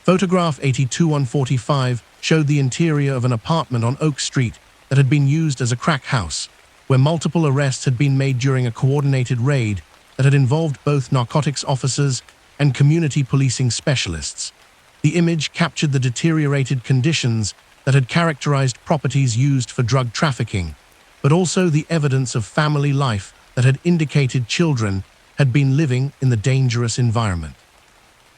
Photograph 82145 showed the interior of an apartment on Oak Street that had been used as a crack house, where multiple arrests had been made during a coordinated raid that had involved both narcotics officers and community policing specialists. The image captured the deteriorated conditions that had characterized properties used for drug trafficking, but also the evidence of family life that had indicated children had been living in the dangerous environment.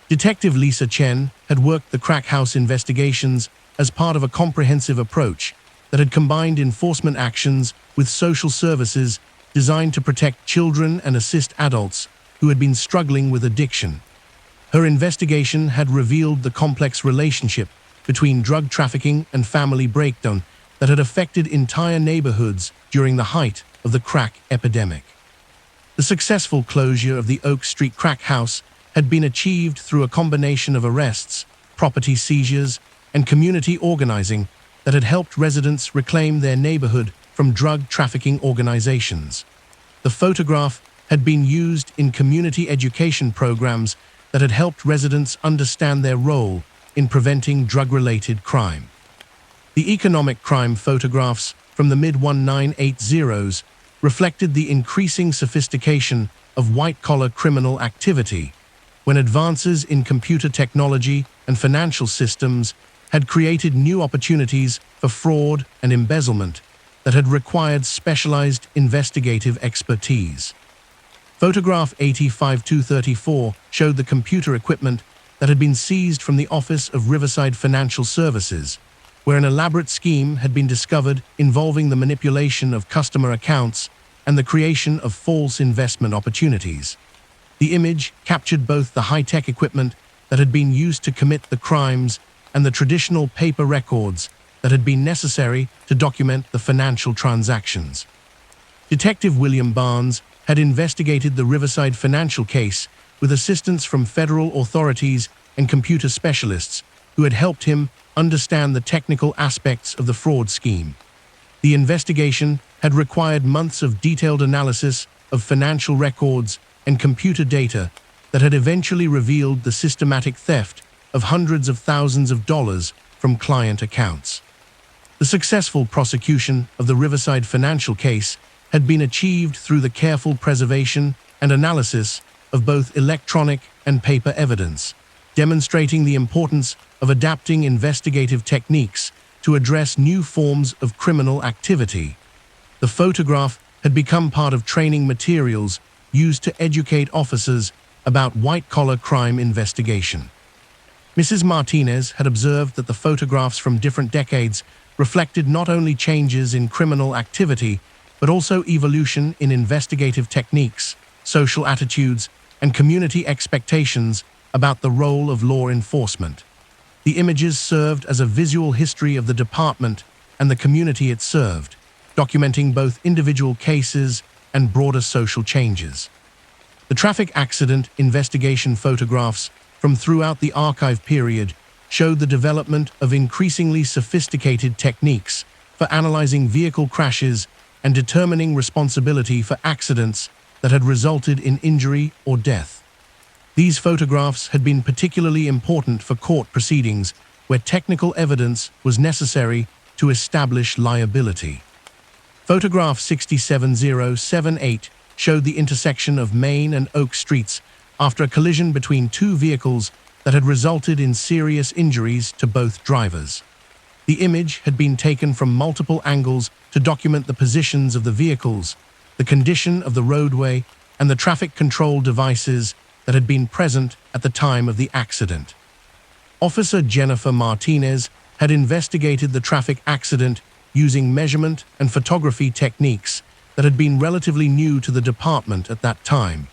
Detective Lisa Chen had worked the crack house investigations as part of a comprehensive approach that had combined enforcement actions with social services designed to protect children and assist adults who had been struggling with addiction. Her investigation had revealed the complex relationship between drug trafficking and family breakdown that had affected entire neighborhoods during the height of the crack epidemic. The successful closure of the Oak Street crack house had been achieved through a combination of arrests, property seizures, and community organizing that had helped residents reclaim their neighborhood from drug trafficking organizations. The photograph had been used in community education programs that had helped residents understand their role in preventing drug-related crime. The economic crime photographs from the mid-1980s reflected the increasing sophistication of white-collar criminal activity, when advances in computer technology and financial systems had created new opportunities for fraud and embezzlement that had required specialized investigative expertise. Photograph 85234 showed the computer equipment that had been seized from the office of Riverside Financial Services, where an elaborate scheme had been discovered involving the manipulation of customer accounts and the creation of false investment opportunities. The image captured both the high-tech equipment that had been used to commit the crimes and the traditional paper records that had been necessary to document the financial transactions. Detective William Barnes had investigated the Riverside financial case with assistance from federal authorities and computer specialists who had helped him understand the technical aspects of the fraud scheme. The investigation had required months of detailed analysis of financial records and computer data that had eventually revealed the systematic theft of hundreds of thousands of dollars from client accounts. The successful prosecution of the Riverside financial case had been achieved through the careful preservation and analysis of both electronic and paper evidence, demonstrating the importance of adapting investigative techniques to address new forms of criminal activity. The photograph had become part of training materials used to educate officers about white-collar crime investigation. Mrs. Martinez had observed that the photographs from different decades reflected not only changes in criminal activity, but also evolution in investigative techniques, social attitudes, and community expectations about the role of law enforcement. The images served as a visual history of the department and the community it served, documenting both individual cases and broader social changes. The traffic accident investigation photographs from throughout the archive period showed the development of increasingly sophisticated techniques for analyzing vehicle crashes and determining responsibility for accidents that had resulted in injury or death. These photographs had been particularly important for court proceedings where technical evidence was necessary to establish liability. Photograph 67078 showed the intersection of Main and Oak Streets after a collision between two vehicles that had resulted in serious injuries to both drivers. The image had been taken from multiple angles to document the positions of the vehicles, the condition of the roadway, and the traffic control devices that had been present at the time of the accident. Officer Jennifer Martinez had investigated the traffic accident using measurement and photography techniques that had been relatively new to the department at that time.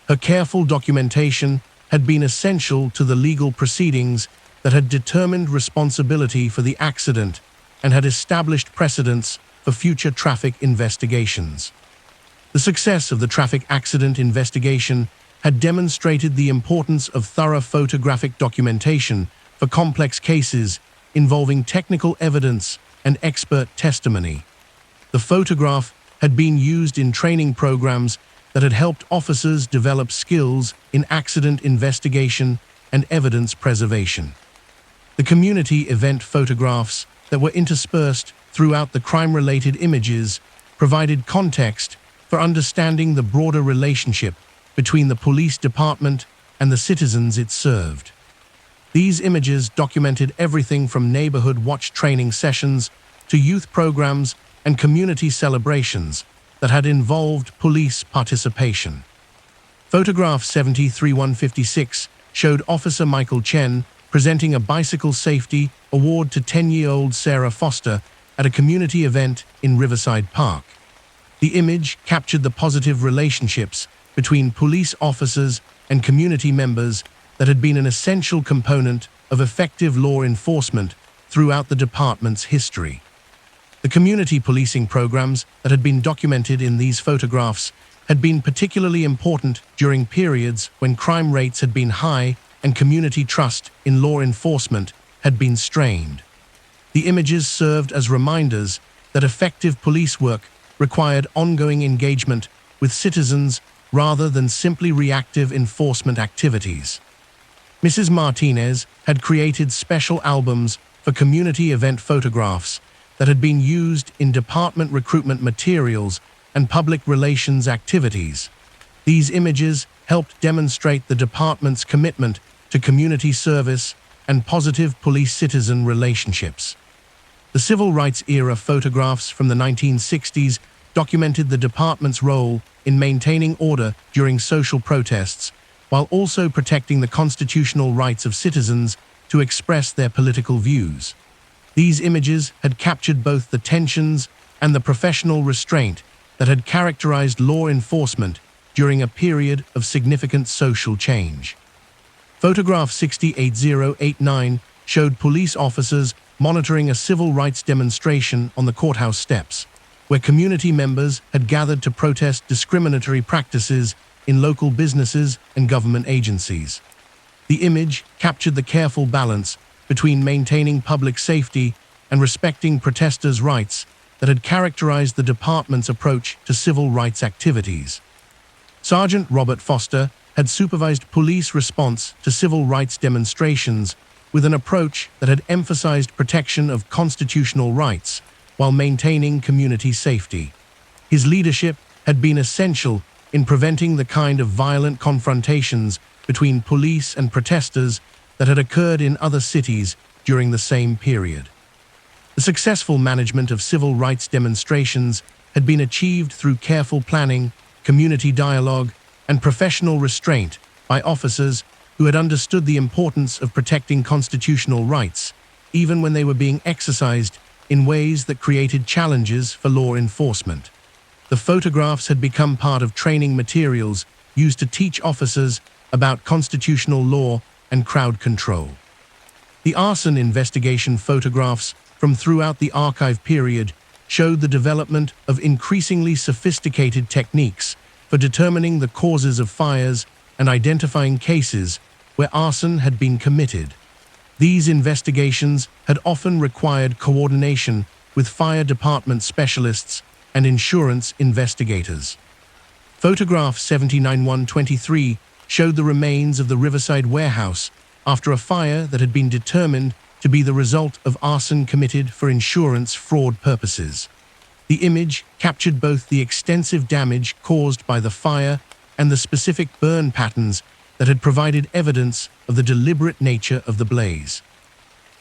Her careful documentation had been essential to the legal proceedings that had determined responsibility for the accident and had established precedents for future traffic investigations. The success of the traffic accident investigation had demonstrated the importance of thorough photographic documentation for complex cases involving technical evidence and expert testimony. The photograph had been used in training programs that had helped officers develop skills in accident investigation and evidence preservation. The community event photographs that were interspersed throughout the crime-related images provided context for understanding the broader relationship between the police department and the citizens it served. These images documented everything from neighborhood watch training sessions to youth programs and community celebrations that had involved police participation. Photograph 73156 showed Officer Michael Chen presenting a bicycle safety award to 10-year-old Sarah Foster at a community event in Riverside Park. The image captured the positive relationships between police officers and community members that had been an essential component of effective law enforcement throughout the department's history. The community policing programs that had been documented in these photographs had been particularly important during periods when crime rates had been high and community trust in law enforcement had been strained. The images served as reminders that effective police work required ongoing engagement with citizens rather than simply reactive enforcement activities. Mrs. Martinez had created special albums for community event photographs that had been used in department recruitment materials and public relations activities. These images helped demonstrate the department's commitment to community service and positive police-citizen relationships. The civil rights era photographs from the 1960s documented the department's role in maintaining order during social protests, while also protecting the constitutional rights of citizens to express their political views. These images had captured both the tensions and the professional restraint that had characterized law enforcement during a period of significant social change. Photograph 68089 showed police officers monitoring a civil rights demonstration on the courthouse steps, where community members had gathered to protest discriminatory practices in local businesses and government agencies. The image captured the careful balance between maintaining public safety and respecting protesters' rights that had characterized the department's approach to civil rights activities. Sergeant Robert Foster had supervised police response to civil rights demonstrations with an approach that had emphasized protection of constitutional rights while maintaining community safety. His leadership had been essential in preventing the kind of violent confrontations between police and protesters that had occurred in other cities during the same period. The successful management of civil rights demonstrations had been achieved through careful planning, community dialogue, and professional restraint by officers who had understood the importance of protecting constitutional rights, even when they were being exercised in ways that created challenges for law enforcement. The photographs had become part of training materials used to teach officers about constitutional law and crowd control. The arson investigation photographs from throughout the archive period showed the development of increasingly sophisticated techniques for determining the causes of fires and identifying cases where arson had been committed. These investigations had often required coordination with fire department specialists and insurance investigators. Photograph 79123 showed the remains of the Riverside warehouse after a fire that had been determined to be the result of arson committed for insurance fraud purposes. The image captured both the extensive damage caused by the fire and the specific burn patterns that had provided evidence of the deliberate nature of the blaze.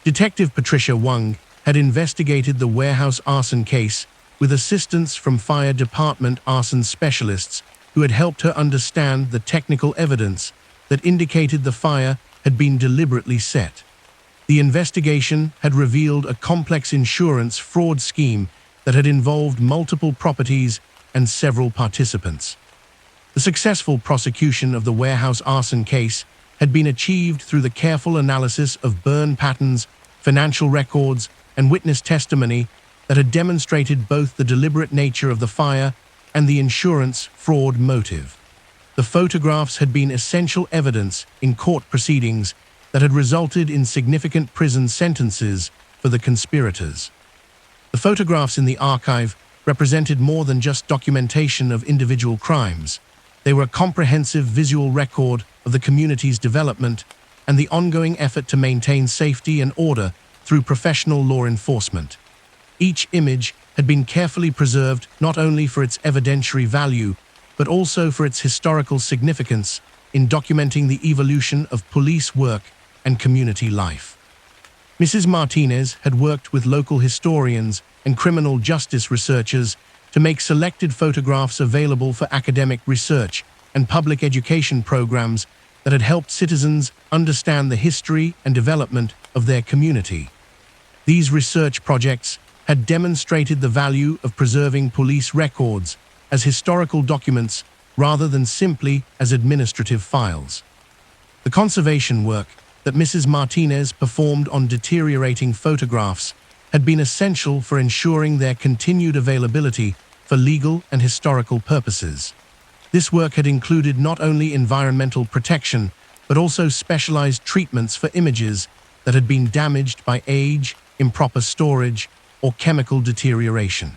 Detective Patricia Wung had investigated the warehouse arson case with assistance from fire department arson specialists who had helped her understand the technical evidence that indicated the fire had been deliberately set. The investigation had revealed a complex insurance fraud scheme that had involved multiple properties and several participants. The successful prosecution of the warehouse arson case had been achieved through the careful analysis of burn patterns, financial records, and witness testimony that had demonstrated both the deliberate nature of the fire and the insurance fraud motive. The photographs had been essential evidence in court proceedings that had resulted in significant prison sentences for the conspirators. The photographs in the archive represented more than just documentation of individual crimes. They were a comprehensive visual record of the community's development and the ongoing effort to maintain safety and order through professional law enforcement. Each image had been carefully preserved not only for its evidentiary value, but also for its historical significance in documenting the evolution of police work and community life. Mrs. Martinez had worked with local historians and criminal justice researchers to make selected photographs available for academic research and public education programs that had helped citizens understand the history and development of their community. These research projects had demonstrated the value of preserving police records as historical documents rather than simply as administrative files. The conservation work that Mrs. Martinez performed on deteriorating photographs had been essential for ensuring their continued availability for legal and historical purposes. This work had included not only environmental protection, but also specialized treatments for images that had been damaged by age, improper storage, or chemical deterioration.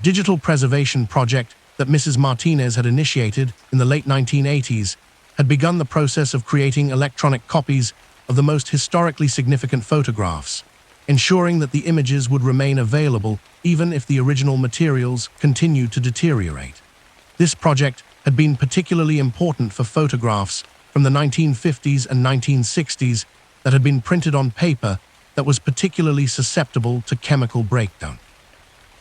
Digital preservation project that Mrs. Martinez had initiated in the late 1980s had begun the process of creating electronic copies of the most historically significant photographs, ensuring that the images would remain available even if the original materials continued to deteriorate. This project had been particularly important for photographs from the 1950s and 1960s that had been printed on paper that was particularly susceptible to chemical breakdown.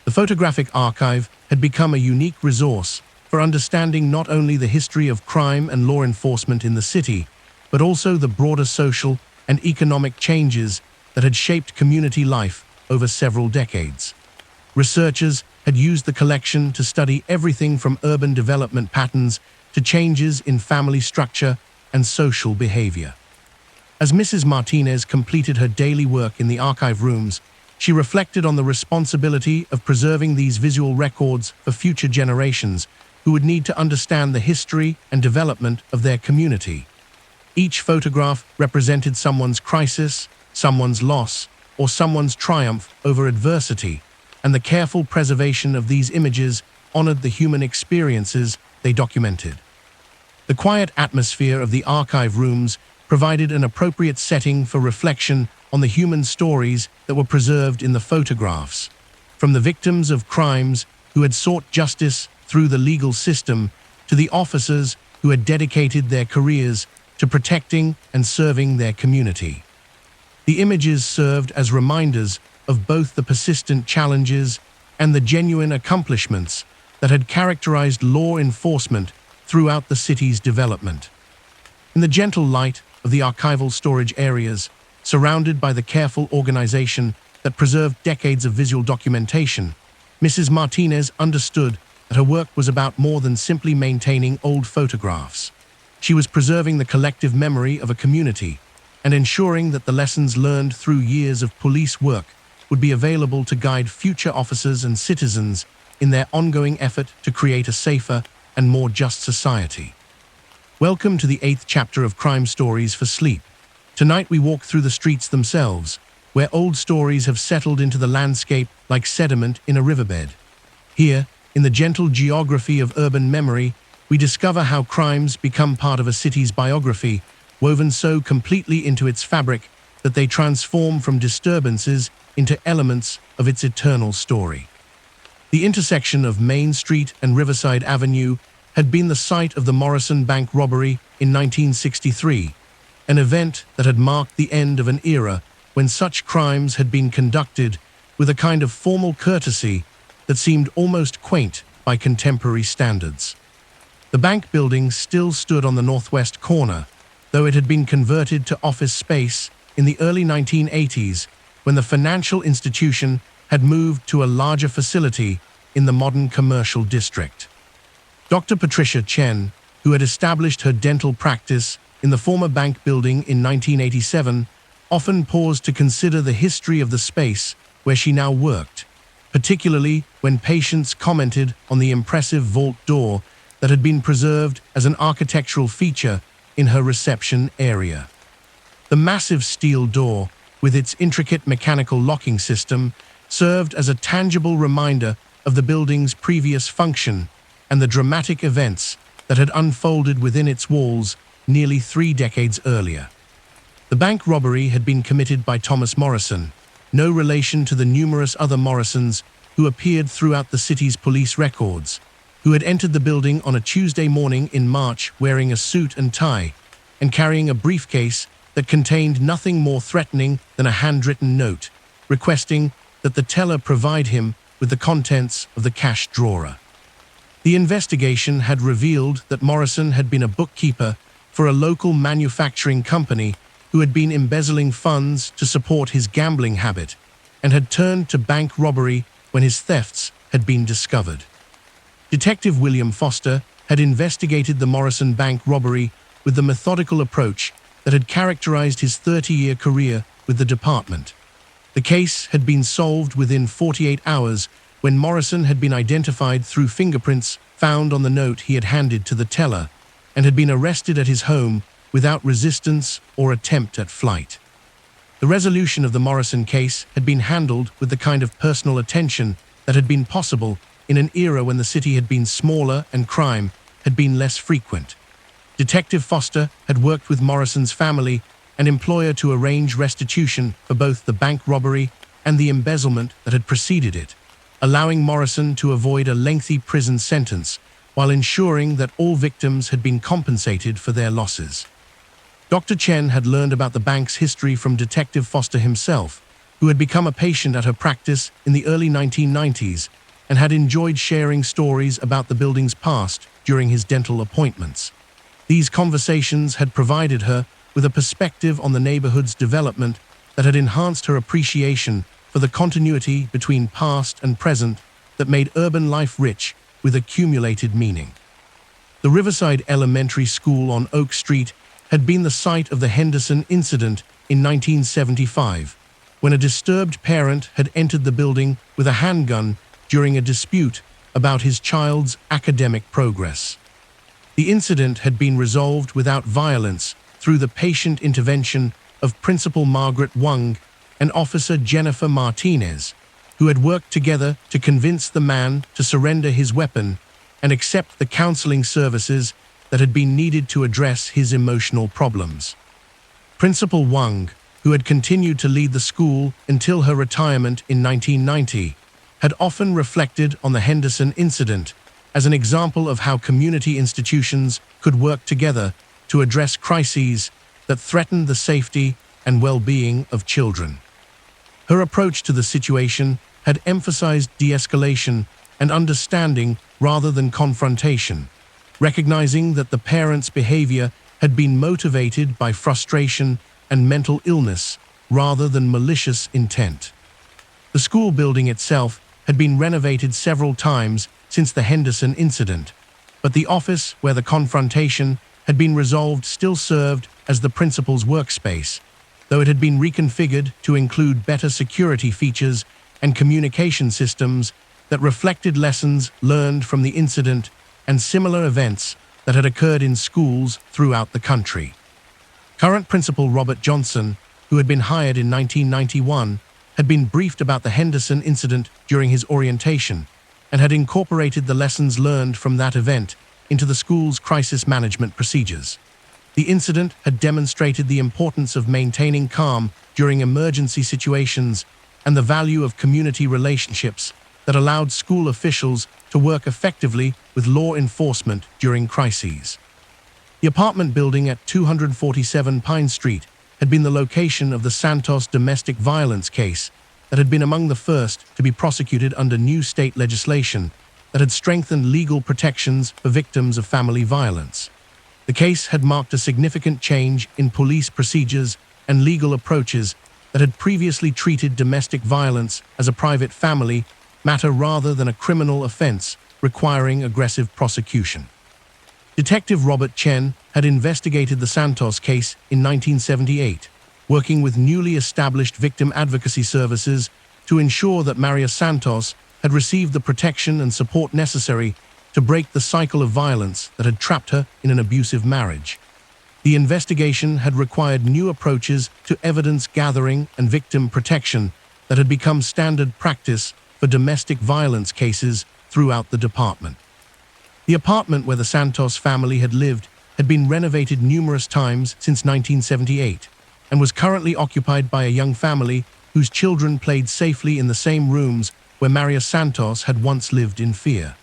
The photographic archive had become a unique resource for understanding not only the history of crime and law enforcement in the city, but also the broader social and economic changes that had shaped community life over several decades. Researchers had used the collection to study everything from urban development patterns to changes in family structure and social behavior. As Mrs. Martinez completed her daily work in the archive rooms, she reflected on the responsibility of preserving these visual records for future generations who would need to understand the history and development of their community. Each photograph represented someone's crisis, someone's loss, or someone's triumph over adversity, and the careful preservation of these images honored the human experiences they documented. The quiet atmosphere of the archive rooms provided an appropriate setting for reflection on the human stories that were preserved in the photographs, from the victims of crimes who had sought justice through the legal system to the officers who had dedicated their careers to protecting and serving their community. The images served as reminders of both the persistent challenges and the genuine accomplishments that had characterized law enforcement throughout the city's development. In the gentle light of the archival storage areas, surrounded by the careful organization that preserved decades of visual documentation, Mrs. Martinez understood that her work was about more than simply maintaining old photographs. She was preserving the collective memory of a community and ensuring that the lessons learned through years of police work would be available to guide future officers and citizens in their ongoing effort to create a safer and more just society. Welcome to the 8th chapter of Crime Stories for Sleep. Tonight we walk through the streets themselves, where old stories have settled into the landscape like sediment in a riverbed. Here, in the gentle geography of urban memory, we discover how crimes become part of a city's biography, woven so completely into its fabric that they transform from disturbances into elements of its eternal story. The intersection of Main Street and Riverside Avenue had been the site of the Morrison Bank robbery in 1963, an event that had marked the end of an era when such crimes had been conducted with a kind of formal courtesy that seemed almost quaint by contemporary standards. The bank building still stood on the northwest corner, though it had been converted to office space in the early 1980s when the financial institution had moved to a larger facility in the modern commercial district. Dr. Patricia Chen, who had established her dental practice in the former bank building in 1987, often paused to consider the history of the space where she now worked, particularly when patients commented on the impressive vault door that had been preserved as an architectural feature in her reception area. The massive steel door, with its intricate mechanical locking system, served as a tangible reminder of the building's previous function and the dramatic events that had unfolded within its walls nearly 3 decades earlier. The bank robbery had been committed by Thomas Morrison, no relation to the numerous other Morrisons who appeared throughout the city's police records, who had entered the building on a Tuesday morning in March wearing a suit and tie and carrying a briefcase that contained nothing more threatening than a handwritten note, requesting that the teller provide him with the contents of the cash drawer. The investigation had revealed that Morrison had been a bookkeeper for a local manufacturing company who had been embezzling funds to support his gambling habit and had turned to bank robbery when his thefts had been discovered. Detective William Foster had investigated the Morrison bank robbery with the methodical approach that had characterized his 30-year career with the department. The case had been solved within 48 hours when Morrison had been identified through fingerprints found on the note he had handed to the teller and had been arrested at his home without resistance or attempt at flight. The resolution of the Morrison case had been handled with the kind of personal attention that had been possible in an era when the city had been smaller and crime had been less frequent. Detective Foster had worked with Morrison's family and employer to arrange restitution for both the bank robbery and the embezzlement that had preceded it, allowing Morrison to avoid a lengthy prison sentence while ensuring that all victims had been compensated for their losses. Dr. Chen had learned about the bank's history from Detective Foster himself, who had become a patient at her practice in the early 1990s and had enjoyed sharing stories about the building's past during his dental appointments. These conversations had provided her with a perspective on the neighborhood's development that had enhanced her appreciation for the continuity between past and present that made urban life rich with accumulated meaning. The Riverside Elementary School on Oak Street had been the site of the Henderson incident in 1975, when a disturbed parent had entered the building with a handgun during a dispute about his child's academic progress. The incident had been resolved without violence through the patient intervention of Principal Margaret Wang and Officer Jennifer Martinez, who had worked together to convince the man to surrender his weapon and accept the counseling services that had been needed to address his emotional problems. Principal Wang, who had continued to lead the school until her retirement in 1990, had often reflected on the Henderson incident as an example of how community institutions could work together to address crises that threatened the safety and well-being of children. Her approach to the situation had emphasized de-escalation and understanding rather than confrontation, recognizing that the parent's behavior had been motivated by frustration and mental illness rather than malicious intent. The school building itself had been renovated several times since the Henderson incident, but the office where the confrontation had been resolved still served as the principal's workspace, though it had been reconfigured to include better security features and communication systems that reflected lessons learned from the incident and similar events that had occurred in schools throughout the country. Current Principal Robert Johnson, who had been hired in 1991, had been briefed about the Henderson incident during his orientation and had incorporated the lessons learned from that event into the school's crisis management procedures. The incident had demonstrated the importance of maintaining calm during emergency situations and the value of community relationships that allowed school officials to work effectively with law enforcement during crises. The apartment building at 247 Pine Street had been the location of the Santos domestic violence case that had been among the first to be prosecuted under new state legislation that had strengthened legal protections for victims of family violence. The case had marked a significant change in police procedures and legal approaches that had previously treated domestic violence as a private family matter rather than a criminal offense requiring aggressive prosecution. Detective Robert Chen had investigated the Santos case in 1978, working with newly established victim advocacy services to ensure that Maria Santos had received the protection and support necessary to break the cycle of violence that had trapped her in an abusive marriage. The investigation had required new approaches to evidence gathering and victim protection that had become standard practice for domestic violence cases throughout the department. The apartment where the Santos family had lived had been renovated numerous times since 1978 and was currently occupied by a young family whose children played safely in the same rooms where Maria Santos had once lived in fear.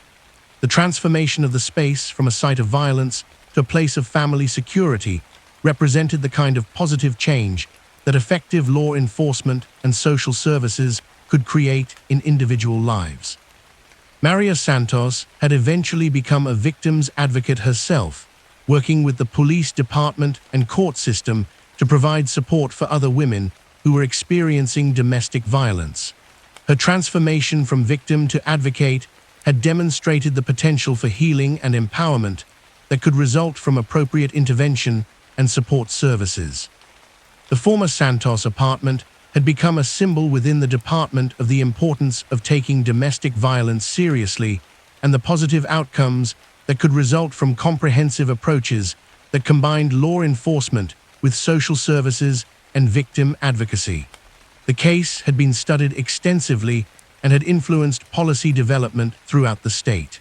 The transformation of the space from a site of violence to a place of family security represented the kind of positive change that effective law enforcement and social services could create in individual lives. Maria Santos had eventually become a victim's advocate herself, working with the police department and court system to provide support for other women who were experiencing domestic violence. Her transformation from victim to advocate had demonstrated the potential for healing and empowerment that could result from appropriate intervention and support services. The former Santos apartment had become a symbol within the department of the importance of taking domestic violence seriously and the positive outcomes that could result from comprehensive approaches that combined law enforcement with social services and victim advocacy. The case had been studied extensively and had influenced policy development throughout the state.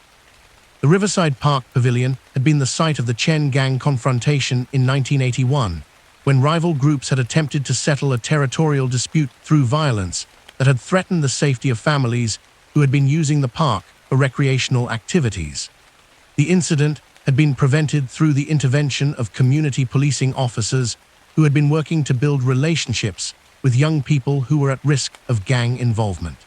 The Riverside Park Pavilion had been the site of the Chen gang confrontation in 1981, when rival groups had attempted to settle a territorial dispute through violence that had threatened the safety of families who had been using the park for recreational activities. The incident had been prevented through the intervention of community policing officers who had been working to build relationships with young people who were at risk of gang involvement.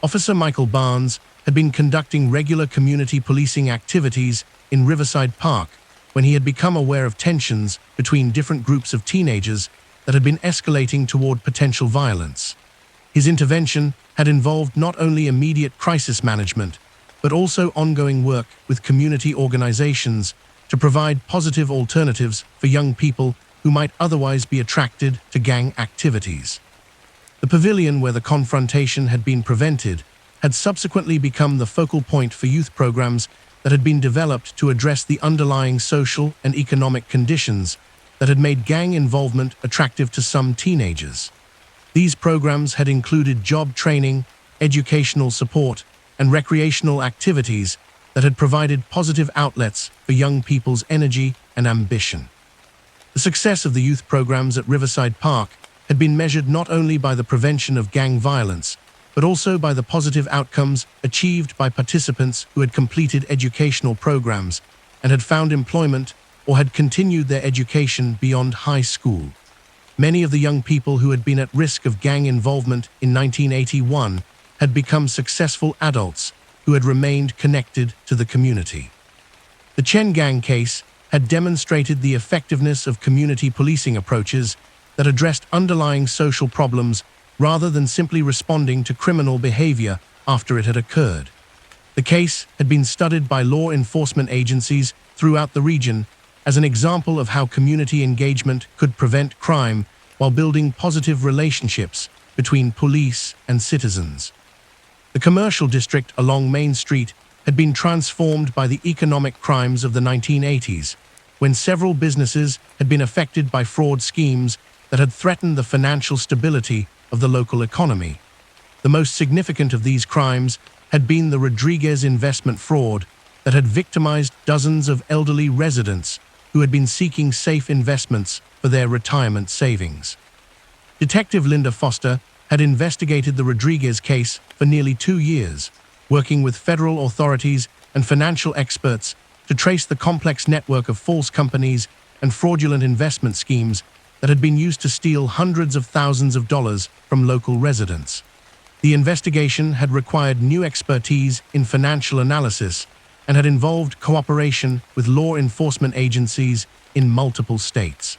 Officer Michael Barnes had been conducting regular community policing activities in Riverside Park when he had become aware of tensions between different groups of teenagers that had been escalating toward potential violence. His intervention had involved not only immediate crisis management, but also ongoing work with community organizations to provide positive alternatives for young people who might otherwise be attracted to gang activities. The pavilion where the confrontation had been prevented had subsequently become the focal point for youth programs that had been developed to address the underlying social and economic conditions that had made gang involvement attractive to some teenagers. These programs had included job training, educational support, and recreational activities that had provided positive outlets for young people's energy and ambition. The success of the youth programs at Riverside Park had been measured not only by the prevention of gang violence, but also by the positive outcomes achieved by participants who had completed educational programs and had found employment or had continued their education beyond high school. Many of the young people who had been at risk of gang involvement in 1981 had become successful adults who had remained connected to the community. The Chen gang case had demonstrated the effectiveness of community policing approaches that addressed underlying social problems rather than simply responding to criminal behavior after it had occurred. The case had been studied by law enforcement agencies throughout the region as an example of how community engagement could prevent crime while building positive relationships between police and citizens. The commercial district along Main Street had been transformed by the economic crimes of the 1980s, when several businesses had been affected by fraud schemes that had threatened the financial stability of the local economy. The most significant of these crimes had been the Rodriguez investment fraud that had victimized dozens of elderly residents who had been seeking safe investments for their retirement savings. Detective Linda Foster had investigated the Rodriguez case for nearly 2 years, working with federal authorities and financial experts to trace the complex network of false companies and fraudulent investment schemes that had been used to steal hundreds of thousands of dollars from local residents. The investigation had required new expertise in financial analysis and had involved cooperation with law enforcement agencies in multiple states.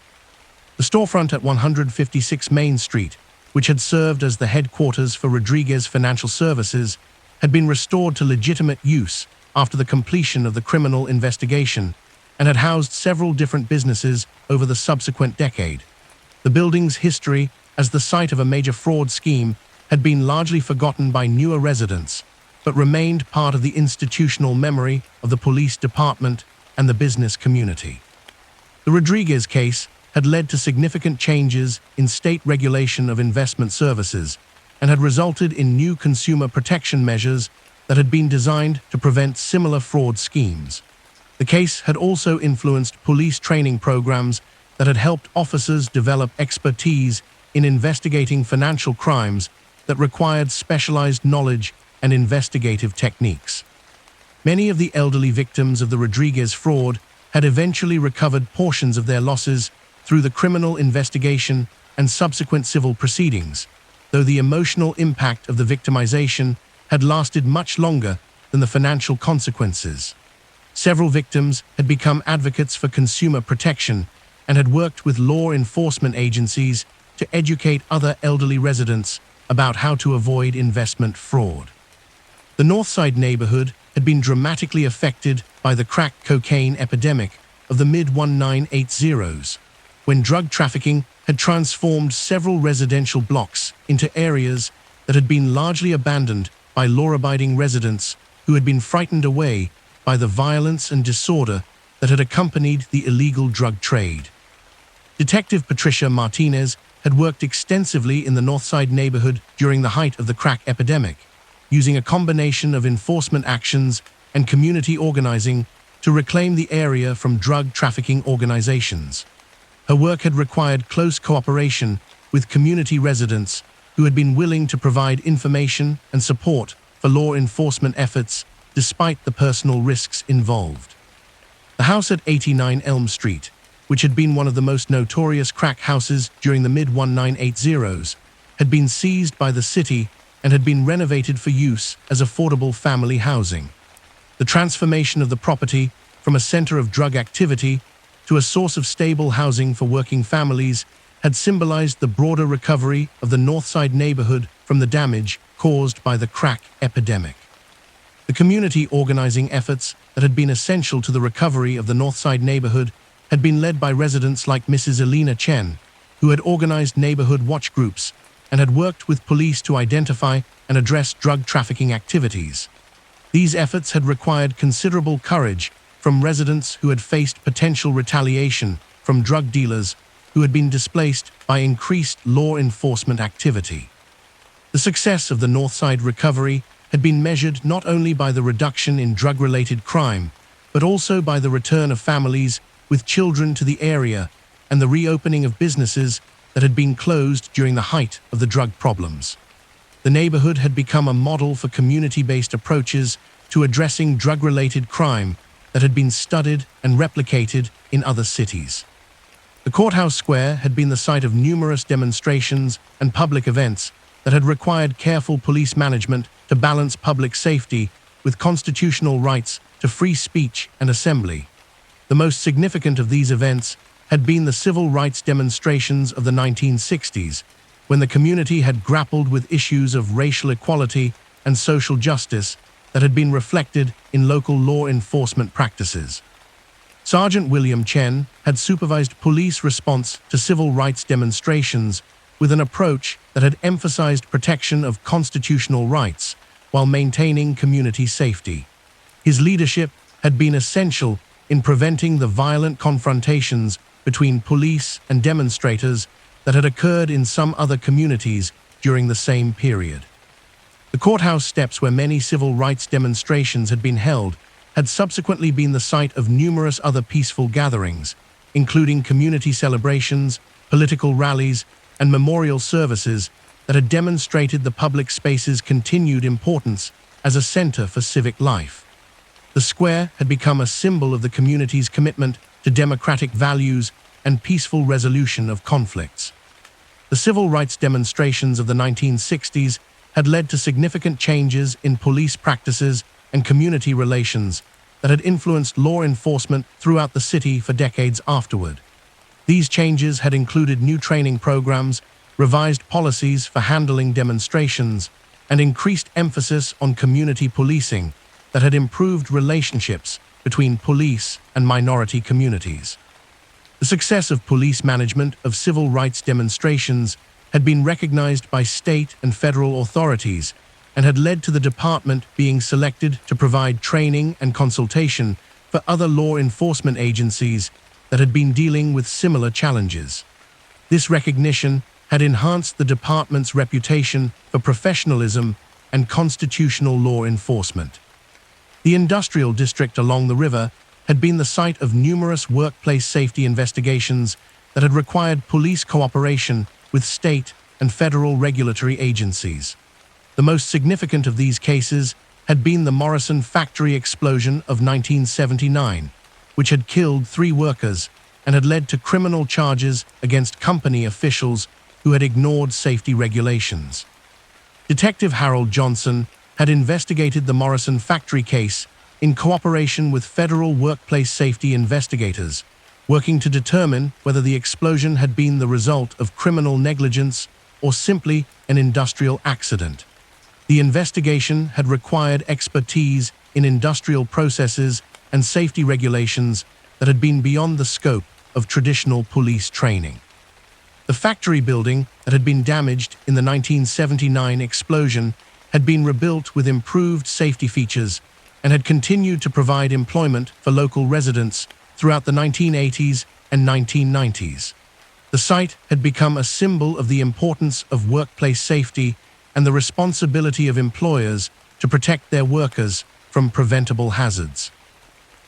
The storefront at 156 Main Street, which had served as the headquarters for Rodriguez Financial Services, had been restored to legitimate use after the completion of the criminal investigation and had housed several different businesses over the subsequent decade. The building's history as the site of a major fraud scheme had been largely forgotten by newer residents, but remained part of the institutional memory of the police department and the business community. The Rodriguez case had led to significant changes in state regulation of investment services and had resulted in new consumer protection measures that had been designed to prevent similar fraud schemes. The case had also influenced police training programs that had helped officers develop expertise in investigating financial crimes that required specialized knowledge and investigative techniques. Many of the elderly victims of the Rodriguez fraud had eventually recovered portions of their losses through the criminal investigation and subsequent civil proceedings, though the emotional impact of the victimization had lasted much longer than the financial consequences. Several victims had become advocates for consumer protection and had worked with law enforcement agencies to educate other elderly residents about how to avoid investment fraud. The Northside neighborhood had been dramatically affected by the crack cocaine epidemic of the mid-1980s, when drug trafficking had transformed several residential blocks into areas that had been largely abandoned by law-abiding residents who had been frightened away by the violence and disorder that had accompanied the illegal drug trade. Detective Patricia Martinez had worked extensively in the Northside neighborhood during the height of the crack epidemic, using a combination of enforcement actions and community organizing to reclaim the area from drug trafficking organizations. Her work had required close cooperation with community residents who had been willing to provide information and support for law enforcement efforts despite the personal risks involved. The house at 89 Elm Street, which had been one of the most notorious crack houses during the mid-1980s, had been seized by the city and had been renovated for use as affordable family housing. The transformation of the property from a center of drug activity to a source of stable housing for working families had symbolized the broader recovery of the Northside neighborhood from the damage caused by the crack epidemic. The community organizing efforts that had been essential to the recovery of the Northside neighborhood had been led by residents like Mrs. Elena Chen, who had organized neighborhood watch groups and had worked with police to identify and address drug trafficking activities. These efforts had required considerable courage from residents who had faced potential retaliation from drug dealers who had been displaced by increased law enforcement activity. The success of the Northside recovery had been measured not only by the reduction in drug-related crime, but also by the return of families with children to the area and the reopening of businesses that had been closed during the height of the drug problems. The neighborhood had become a model for community-based approaches to addressing drug-related crime that had been studied and replicated in other cities. The courthouse square had been the site of numerous demonstrations and public events that had required careful police management to balance public safety with constitutional rights to free speech and assembly. The most significant of these events had been the civil rights demonstrations of the 1960s, when the community had grappled with issues of racial equality and social justice that had been reflected in local law enforcement practices. Sergeant William Chen had supervised police response to civil rights demonstrations with an approach that had emphasized protection of constitutional rights while maintaining community safety. His leadership had been essential in preventing the violent confrontations between police and demonstrators that had occurred in some other communities during the same period. The courthouse steps where many civil rights demonstrations had been held had subsequently been the site of numerous other peaceful gatherings, including community celebrations, political rallies, and memorial services that had demonstrated the public space's continued importance as a center for civic life. The square had become a symbol of the community's commitment to democratic values and peaceful resolution of conflicts. The civil rights demonstrations of the 1960s had led to significant changes in police practices and community relations that had influenced law enforcement throughout the city for decades afterward. These changes had included new training programs, revised policies for handling demonstrations, and increased emphasis on community policing that had improved relationships between police and minority communities. The success of police management of civil rights demonstrations had been recognized by state and federal authorities and had led to the department being selected to provide training and consultation for other law enforcement agencies that had been dealing with similar challenges. This recognition had enhanced the department's reputation for professionalism and constitutional law enforcement. The industrial district along the river had been the site of numerous workplace safety investigations that had required police cooperation with state and federal regulatory agencies. The most significant of these cases had been the Morrison factory explosion of 1979, which had killed 3 workers and had led to criminal charges against company officials who had ignored safety regulations. Detective Harold Johnson had investigated the Morrison factory case in cooperation with federal workplace safety investigators, working to determine whether the explosion had been the result of criminal negligence or simply an industrial accident. The investigation had required expertise in industrial processes and safety regulations that had been beyond the scope of traditional police training. The factory building that had been damaged in the 1979 explosion had been rebuilt with improved safety features and had continued to provide employment for local residents throughout the 1980s and 1990s. The site had become a symbol of the importance of workplace safety and the responsibility of employers to protect their workers from preventable hazards.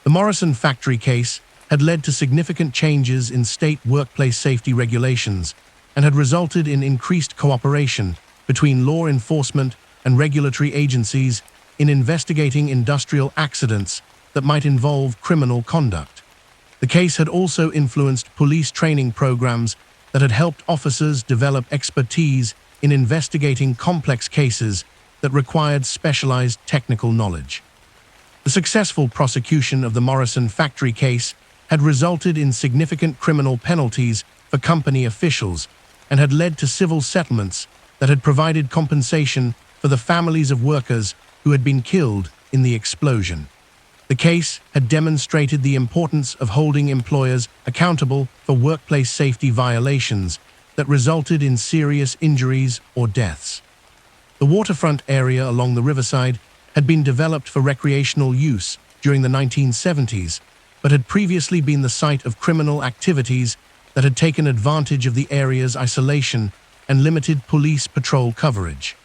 The Morrison factory case had led to significant changes in state workplace safety regulations and had resulted in increased cooperation between law enforcement and regulatory agencies in investigating industrial accidents that might involve criminal conduct. The case had also influenced police training programs that had helped officers develop expertise in investigating complex cases that required specialized technical knowledge. The successful prosecution of the Morrison factory case had resulted in significant criminal penalties for company officials and had led to civil settlements that had provided compensation for the families of workers who had been killed in the explosion. The case had demonstrated the importance of holding employers accountable for workplace safety violations that resulted in serious injuries or deaths. The waterfront area along the riverside had been developed for recreational use during the 1970s, but had previously been the site of criminal activities that had taken advantage of the area's isolation and limited police patrol coverage.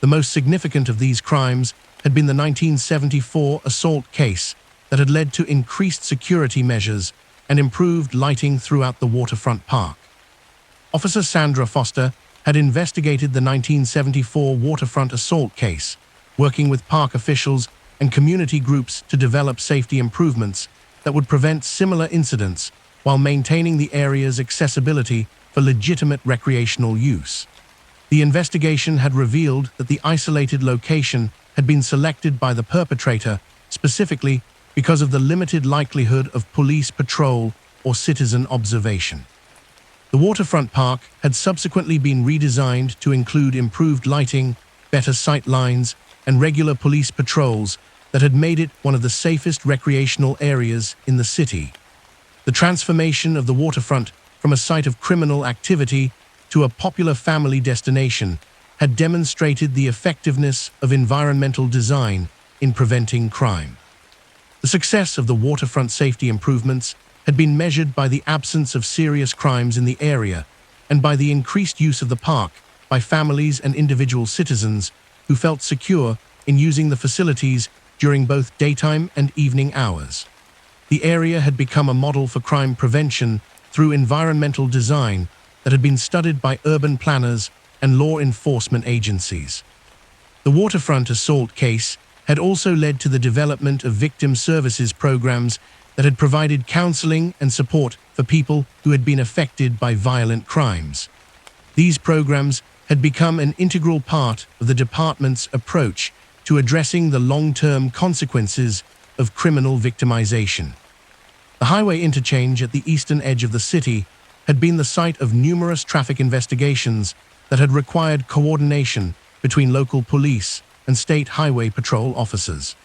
The most significant of these crimes had been the 1974 assault case that had led to increased security measures and improved lighting throughout the waterfront park. Officer Sandra Foster had investigated the 1974 waterfront assault case, working with park officials and community groups to develop safety improvements that would prevent similar incidents while maintaining the area's accessibility for legitimate recreational use. The investigation had revealed that the isolated location had been selected by the perpetrator specifically because of the limited likelihood of police patrol or citizen observation. The waterfront park had subsequently been redesigned to include improved lighting, better sight lines, and regular police patrols that had made it one of the safest recreational areas in the city. The transformation of the waterfront from a site of criminal activity to a popular family destination had demonstrated the effectiveness of environmental design in preventing crime. The success of the waterfront safety improvements had been measured by the absence of serious crimes in the area and by the increased use of the park by families and individual citizens who felt secure in using the facilities during both daytime and evening hours. The area had become a model for crime prevention through environmental design that had been studied by urban planners and law enforcement agencies. The waterfront assault case had also led to the development of victim services programs that had provided counseling and support for people who had been affected by violent crimes. These programs had become an integral part of the department's approach to addressing the long-term consequences of criminal victimization. The highway interchange at the eastern edge of the city had been the site of numerous traffic investigations that had required coordination between local police and state highway patrol officers.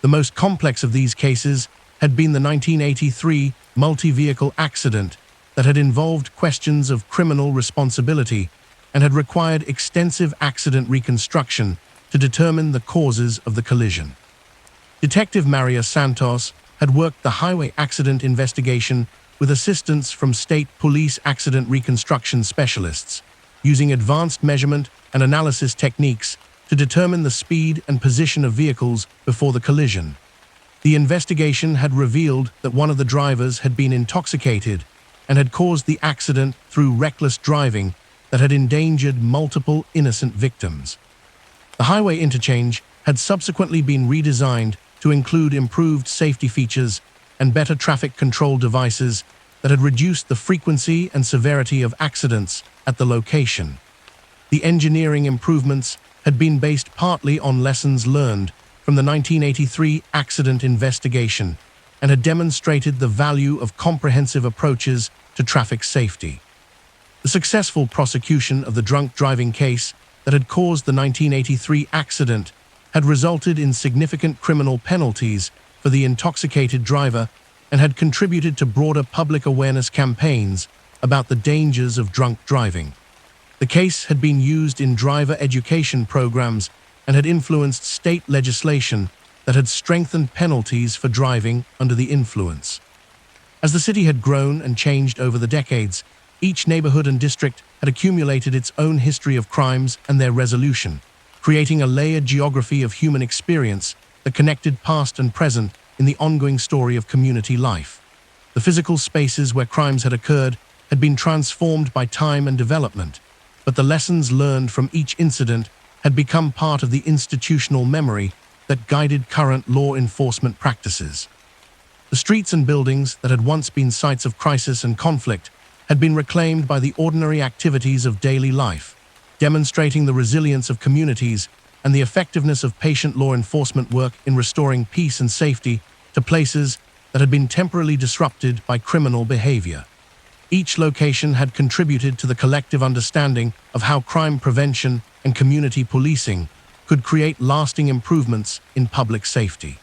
The most complex of these cases had been the 1983 multi-vehicle accident that had involved questions of criminal responsibility and had required extensive accident reconstruction to determine the causes of the collision. Detective Maria Santos had worked the highway accident investigation with assistance from state police accident reconstruction specialists, using advanced measurement and analysis techniques to determine the speed and position of vehicles before the collision. The investigation had revealed that one of the drivers had been intoxicated and had caused the accident through reckless driving that had endangered multiple innocent victims. The highway interchange had subsequently been redesigned to include improved safety features and better traffic control devices that had reduced the frequency and severity of accidents at the location. The engineering improvements had been based partly on lessons learned from the 1983 accident investigation and had demonstrated the value of comprehensive approaches to traffic safety. The successful prosecution of the drunk driving case that had caused the 1983 accident had resulted in significant criminal penalties for the intoxicated driver and had contributed to broader public awareness campaigns about the dangers of drunk driving. The case had been used in driver education programs and had influenced state legislation that had strengthened penalties for driving under the influence. As the city had grown and changed over the decades, each neighborhood and district had accumulated its own history of crimes and their resolution, creating a layered geography of human experience that connected past and present in the ongoing story of community life. The physical spaces where crimes had occurred had been transformed by time and development, but the lessons learned from each incident had become part of the institutional memory that guided current law enforcement practices. The streets and buildings that had once been sites of crisis and conflict had been reclaimed by the ordinary activities of daily life, demonstrating the resilience of communities and the effectiveness of patient law enforcement work in restoring peace and safety to places that had been temporarily disrupted by criminal behavior. Each location had contributed to the collective understanding of how crime prevention and community policing could create lasting improvements in public safety.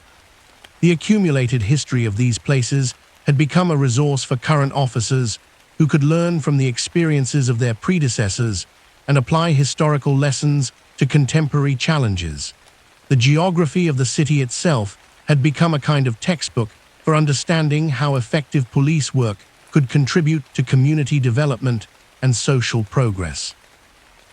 The accumulated history of these places had become a resource for current officers who could learn from the experiences of their predecessors and apply historical lessons to contemporary challenges. The geography of the city itself had become a kind of textbook for understanding how effective police work could contribute to community development and social progress.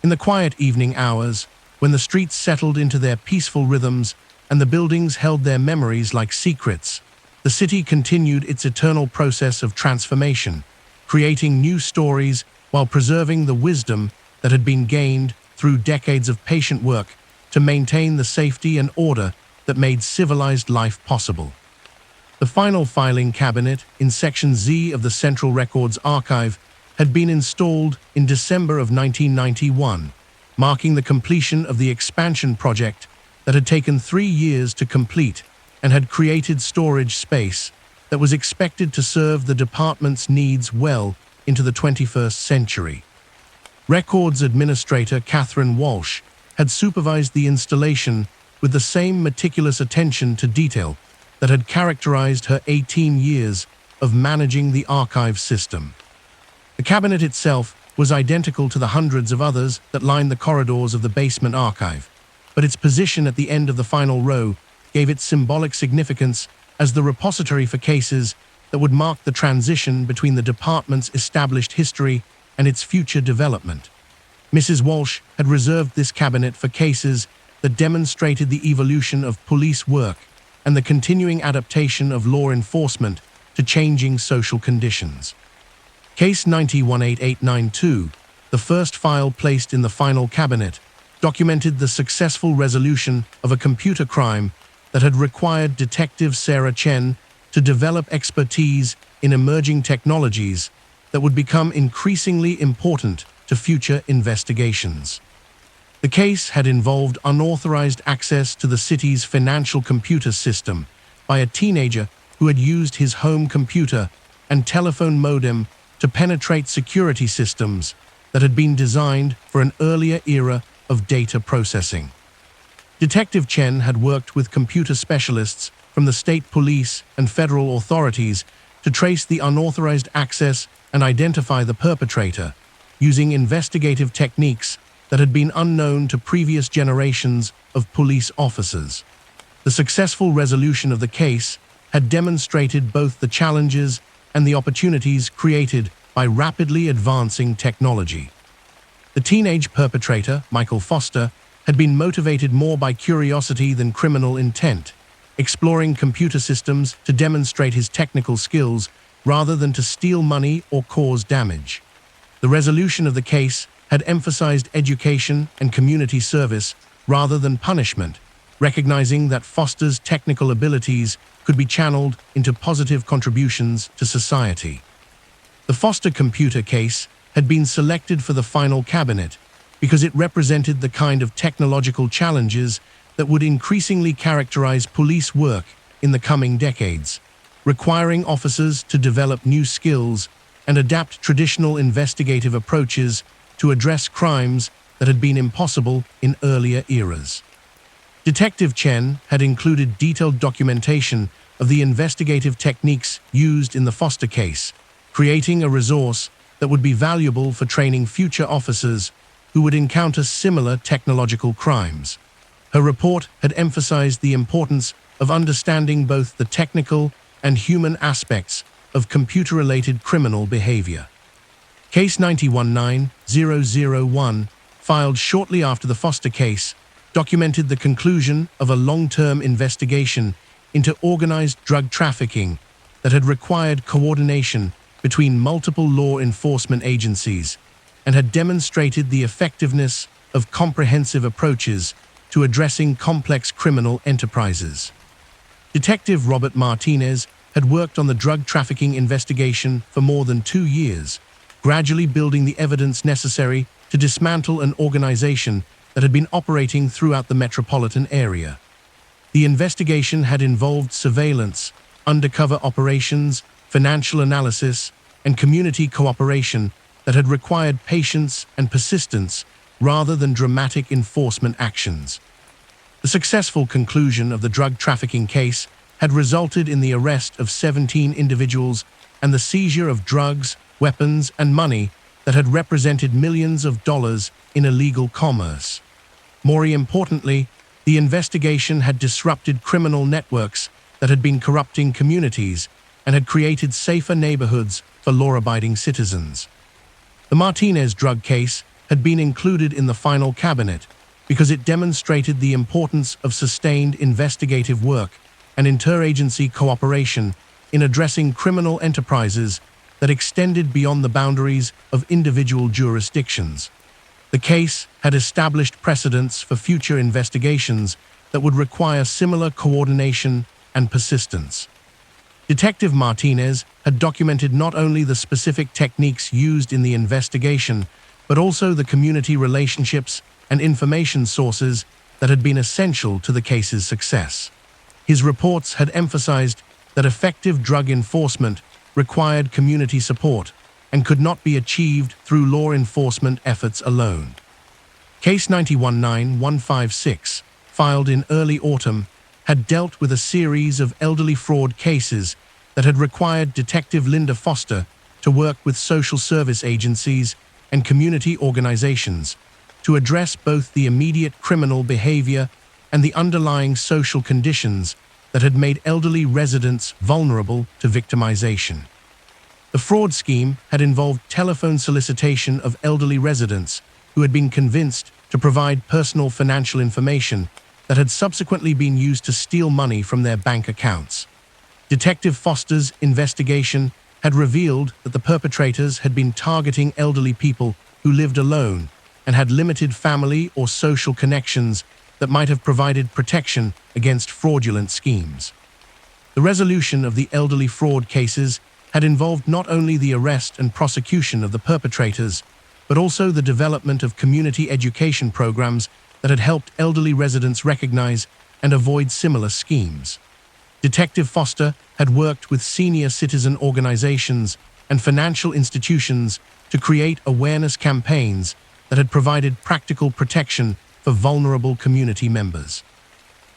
In the quiet evening hours, when the streets settled into their peaceful rhythms and the buildings held their memories like secrets, the city continued its eternal process of transformation, creating new stories while preserving the wisdom that had been gained through decades of patient work to maintain the safety and order that made civilized life possible. The final filing cabinet in Section Z of the Central Records Archive had been installed in December of 1991, marking the completion of the expansion project that had taken 3 years to complete and had created storage space that was expected to serve the department's needs well into the 21st century. Records Administrator Catherine Walsh had supervised the installation with the same meticulous attention to detail that had characterized her 18 years of managing the archive system. The cabinet itself was identical to the hundreds of others that lined the corridors of the basement archive, but its position at the end of the final row gave it symbolic significance as the repository for cases that would mark the transition between the department's established history and its future development. Mrs. Walsh had reserved this cabinet for cases that demonstrated the evolution of police work and the continuing adaptation of law enforcement to changing social conditions. Case 9018892, the first file placed in the final cabinet, documented the successful resolution of a computer crime that had required Detective Sarah Chen to develop expertise in emerging technologies that would become increasingly important to future investigations. The case had involved unauthorized access to the city's financial computer system by a teenager who had used his home computer and telephone modem to penetrate security systems that had been designed for an earlier era of data processing. Detective Chen had worked with computer specialists from the state police and federal authorities to trace the unauthorized access and identify the perpetrator, using investigative techniques that had been unknown to previous generations of police officers. The successful resolution of the case had demonstrated both the challenges and the opportunities created by rapidly advancing technology. The teenage perpetrator, Michael Foster, had been motivated more by curiosity than criminal intent, exploring computer systems to demonstrate his technical skills rather than to steal money or cause damage. The resolution of the case had emphasized education and community service rather than punishment, recognizing that Foster's technical abilities could be channeled into positive contributions to society. The Foster computer case had been selected for the final cabinet because it represented the kind of technological challenges that would increasingly characterize police work in the coming decades, requiring officers to develop new skills and adapt traditional investigative approaches to address crimes that had been impossible in earlier eras. Detective Chen had included detailed documentation of the investigative techniques used in the Foster case, creating a resource that would be valuable for training future officers who would encounter similar technological crimes. Her report had emphasized the importance of understanding both the technical and human aspects of computer-related criminal behavior. Case 919001, filed shortly after the Foster case, documented the conclusion of a long-term investigation into organized drug trafficking that had required coordination between multiple law enforcement agencies and had demonstrated the effectiveness of comprehensive approaches to addressing complex criminal enterprises. Detective Robert Martinez had worked on the drug trafficking investigation for more than 2 years, gradually building the evidence necessary to dismantle an organization that had been operating throughout the metropolitan area. The investigation had involved surveillance, undercover operations, financial analysis, and community cooperation that had required patience and persistence rather than dramatic enforcement actions. The successful conclusion of the drug trafficking case had resulted in the arrest of 17 individuals and the seizure of drugs, weapons, and money that had represented millions of dollars in illegal commerce. More importantly, the investigation had disrupted criminal networks that had been corrupting communities and had created safer neighborhoods for law-abiding citizens. The Martinez drug case had been included in the final cabinet because it demonstrated the importance of sustained investigative work and interagency cooperation in addressing criminal enterprises that extended beyond the boundaries of individual jurisdictions. The case had established precedents for future investigations that would require similar coordination and persistence. Detective Martinez had documented not only the specific techniques used in the investigation, but also the community relationships and information sources that had been essential to the case's success. His reports had emphasized that effective drug enforcement required community support and could not be achieved through law enforcement efforts alone. Case 919156, filed in early autumn, had dealt with a series of elderly fraud cases that had required Detective Linda Foster to work with social service agencies and community organizations to address both the immediate criminal behavior and the underlying social conditions that had made elderly residents vulnerable to victimization. The fraud scheme had involved telephone solicitation of elderly residents who had been convinced to provide personal financial information that had subsequently been used to steal money from their bank accounts. Detective Foster's investigation had revealed that the perpetrators had been targeting elderly people who lived alone and had limited family or social connections that might have provided protection against fraudulent schemes. The resolution of the elderly fraud cases had involved not only the arrest and prosecution of the perpetrators, but also the development of community education programs that had helped elderly residents recognize and avoid similar schemes. Detective Foster had worked with senior citizen organizations and financial institutions to create awareness campaigns that had provided practical protection for vulnerable community members.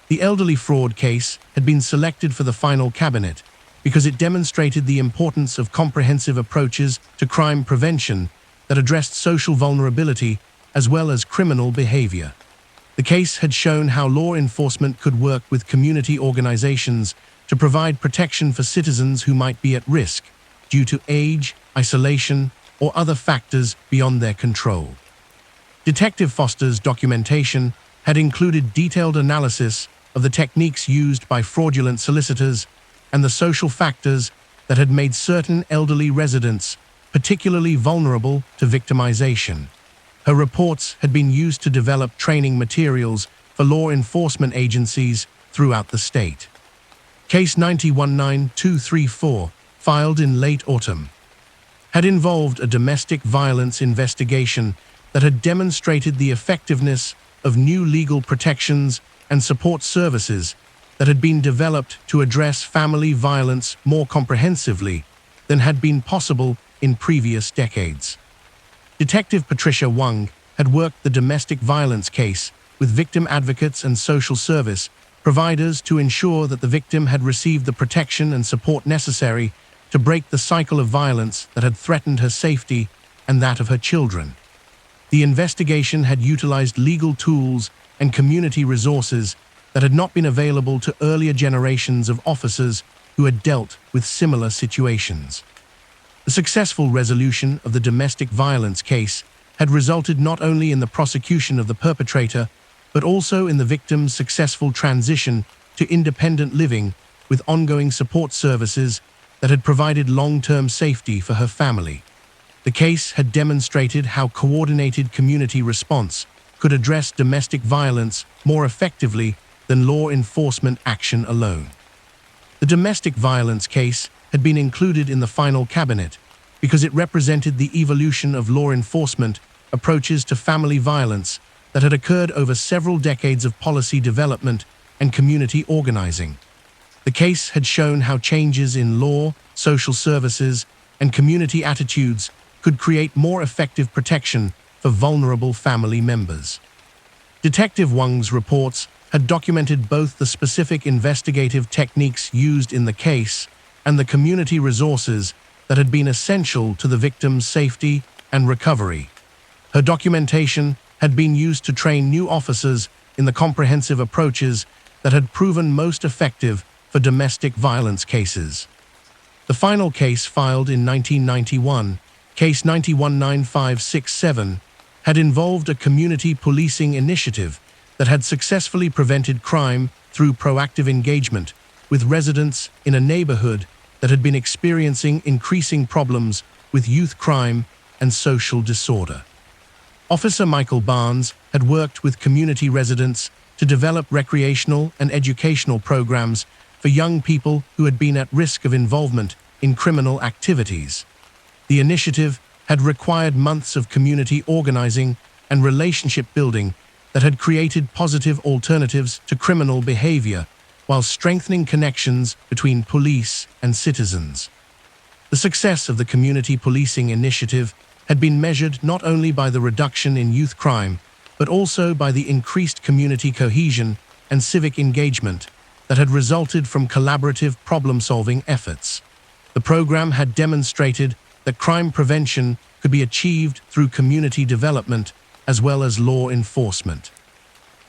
The elderly fraud case had been selected for the final cabinet because it demonstrated the importance of comprehensive approaches to crime prevention that addressed social vulnerability as well as criminal behavior. The case had shown how law enforcement could work with community organizations to provide protection for citizens who might be at risk due to age, isolation, or other factors beyond their control. Detective Foster's documentation had included detailed analysis of the techniques used by fraudulent solicitors and the social factors that had made certain elderly residents particularly vulnerable to victimization. Her reports had been used to develop training materials for law enforcement agencies throughout the state. Case 919234, filed in late autumn, had involved a domestic violence investigation that had demonstrated the effectiveness of new legal protections and support services that had been developed to address family violence more comprehensively than had been possible in previous decades. Detective Patricia Wang had worked the domestic violence case with victim advocates and social service providers to ensure that the victim had received the protection and support necessary to break the cycle of violence that had threatened her safety and that of her children. The investigation had utilized legal tools and community resources that had not been available to earlier generations of officers who had dealt with similar situations. The successful resolution of the domestic violence case had resulted not only in the prosecution of the perpetrator, but also in the victim's successful transition to independent living with ongoing support services that had provided long-term safety for her family. The case had demonstrated how coordinated community response could address domestic violence more effectively than law enforcement action alone. The domestic violence case had been included in the final cabinet because it represented the evolution of law enforcement approaches to family violence that had occurred over several decades of policy development and community organizing. The case had shown how changes in law, social services, and community attitudes could create more effective protection for vulnerable family members. Detective Wang's reports had documented both the specific investigative techniques used in the case and the community resources that had been essential to the victim's safety and recovery. Her documentation had been used to train new officers in the comprehensive approaches that had proven most effective for domestic violence cases. The final case, filed in 1991, Case 919567, had involved a community policing initiative that had successfully prevented crime through proactive engagement with residents in a neighborhood that had been experiencing increasing problems with youth crime and social disorder. Officer Michael Barnes had worked with community residents to develop recreational and educational programs for young people who had been at risk of involvement in criminal activities. The initiative had required months of community organizing and relationship building that had created positive alternatives to criminal behavior while strengthening connections between police and citizens. The success of the community policing initiative had been measured not only by the reduction in youth crime, but also by the increased community cohesion and civic engagement that had resulted from collaborative problem-solving efforts. The program had demonstrated that crime prevention could be achieved through community development as well as law enforcement.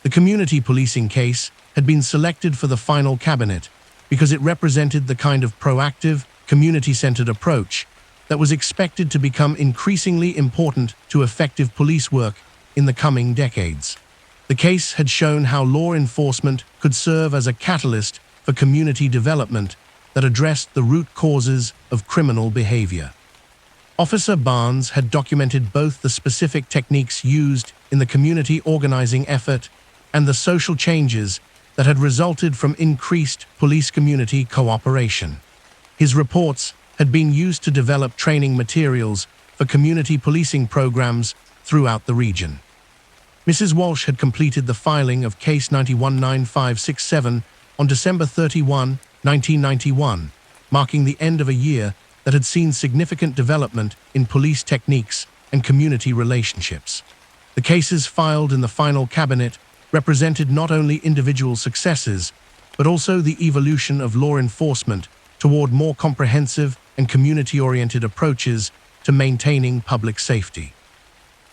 The community policing case had been selected for the final cabinet because it represented the kind of proactive, community-centered approach that was expected to become increasingly important to effective police work in the coming decades. The case had shown how law enforcement could serve as a catalyst for community development that addressed the root causes of criminal behavior. Officer Barnes had documented both the specific techniques used in the community organizing effort and the social changes that had resulted from increased police-community cooperation. His reports had been used to develop training materials for community policing programs throughout the region. Mrs. Walsh had completed the filing of Case 919567 on December 31, 1991, marking the end of a year that had seen significant development in police techniques and community relationships. The cases filed in the final cabinet represented not only individual successes, but also the evolution of law enforcement toward more comprehensive and community-oriented approaches to maintaining public safety.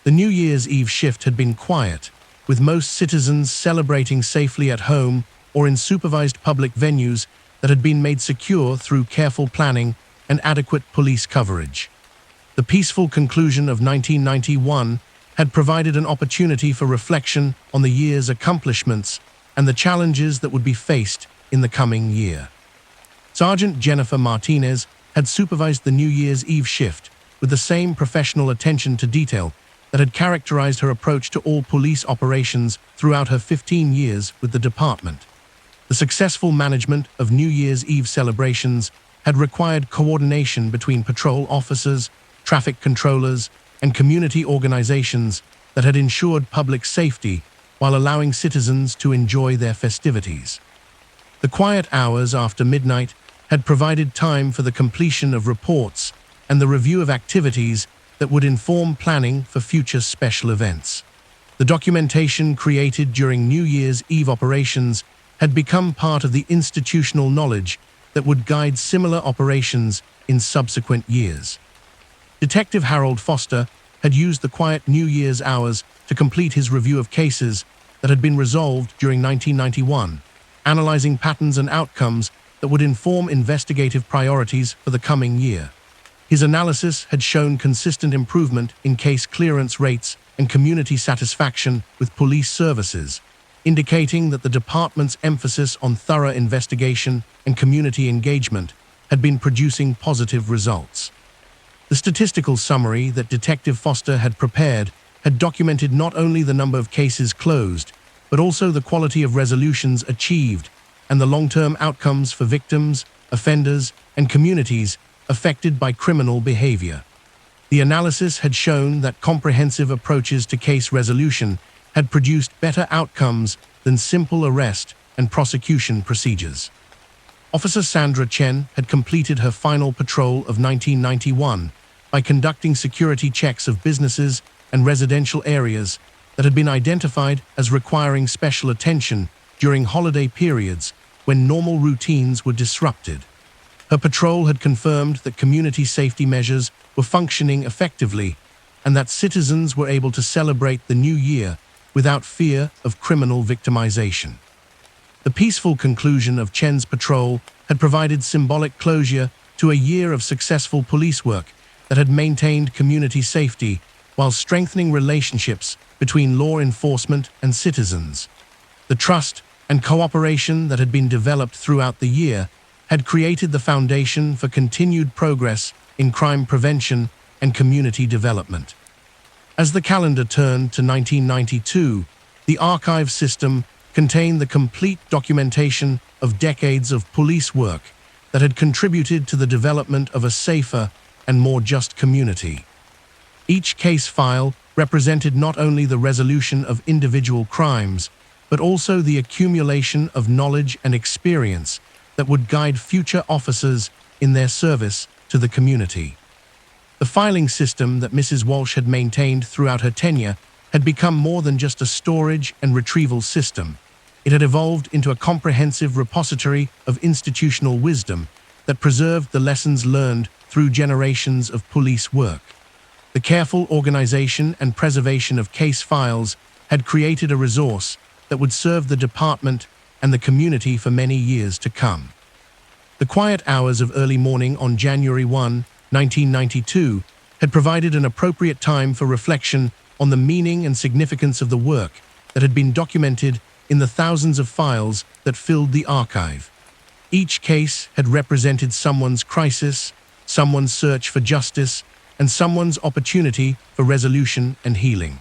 The New Year's Eve shift had been quiet, with most citizens celebrating safely at home or in supervised public venues that had been made secure through careful planning and adequate police coverage. The peaceful conclusion of 1991 had provided an opportunity for reflection on the year's accomplishments and the challenges that would be faced in the coming year. Sergeant Jennifer Martinez had supervised the New Year's Eve shift with the same professional attention to detail that had characterized her approach to all police operations throughout her 15 years with the department. The successful management of New Year's Eve celebrations had required coordination between patrol officers, traffic controllers, and community organizations that had ensured public safety while allowing citizens to enjoy their festivities. The quiet hours after midnight had provided time for the completion of reports and the review of activities that would inform planning for future special events. The documentation created during New Year's Eve operations had become part of the institutional knowledge that would guide similar operations in subsequent years. Detective Harold Foster had used the quiet New Year's hours to complete his review of cases that had been resolved during 1991, analyzing patterns and outcomes that would inform investigative priorities for the coming year. His analysis had shown consistent improvement in case clearance rates and community satisfaction with police services, indicating that the department's emphasis on thorough investigation and community engagement had been producing positive results. The statistical summary that Detective Foster had prepared had documented not only the number of cases closed, but also the quality of resolutions achieved and the long-term outcomes for victims, offenders, and communities affected by criminal behavior. The analysis had shown that comprehensive approaches to case resolution had produced better outcomes than simple arrest and prosecution procedures. Officer Sandra Chen had completed her final patrol of 1991 by conducting security checks of businesses and residential areas that had been identified as requiring special attention during holiday periods when normal routines were disrupted. Her patrol had confirmed that community safety measures were functioning effectively and that citizens were able to celebrate the new year without fear of criminal victimization. The peaceful conclusion of Chen's patrol had provided symbolic closure to a year of successful police work that had maintained community safety while strengthening relationships between law enforcement and citizens. The trust and cooperation that had been developed throughout the year had created the foundation for continued progress in crime prevention and community development. As the calendar turned to 1992, the archive system contained the complete documentation of decades of police work that had contributed to the development of a safer and more just community. Each case file represented not only the resolution of individual crimes, but also the accumulation of knowledge and experience that would guide future officers in their service to the community. The filing system that Mrs. Walsh had maintained throughout her tenure had become more than just a storage and retrieval system. It had evolved into a comprehensive repository of institutional wisdom that preserved the lessons learned through generations of police work. The careful organization and preservation of case files had created a resource that would serve the department and the community for many years to come. The quiet hours of early morning on January 1, 1992, had provided an appropriate time for reflection on the meaning and significance of the work that had been documented in the thousands of files that filled the archive. Each case had represented someone's crisis, someone's search for justice, and someone's opportunity for resolution and healing.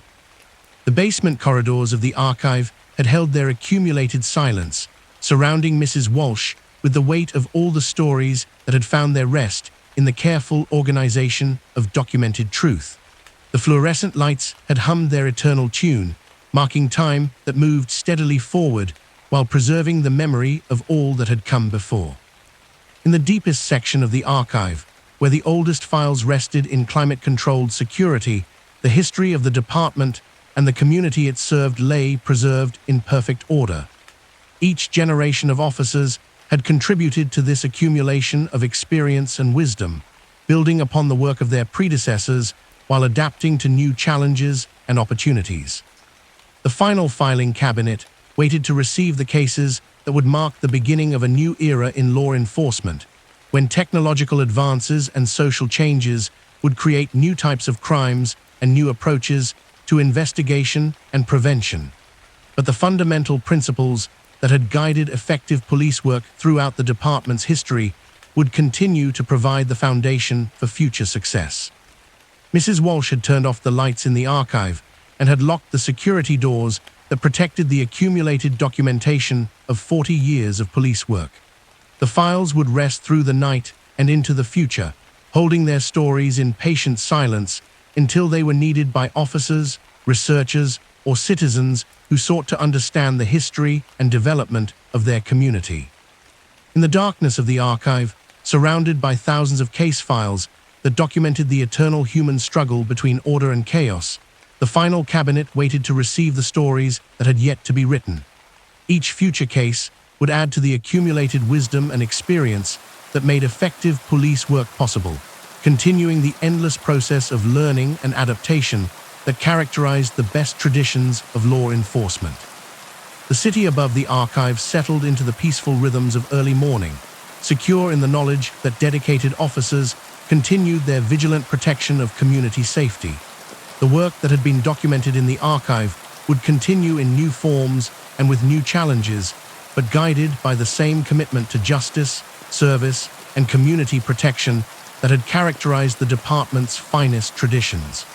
The basement corridors of the archive had held their accumulated silence, surrounding Mrs. Walsh with the weight of all the stories that had found their rest in the careful organization of documented truth. The fluorescent lights had hummed their eternal tune, marking time that moved steadily forward while preserving the memory of all that had come before. In the deepest section of the archive, where the oldest files rested in climate-controlled security, the history of the department and the community it served lay preserved in perfect order. Each generation of officers had contributed to this accumulation of experience and wisdom, building upon the work of their predecessors while adapting to new challenges and opportunities. The final filing cabinet waited to receive the cases that would mark the beginning of a new era in law enforcement, when technological advances and social changes would create new types of crimes and new approaches to investigation and prevention. But the fundamental principles that had guided effective police work throughout the department's history would continue to provide the foundation for future success. Mrs. Walsh had turned off the lights in the archive and had locked the security doors that protected the accumulated documentation of 40 years of police work. The files would rest through the night and into the future, holding their stories in patient silence until they were needed by officers, researchers, or citizens who sought to understand the history and development of their community. In the darkness of the archive, surrounded by thousands of case files that documented the eternal human struggle between order and chaos, the final cabinet waited to receive the stories that had yet to be written. Each future case would add to the accumulated wisdom and experience that made effective police work possible, continuing the endless process of learning and adaptation that characterized the best traditions of law enforcement. The city above the archive settled into the peaceful rhythms of early morning, secure in the knowledge that dedicated officers continued their vigilant protection of community safety. The work that had been documented in the archive would continue in new forms and with new challenges, but guided by the same commitment to justice, service, and community protection that had characterized the department's finest traditions.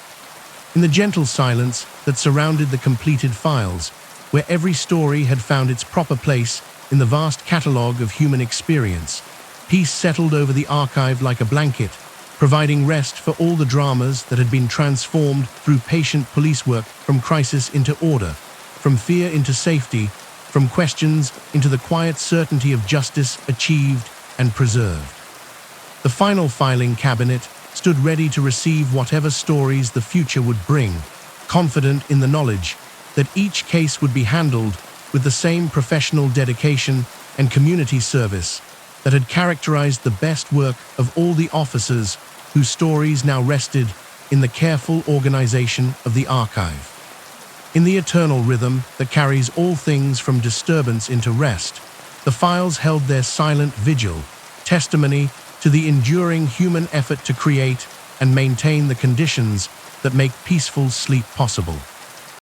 In the gentle silence that surrounded the completed files, where every story had found its proper place in the vast catalogue of human experience, peace settled over the archive like a blanket, providing rest for all the dramas that had been transformed through patient police work, from crisis into order, from fear into safety, from questions into the quiet certainty of justice achieved and preserved. The final filing cabinet stood ready to receive whatever stories the future would bring, confident in the knowledge that each case would be handled with the same professional dedication and community service that had characterized the best work of all the officers whose stories now rested in the careful organization of the archive. In the eternal rhythm that carries all things from disturbance into rest, the files held their silent vigil, testimony to the enduring human effort to create and maintain the conditions that make peaceful sleep possible.